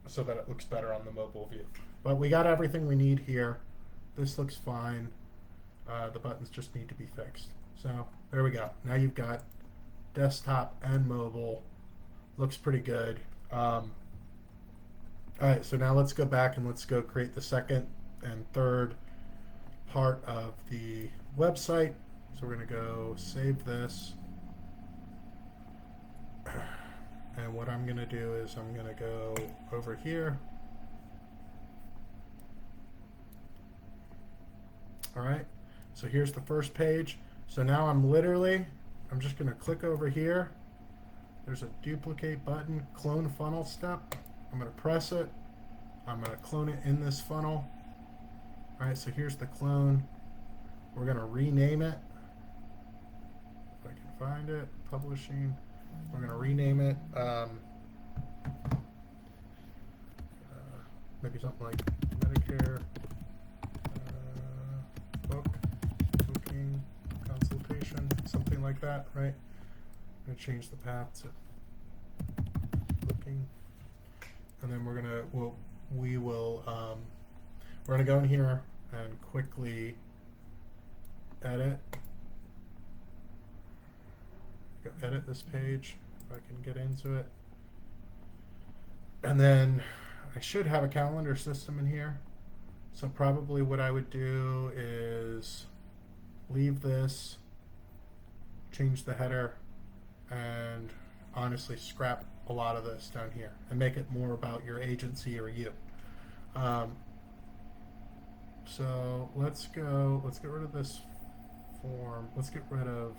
so that it looks better on the mobile view. But we got everything we need here. This looks fine. The buttons just need to be fixed. So there we go. Now you've got desktop and mobile. Looks pretty good. All right, so now let's go back and let's go create the second and third part of the website. So we're going to go save this. And what I'm going to do is I'm going to go over here. All right, so here's the first page. So now I'm just going to click over here. There's a duplicate button, clone funnel step. I'm going to press it. I'm going to clone it in this funnel. All right, so here's the clone. We're going to rename it. If I can find it, publishing. We're going to rename it. Maybe something like Medicare booking consultation, something like that, right? I'm going to change the path to booking. And then we're gonna go in here and quickly edit. Go edit this page if I can get into it. And then I should have a calendar system in here. So probably what I would do is leave this, change the header, and honestly scrap a lot of this down here and make it more about your agency or you. So let's get rid of this form. Let's get rid of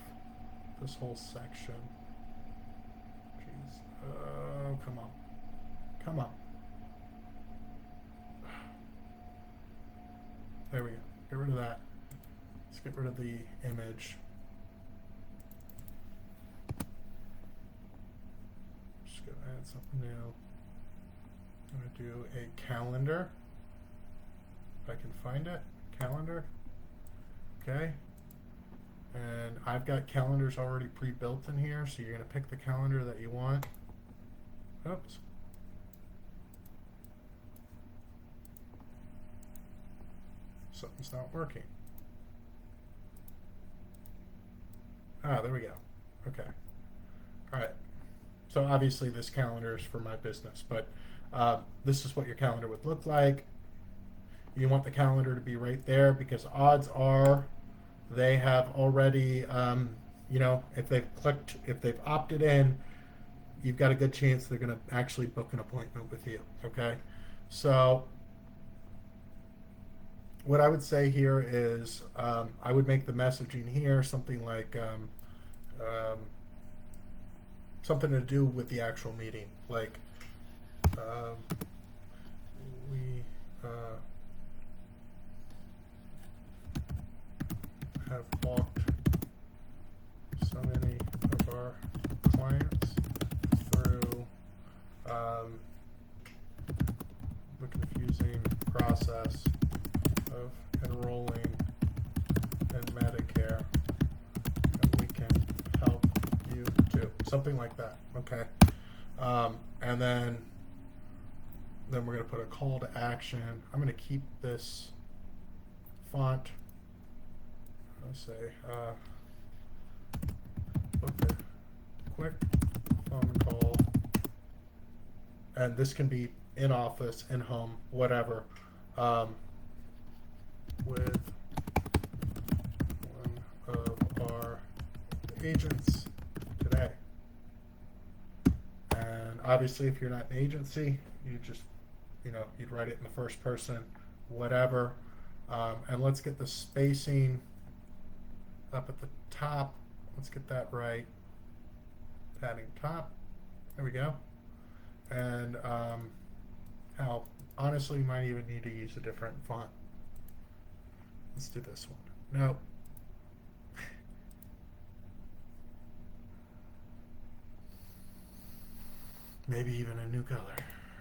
this whole section. Jeez. Oh, come on. Come on. There we go. Get rid of that. Let's get rid of the image. Just gonna add something new. I'm gonna do a calendar. If I can find it. Calendar. Okay. And I've got calendars already pre-built in here, so you're gonna pick the calendar that you want. Oops. Something's not working. Ah, there we go. Okay. All right. So obviously this calendar is for my business, but this is what your calendar would look like. You want the calendar to be right there because odds are they have already, if they've opted in, you've got a good chance they're going to actually book an appointment with you. Okay. So what I would say here is I would make the messaging here something like something to do with the actual meeting, like we have walked so many of our clients through the confusing process of enrolling in Medicare, and we can help you too. Something like that, okay? And then we're going to put a call to action. I'm going to keep this font let's say, book a quick phone call, and this can be in office, in home, whatever, with one of our agents today. And obviously, if you're not an agency, you just, you'd write it in the first person, whatever. And let's get the spacing up at the top. Let's get that right. Padding top. There we go. And how, honestly, you might even need to use a different font. Let's do this one. No. Maybe even a new color.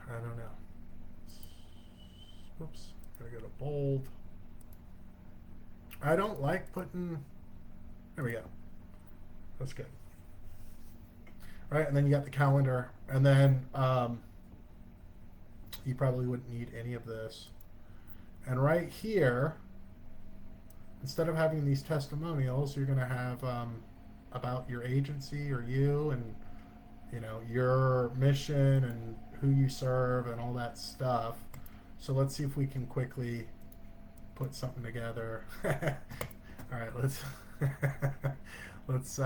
I don't know. Oops. Gotta go to bold. I don't like putting. There we go. That's good. Right, and then you got the calendar, and then you probably wouldn't need any of this. And right here, instead of having these testimonials, you're going to have about your agency or you, and your mission and who you serve and all that stuff. So let's see if we can quickly put something together. All right, let's let's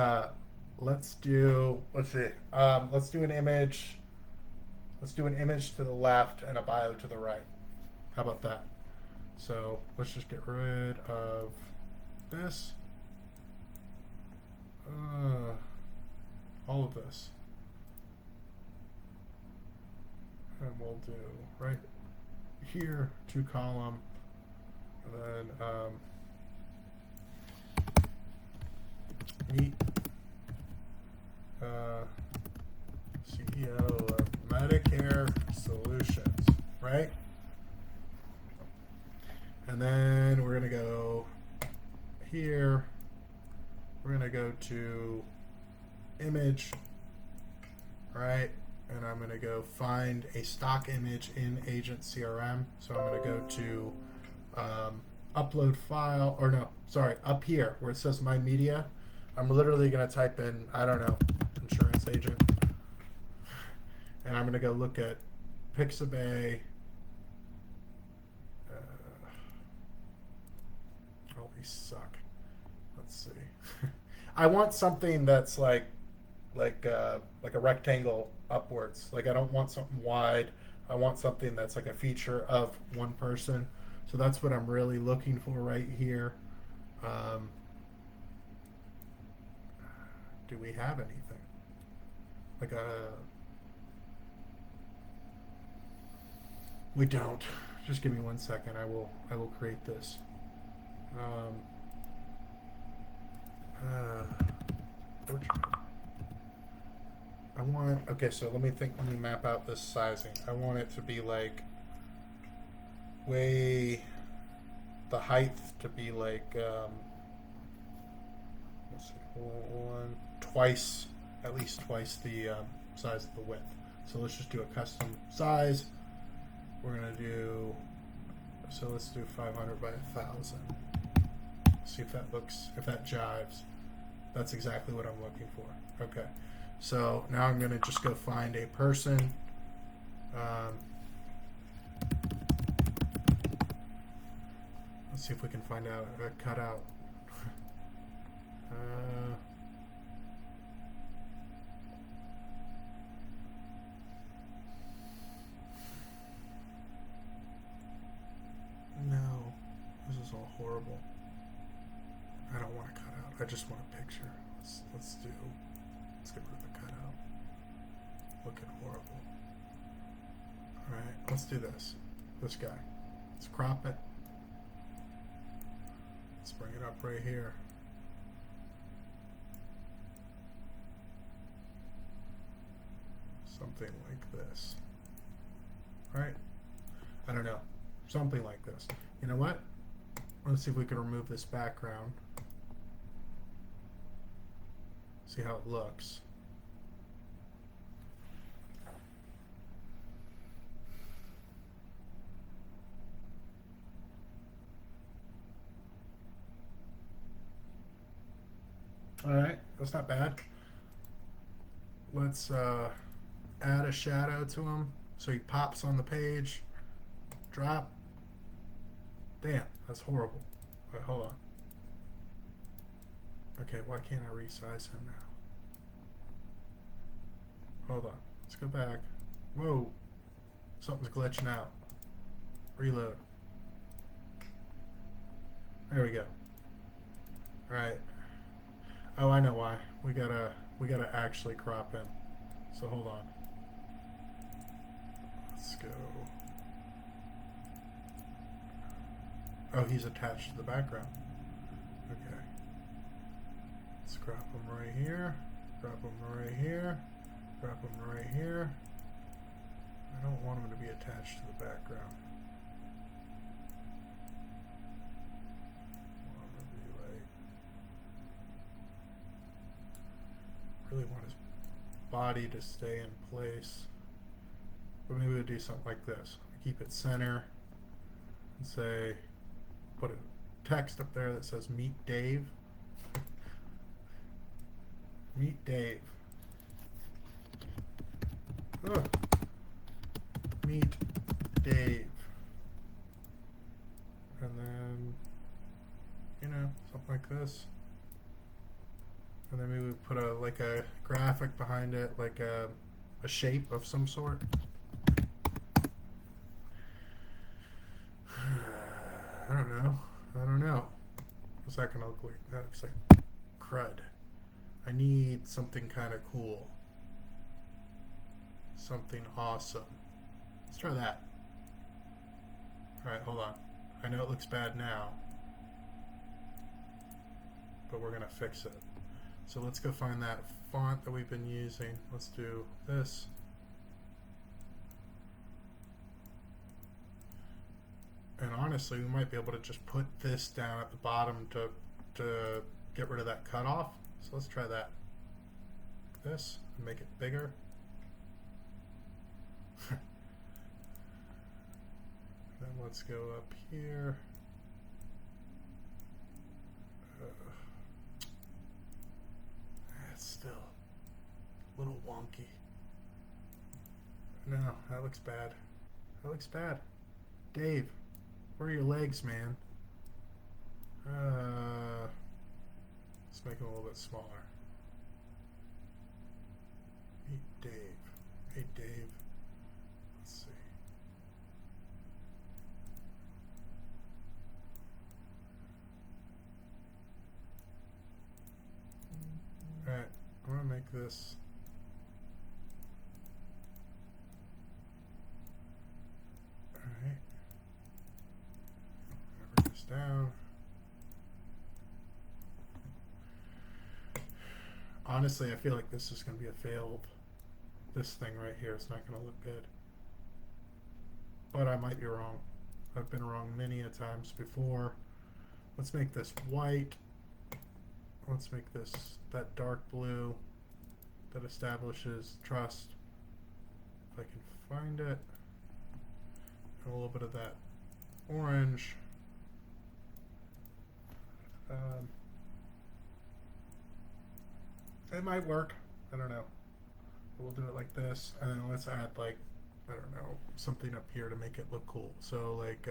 do an image. Let's do an image to the left and a bio to the right. How about that? So let's just get rid of this. All of this. And we'll do right here, 2-column, and then meet CEO of Medicare Solutions, right? And then we're going to go here. We're going to go to image, right? And I'm going to go find a stock image in Agent CRM. So I'm going to go to upload file, or no, sorry, up here where it says my media. I'm literally going to type in, I don't know, insurance agent. And I'm going to go look at Pixabay. Oh, these suck. Let's see. I want something that's like a rectangle upwards. Like, I don't want something wide. I want something that's like a feature of one person. So that's what I'm really looking for right here. Do we have anything? Like we don't. Just give me 1 second. I will create this. I want, okay, so let me map out this sizing. I want it to be like the height to be like, let's see, at least twice the size of the width. So let's just do a custom size. We're gonna do, so let's do 500 by 1,000. See if that jives. That's exactly what I'm looking for. Okay. So now I'm going to just go find a person. Let's see if we can find out a cutout. No, this is all horrible. I don't want a cutout. I just want a picture. Let's get rid of the cutout. Looking horrible. Alright, let's do this. This guy. Let's crop it. Let's bring it up right here. Something like this. Alright? I don't know. Something like this. You know what? Let's see if we can remove this background. See how it looks. That's not bad. Let's add a shadow to him so he pops on the page. Drop. Damn, that's horrible. Wait, hold on. Okay, why can't I resize him now? Hold on. Let's go back. Whoa. Something's glitching out. Reload. There we go. Alright. Oh, I know why. We gotta actually crop him. So hold on. Let's go. Oh, he's attached to the background. Okay. Let's crop him right here. Crop him right here. Crop him right here. I don't want him to be attached to the background. I want him to be like, really want his body to stay in place. But maybe we'll do something like this. Keep it center and say, put a text up there that says Meet Dave. Meet Dave. Ugh. Meet Dave. And then, you know, something like this. And then maybe we put a graphic behind it, like a shape of some sort. I don't know. What's that gonna look like? That looks like crud. I need something kind of cool. Something awesome. Let's try that. Alright, hold on. I know it looks bad now, but we're gonna fix it. So let's go find that font that we've been using. Let's do this. And honestly, we might be able to just put this down at the bottom to get rid of that cutoff. So let's try that. This, and make it bigger. Then let's go up here. It's still a little wonky. No, that looks bad. That looks bad. Dave, where are your legs, man? Let's make them a little bit smaller. Meet Dave. Hey, Dave. Let's see. Alright, I'm gonna make this. Alright. Bring this down. Honestly, I feel like this is going to be a failed. This thing right here is not going to look good. But I might be wrong. I've been wrong many a times before. Let's make this white. Let's make this that dark blue that establishes trust. If I can find it. And a little bit of that orange. It might work. I don't know. We'll do it like this, and then let's add like, I don't know, something up here to make it look cool. So like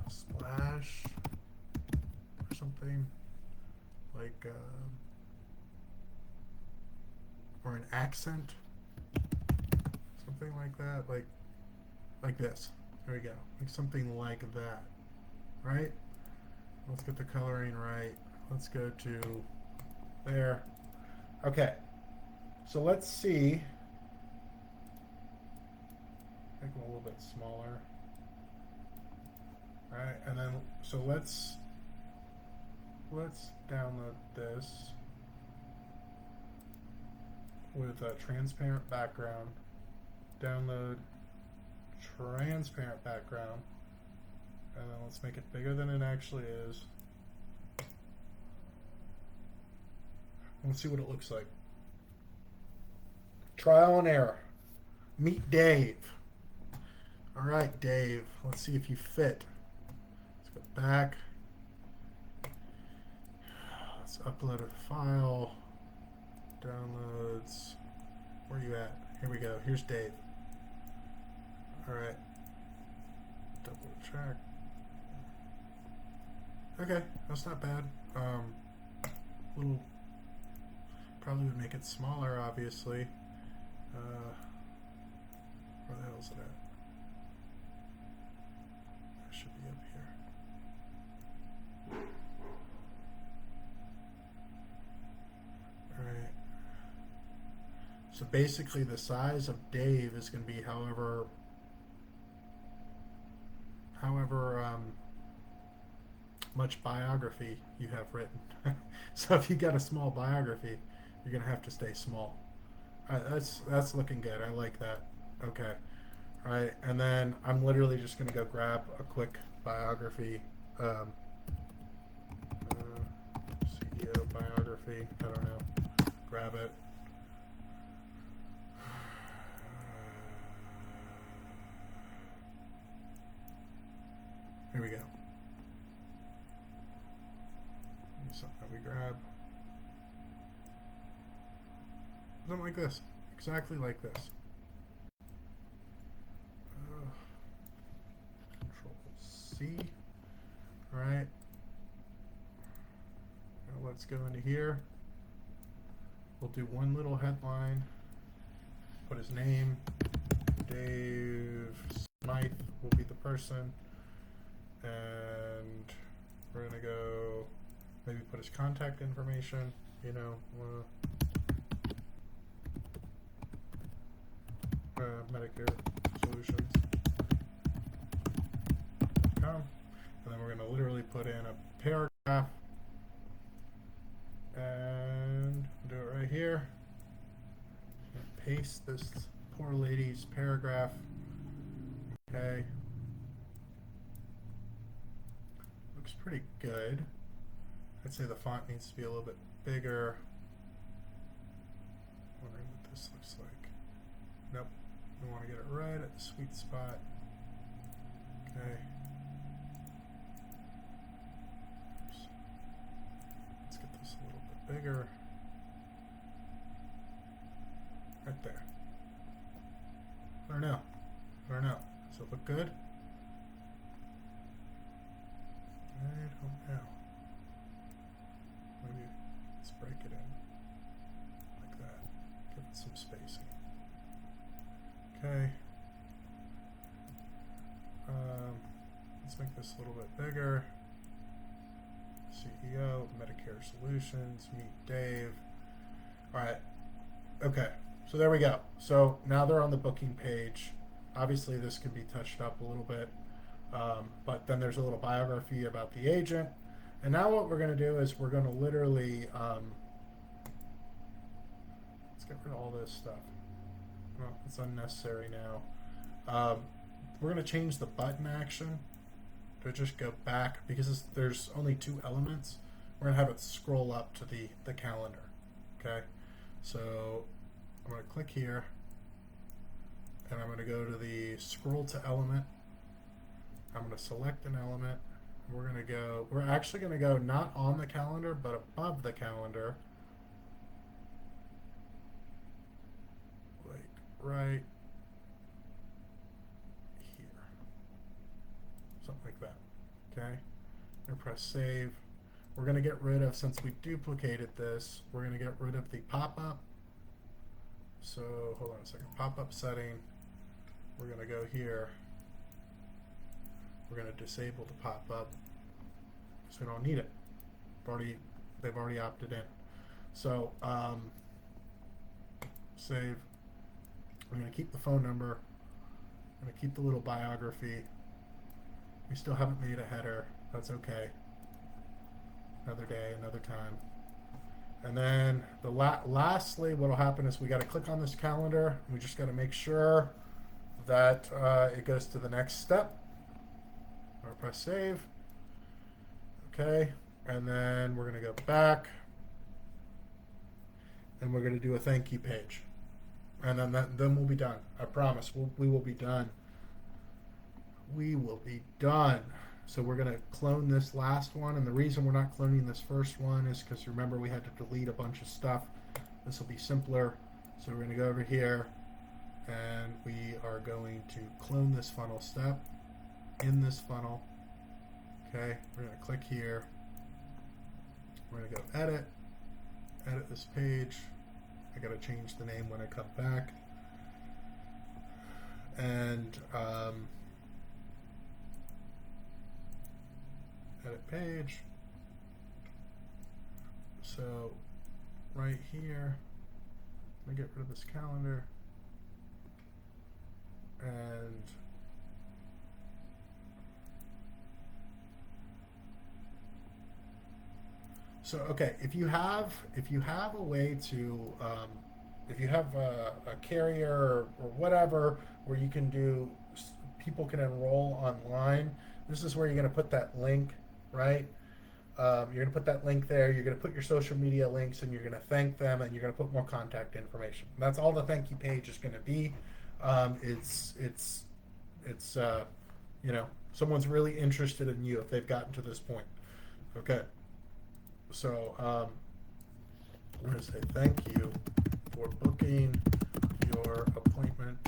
splash or something like or an accent, something like that, like this. There we go, like something like that, right? Let's get the coloring right. Let's go to there. Okay, so let's see. Make them a little bit smaller. All right, and then so let's download this with a transparent background. Download transparent background, and then let's make it bigger than it actually is. Let's see what it looks like. Trial and error. Meet Dave. All right, Dave. Let's see if you fit. Let's go back. Let's upload a file. Downloads. Where are you at? Here we go. Here's Dave. All right. Double check. Okay, that's not bad. Little. Probably would make it smaller, obviously. Where the hell is it at? It should be up here. Alright. So basically the size of Dave is going to be however much biography you have written. So if you got a small biography, you're going to have to stay small. That's looking good. I like that. Okay. All right. And then I'm literally just going to go grab a quick biography. CEO biography. I don't know. Grab it. Here we go. Something we grab. Something like this. Exactly like this. Control C. Alright. Now let's go into here. We'll do one little headline. Put his name. Dave Smythe will be the person. And we're going to go maybe put his contact information, you know, Medicare Solutions. And then we're going to literally put in a paragraph and do it right here. And paste this poor lady's paragraph. Okay. Looks pretty good. I'd say the font needs to be a little bit bigger. Wondering what this looks like. Nope. We want to get it right at the sweet spot. Okay. Oops. Let's get this a little bit bigger. Right there. I don't know. Does it look good? I don't know. Maybe let's break it in like that. Give it some spacing. Okay. Let's make this a little bit bigger. CEO, Medicare Solutions, meet Dave. All right. Okay. So there we go. So now they're on the booking page. Obviously, this can be touched up a little bit. But then there's a little biography about the agent. And now what we're going to do is we're going to literally, let's get rid of all this stuff. Well, it's unnecessary now. We're going to change the button action to just go back because there's only two elements. We're going to have it scroll up to the calendar. Okay. So I'm going to click here and I'm going to go to the scroll to element. I'm going to select an element. We're actually going to go not on the calendar, but above the calendar. Like right here. Something like that. Okay. And press save. We're going to get rid of, since we duplicated this, we're going to get rid of the pop-up. So hold on a second. Pop-up setting. We're going to go here. We're going to disable the pop-up because we don't need it. They've already opted in. So save. I'm going to keep the phone number. I'm going to keep the little biography. We still haven't made a header. That's okay. Another day, another time. And then lastly, what will happen is we got to click on this calendar. We just got to make sure that it goes to the next step. Or press save. Okay, and then we're going to go back and we're going to do a thank you page. And then we'll be done. I promise. We will be done. We will be done. So we're going to clone this last one, and the reason we're not cloning this first one is because remember we had to delete a bunch of stuff. This will be simpler. So we're going to go over here, and we are going to clone this funnel step in this funnel. Okay, we're going to click here. We're going to go edit this page. I got to change the name when I come back. And edit page. So right here, I'm gonna get rid of this calendar, and so okay, if you have a way to if you have a carrier or whatever where you can do, people can enroll online. This is where you're going to put that link, right? You're going to put that link there. You're going to put your social media links, and you're going to thank them, and you're going to put more contact information. That's all the thank you page is going to be. It's you know, someone's really interested in you if they've gotten to this point. Okay. So I'm going to say thank you for booking your appointment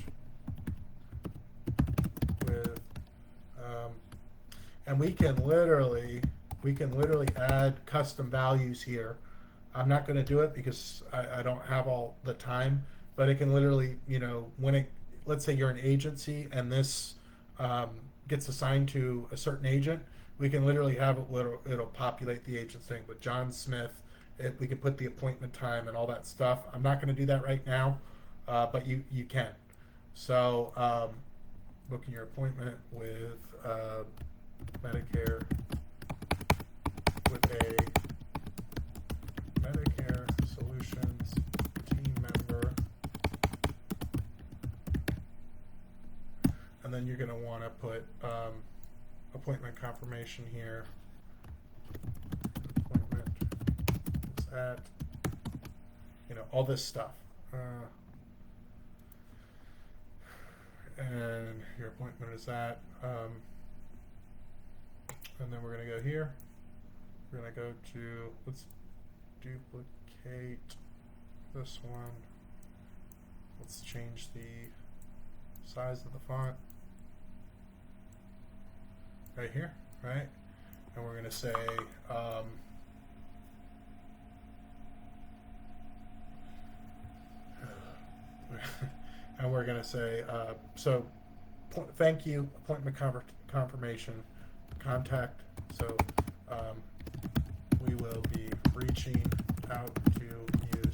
with, and we can literally add custom values here. I'm not going to do it because I don't have all the time, but it can literally, you know, when it, let's say you're an agency and this gets assigned to a certain agent, we can literally have it, it'll populate the agent's thing with John Smith. We can put the appointment time and all that stuff. I'm not going to do that right now, but you can. So booking your appointment with Medicare, with a Medicare Solutions team member, and then you're going to want to put appointment confirmation here. Appointment is at, you know, all this stuff. And your appointment is at, and then we're going to go here. We're going to go to, let's duplicate this one. Let's change the size of the font right here, right? And we're going to say, and we're going to say, so thank you, appointment confirmation, contact. So we will be reaching out to you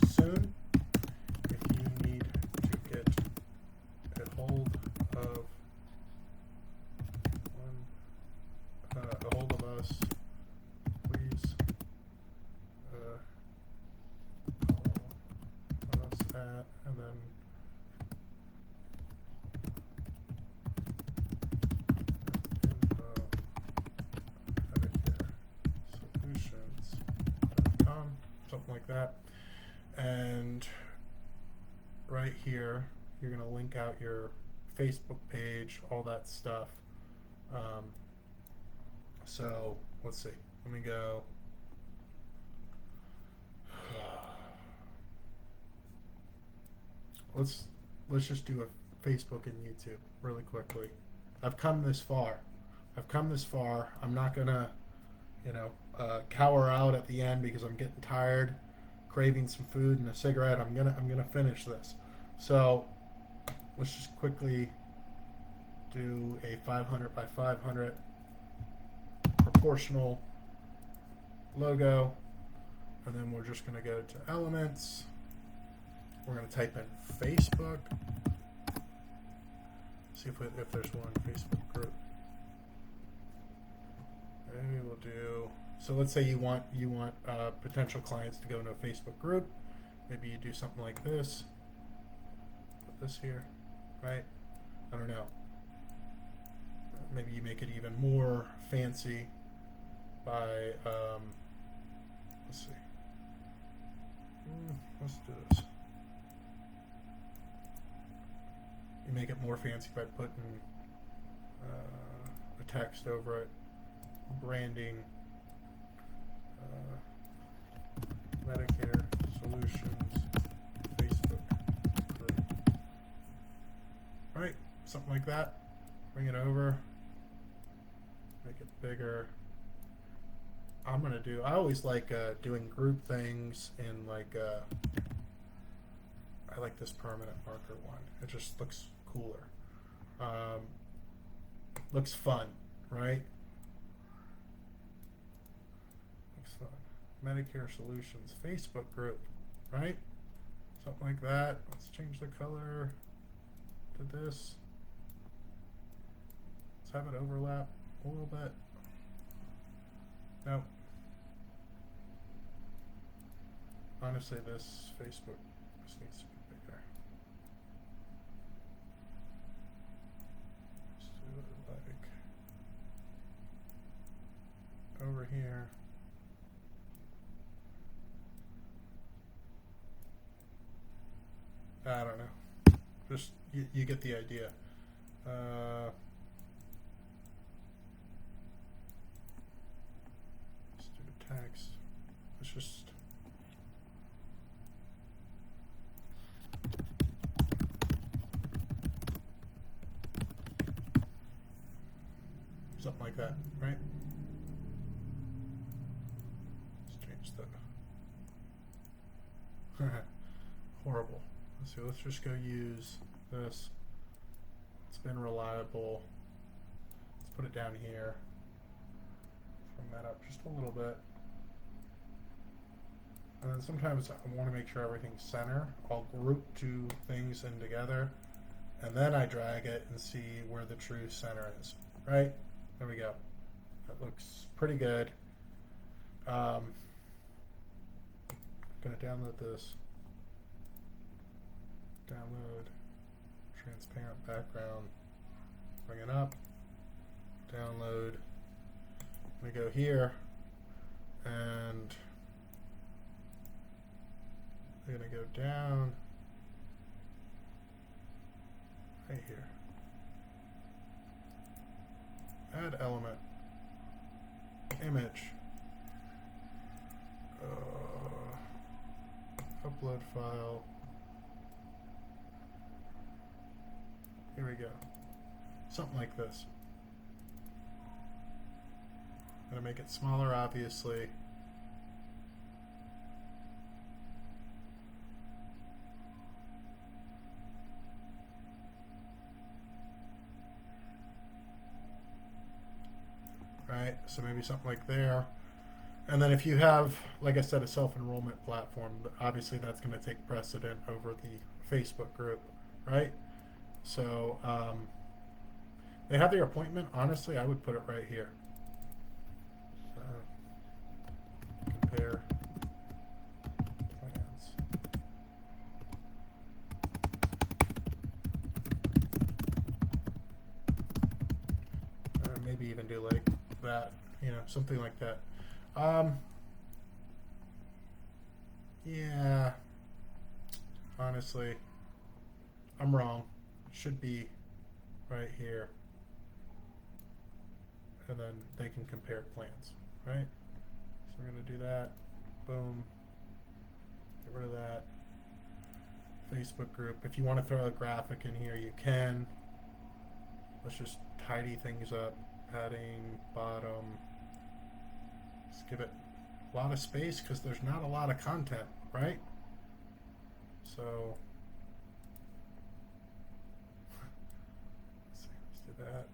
soon. If you need to get a hold of us, please call us at, and then MedicareSolutions.com, something like that. And right here, you're going to link out your Facebook page, all that stuff. So let's see. Let me go. Let's just do a Facebook and YouTube really quickly. I've come this far. I'm not gonna, you know, cower out at the end because I'm getting tired, craving some food and a cigarette. I'm gonna finish this. So let's just quickly do a 500 by 500 proportional logo, and then we're just going to go to elements. We're going to type in Facebook. See if there's one Facebook group. Maybe we'll do. So let's say you want potential clients to go into a Facebook group. Maybe you do something like this. Put this here, right? I don't know. Maybe you make it even more fancy by, let's see. Let's do this. You make it more fancy by putting a text over it. branding, Medicare Solutions Facebook group. Right, something like that. Bring it over, make it bigger. I'm gonna do. I always like doing group things in like. I like this permanent marker one. It just looks cooler. Looks fun, right? Looks fun. Medicare Solutions Facebook group, right? Something like that. Let's change the color to this. Let's have it overlap a little bit. Nope. Honestly, this Facebook needs to be bigger. Let's do it like over here. I don't know. Just you get the idea. Let's do text. Let's just. Something like that, right? Let's change the horrible. Let's see, let's just go use this. It's been reliable. Let's put it down here. Trim that up just a little bit. And then sometimes I want to make sure everything's center. I'll group two things in together, and then I drag it and see where the true center is, right? There we go. That looks pretty good. Gonna download this. Download transparent background. Bring it up. Download. I'm gonna go here, and I'm gonna go down right here. Add element, image, upload file. Here we go. Something like this. I'm gonna make it smaller, obviously. Right, so maybe something like there. And then if you have, like I said, a self-enrollment platform, obviously that's going to take precedent over the Facebook group, right? So they have their appointment. Honestly, I would put it right here. Compare plans. Maybe even do like that, you know, something like that. Yeah, honestly, I'm wrong. It should be right here, and then they can compare plans, right? So we're gonna do that. Boom. Get rid of that. Facebook group. If you want to throw a graphic in here, you can. Let's just tidy things up. Padding, bottom. Let's give it a lot of space because there's not a lot of content, right? So let's see, let's do that.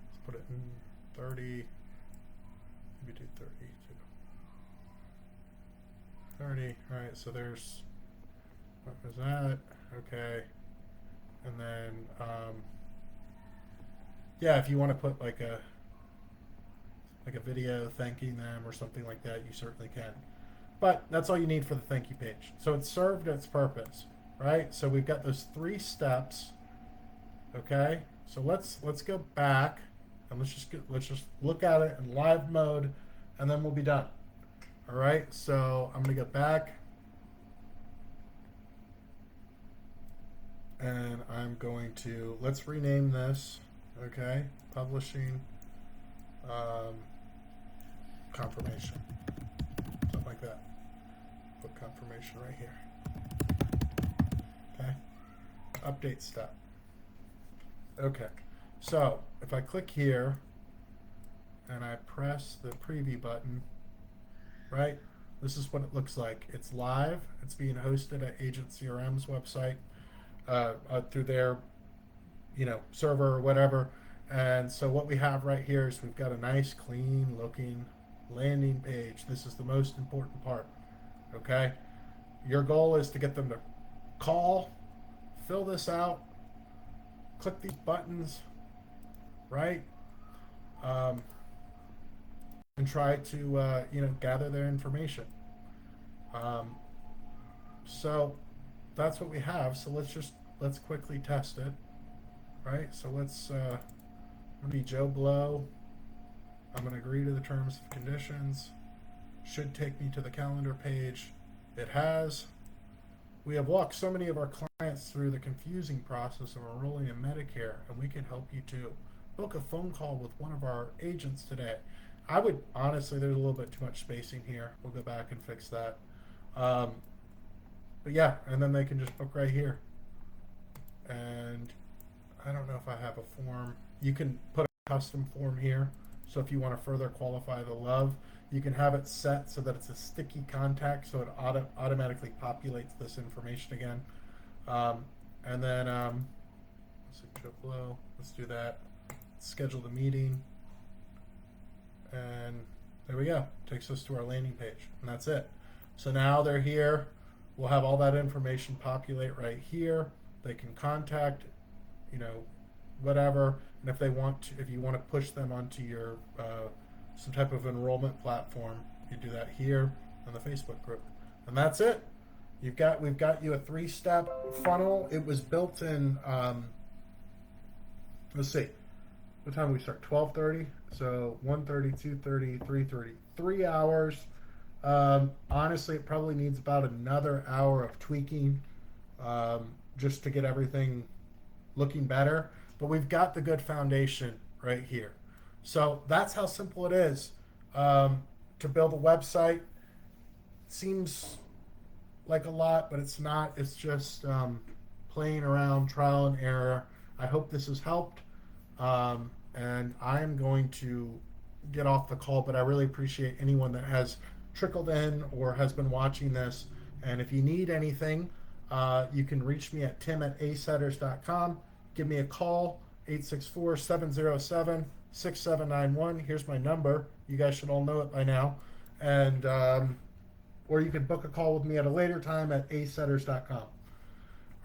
Let's put it in 30. Maybe do 30 too. 30. All right, so there's what was that? Okay, and then yeah, if you want to put like a video thanking them or something like that, you certainly can. But that's all you need for the thank you page. So it's served its purpose, right? So we've got those 3 steps. Okay, so let's go back and let's just look at it in live mode, and then we'll be done. All right, so I'm gonna go back, and I'm going to let's rename this. Okay, publishing um, confirmation, something like that. Book confirmation right here. Okay. Update step. Okay. So if I click here and I press the preview button, right? This is what it looks like. It's live. It's being hosted at Agent CRM's website through their, server or whatever. And so what we have right here is we've got a nice, clean looking landing page. This is the most important part. Okay. Your goal is to get them to call, fill this out, click these buttons, right? Um, and try to gather their information. Um, so that's what we have. So let's quickly test it, right? So I'm gonna be Joe Blow. I'm gonna agree to the terms and conditions. Should take me to the calendar page. It has. We have walked so many of our clients through the confusing process of enrolling in Medicare, and we can help you too. Book a phone call with one of our agents today. I would honestly, there's a little bit too much spacing here. We'll go back and fix that. Um, but yeah, and then they can just book right here. And I don't know if I have a form. You can put a custom form here. So if you want to further qualify the love, you can have it set so that it's a sticky contact, so it automatically populates this information again. And then let's see, Joe Blow. Let's do that. Schedule the meeting, and there we go. Takes us to our landing page, and that's it. So now they're here. We'll have all that information populate right here. They can contact, whatever. And if they want to, if you want to push them onto your some type of enrollment platform, you do that here on the Facebook group, and that's it. We've got you a 3-step funnel. It was built in. Let's see, what time do we start? 12:30. So 1:30, 2:30, 3:30. 3 hours. Honestly, it probably needs about another hour of tweaking, just to get everything looking better. But we've got the good foundation right here. So that's how simple it is to build a website. Seems like a lot, but it's not. It's just playing around, trial and error. I hope this has helped. And I'm going to get off the call, but I really appreciate anyone that has trickled in or has been watching this. And if you need anything, you can reach me at tim@acetters.com. Give me a call, 864-707-6791. Here's my number. You guys should all know it by now. And or you can book a call with me at a later time at acetters.com.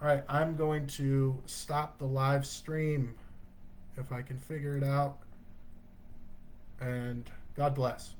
All right, I'm going to stop the live stream if I can figure it out. And God bless.